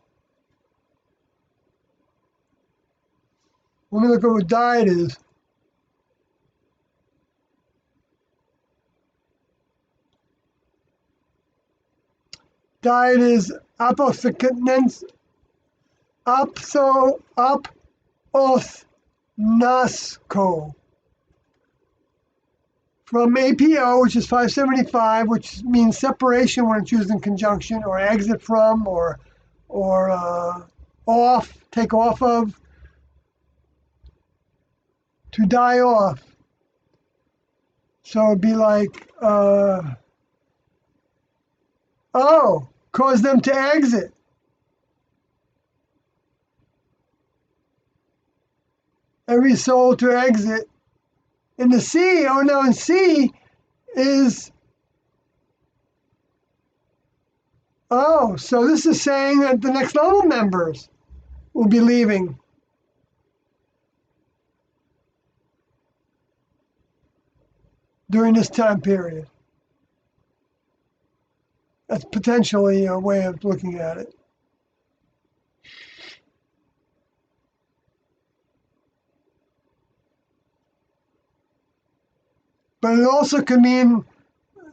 Let me look at what died is. Died is apothecnens, aposnasko. From APO, which is 575, which means separation when it's used in conjunction, or exit from, or off, take off of, to die off. So it'd be like, cause them to exit. Every soul to exit. In the sea, in sea is, so this is saying that the next level members will be leaving. During this time period. That's potentially a way of looking at it. But it also can mean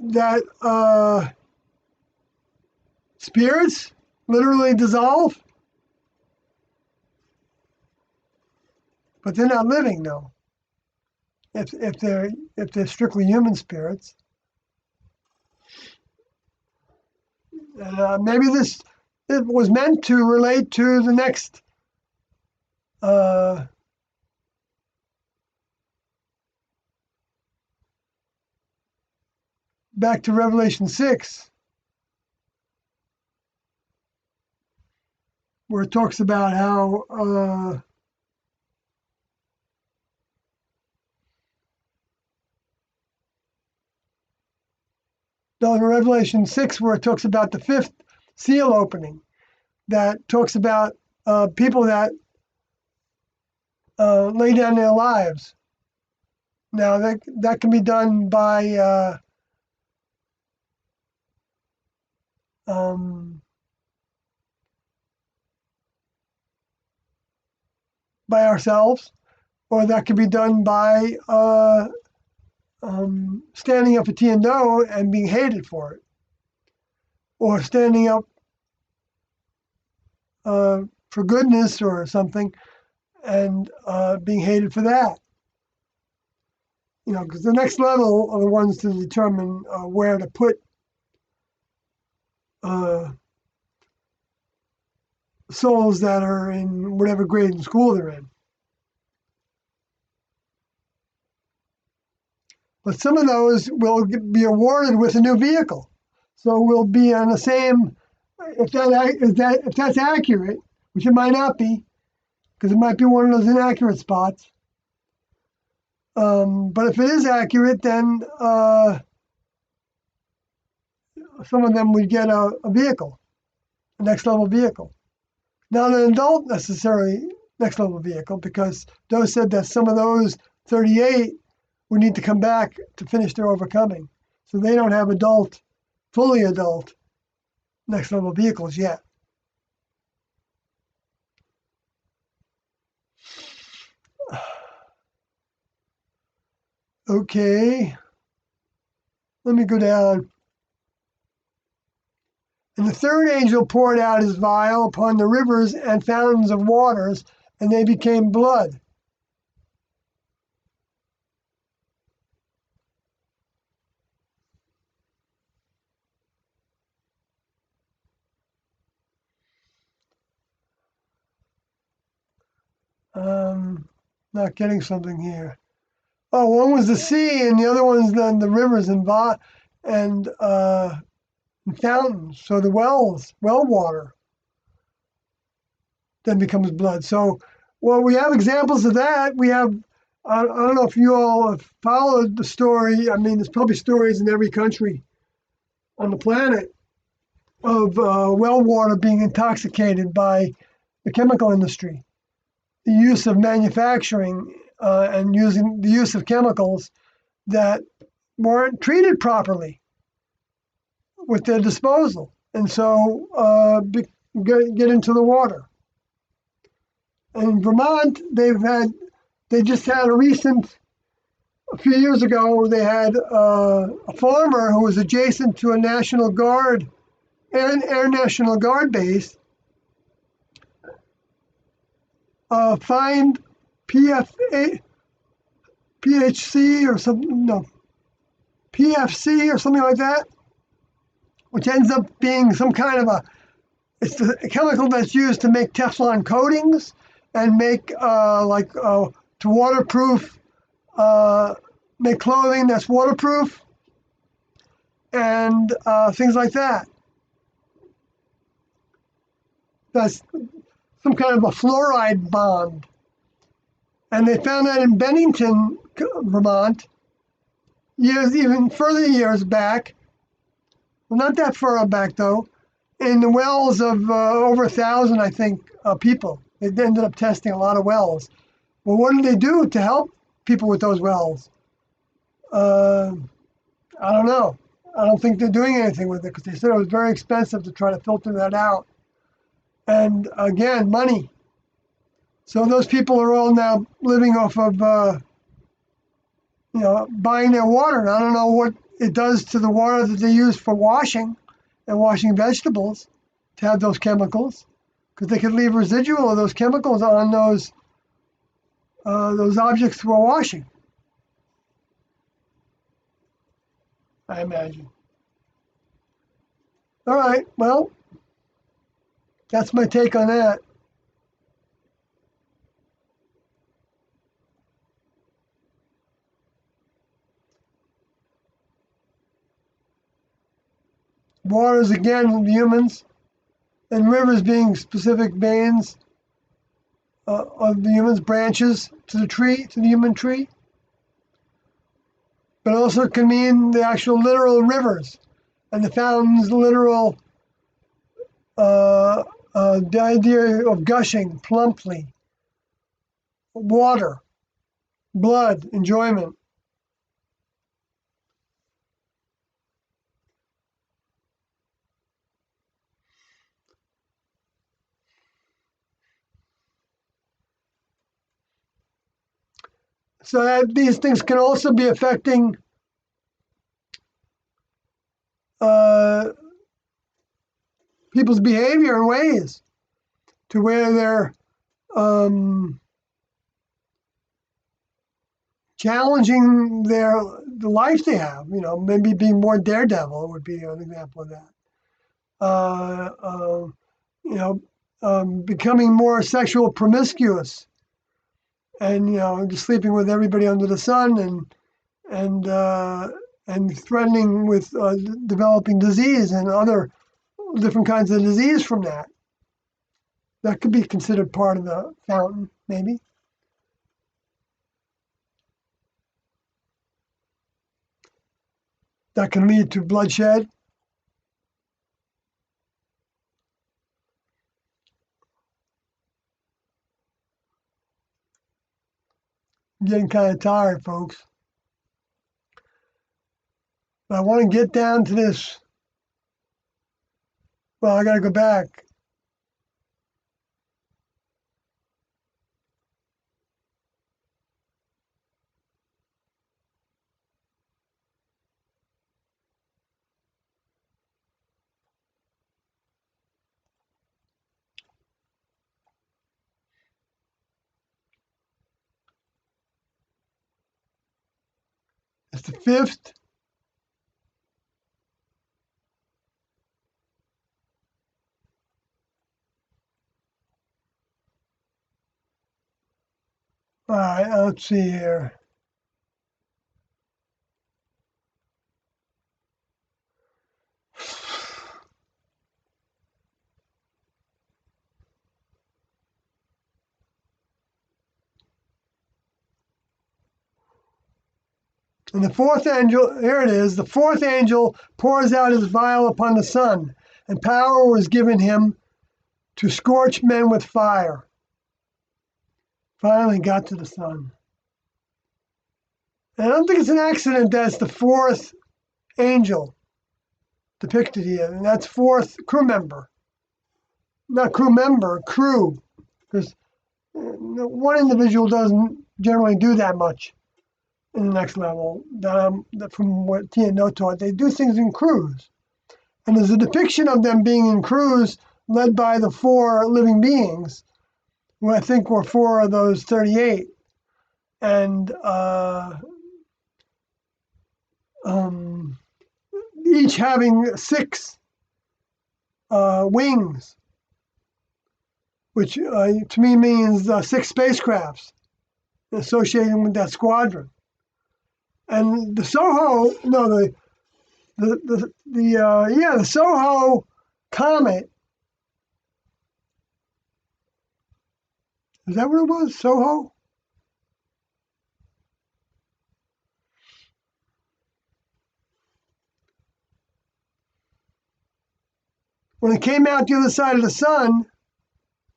that spirits literally dissolve, but they're not living, though. If they're strictly human spirits, and maybe it was meant to relate to the next. Back to Revelation 6, where it talks about how in Revelation 6, where it talks about the fifth seal opening, that talks about people that lay down their lives. Now, that can be done by ourselves, or that can be done by standing up for T&O and being hated for it, or standing up for goodness or something and being hated for that. Because the next level are the ones to determine where to put souls that are in whatever grade in school they're in. But some of those will be awarded with a new vehicle. So we'll be on the same, if that's accurate, which it might not be, because it might be one of those inaccurate spots. But if it is accurate, then some of them would get a vehicle, a next level vehicle. Not an adult necessarily next level vehicle, because those said that some of those 38 would need to come back to finish their overcoming. So they don't have fully adult next level vehicles yet. Okay. Let me go down. And the third angel poured out his vial upon the rivers and fountains of waters, and they became blood. Not getting something here. Oh, one was the sea, and the other one's the rivers and fountains. So the well water, then becomes blood. So, well, we have examples of that. We have, I don't know if you all have followed the story. I mean, there's probably stories in every country on the planet of well water being intoxicated by the chemical industry. The use of manufacturing and using the use of chemicals that weren't treated properly with their disposal. And so get into the water. In Vermont, they just had a few years ago, they had a farmer who was adjacent to a National Guard, Air National Guard base, find PFA, PHC or something, no, PFC or something like that, which ends up being some kind of it's the chemical that's used to make Teflon coatings and make to waterproof, make clothing that's waterproof and things like that. That's some kind of a fluoride bond. And they found that in Bennington, Vermont, even further years back, well, not that far back though, in the wells of over 1,000, I think, people. They ended up testing a lot of wells. Well, what did they do to help people with those wells? I don't know. I don't think they're doing anything with it because they said it was very expensive to try to filter that out. And again, money. So those people are all now living off of, buying their water. And I don't know what it does to the water that they use for washing and washing vegetables to have those chemicals, because they could leave residual of those chemicals on those objects for washing, I imagine. All right, well, that's my take on that. Waters, again, humans, and rivers being specific veins of the human's branches to the human tree, but also can mean the actual literal rivers and the fountains, literal, the idea of gushing plumply, water, blood, enjoyment. So that these things can also be affecting uh, people's behavior in ways to where they're um, challenging the life they have. Maybe being more daredevil would be an example of that. Uh, uh, Becoming more sexual promiscuous, and just sleeping with everybody under the sun, and uh, and threatening with developing disease and other different kinds of disease from that. That could be considered part of the fountain, maybe. That can lead to bloodshed. I'm getting kind of tired, folks. But I want to get down to this. Well, I got to go back. fifth. All right, let's see here. And the fourth angel, here it is, the fourth angel pours out his vial upon the sun, and power was given him to scorch men with fire. Finally got to the sun. And I don't think it's an accident that's the fourth angel depicted here, and that's fourth crew member. Not crew member, crew, because one individual doesn't generally do that much in the next level. That from what Tia No taught, they do things in crews. And there's a depiction of them being in crews led by the four living beings, who I think were four of those 38. And each having six wings, which to me means six spacecrafts associated with that squadron. And the Soho, no, the Soho comet. Is that what it was? Soho? When it came out the other side of the sun,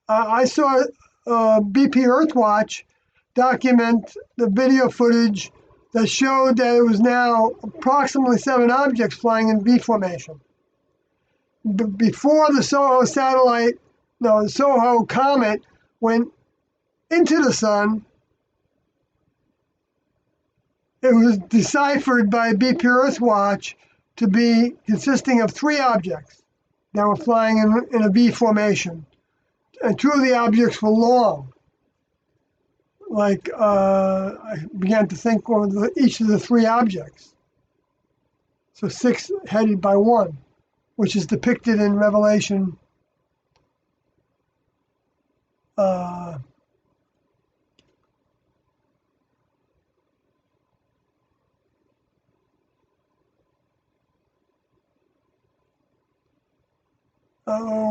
I saw BP Earthwatch document the video footage that showed that it was now approximately 7 objects flying in V formation. Before the Soho the Soho comet went into the sun, it was deciphered by BP Earthwatch to be consisting of 3 objects that were flying in a V formation. And 2 of the objects were long. I began to think of each of the 3 objects. So 6 headed by 1, which is depicted in Revelation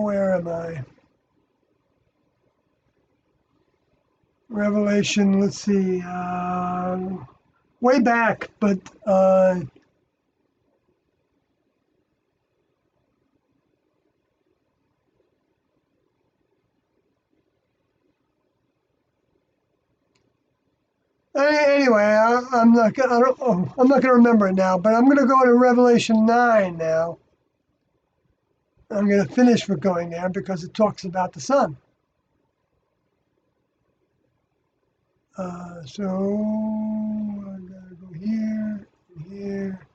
where am I? Revelation, let's see, way back, but anyway, I'm not gonna remember it now, but I'm gonna go to Revelation 9 now. I'm gonna finish with going there because it talks about the sun. So I gotta go here, here.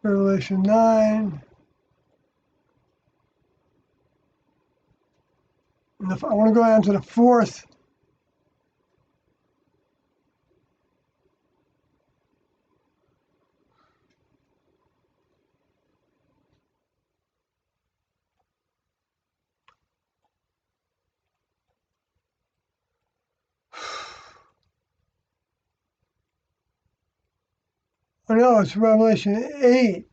Revelation 9. And I want to go down to the 4th. Oh no, it's Revelation 8.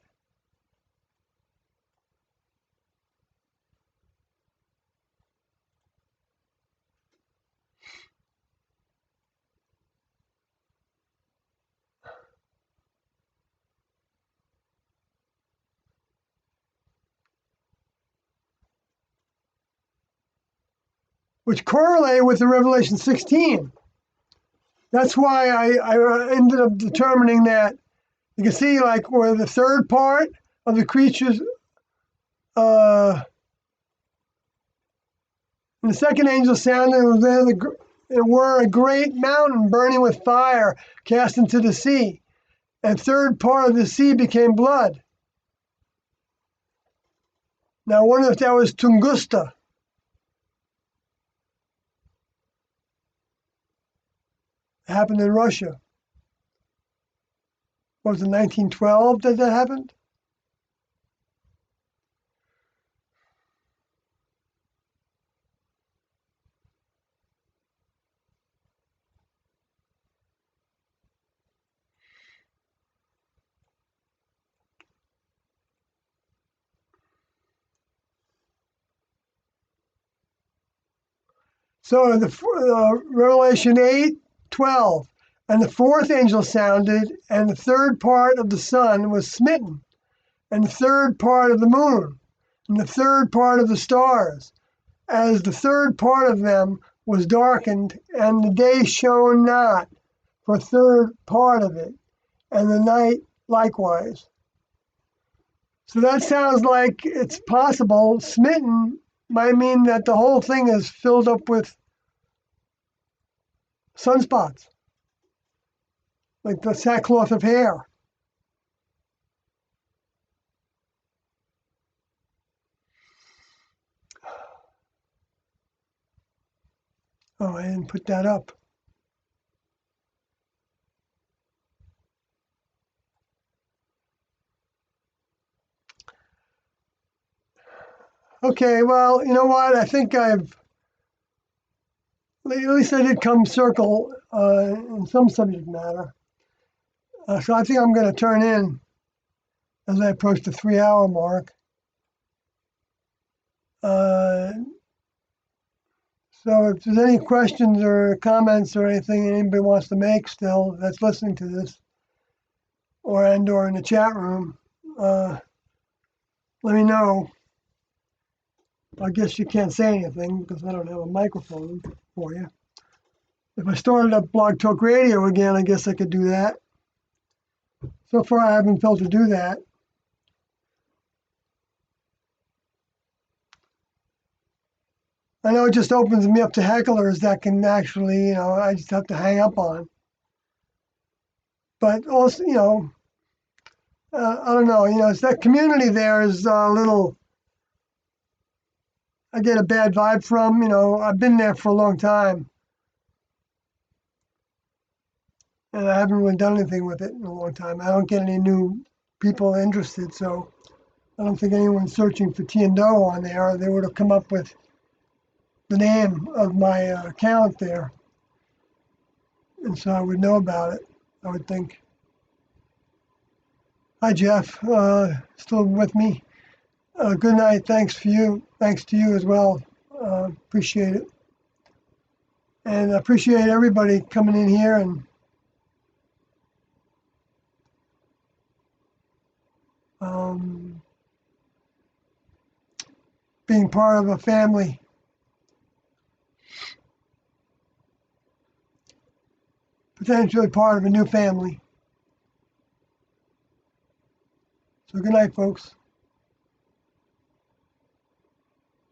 Which correlate with the Revelation 16. That's why I ended up determining that you can see like where the third part of the creatures and the second angel sounded, and there were a great mountain burning with fire cast into the sea, and third part of the sea became blood. Now I wonder if that was Tunguska. It happened in Russia. What was it, 1912 that happened? So in the Revelation 8:12, and the fourth angel sounded, and the third part of the sun was smitten, and the third part of the moon, and the third part of the stars, as the third part of them was darkened, and the day shone not for a third part of it, and the night likewise. So that sounds like it's possible. Smitten might mean that the whole thing is filled up with sunspots, like the sackcloth of hair. Oh, I didn't put that up. Okay, well, you know what? I think at least I did come circle in some subject matter. So I think I'm going to turn in as I approach the 3 hour mark. Uh, so if there's any questions or comments or anything anybody wants to make still that's listening to this, or in the chat room, let me know. I guess you can't say anything because I don't have a microphone for you. If I started up Blog Talk Radio again, I guess I could do that. So far, I haven't felt to do that. I know it just opens me up to hecklers that can actually, I just have to hang up on. But also, I don't know, it's that community there is a little, I get a bad vibe from, I've been there for a long time and I haven't really done anything with it in a long time. I don't get any new people interested, so I don't think anyone's searching for Tiendo on there. They would have come up with the name of my account there. And so I would know about it, I would think. Hi, Jeff. Still with me? Good night. Thanks to you as well. Appreciate it. And I appreciate everybody coming in here and being part of a family. Potentially part of a new family. So good night, folks.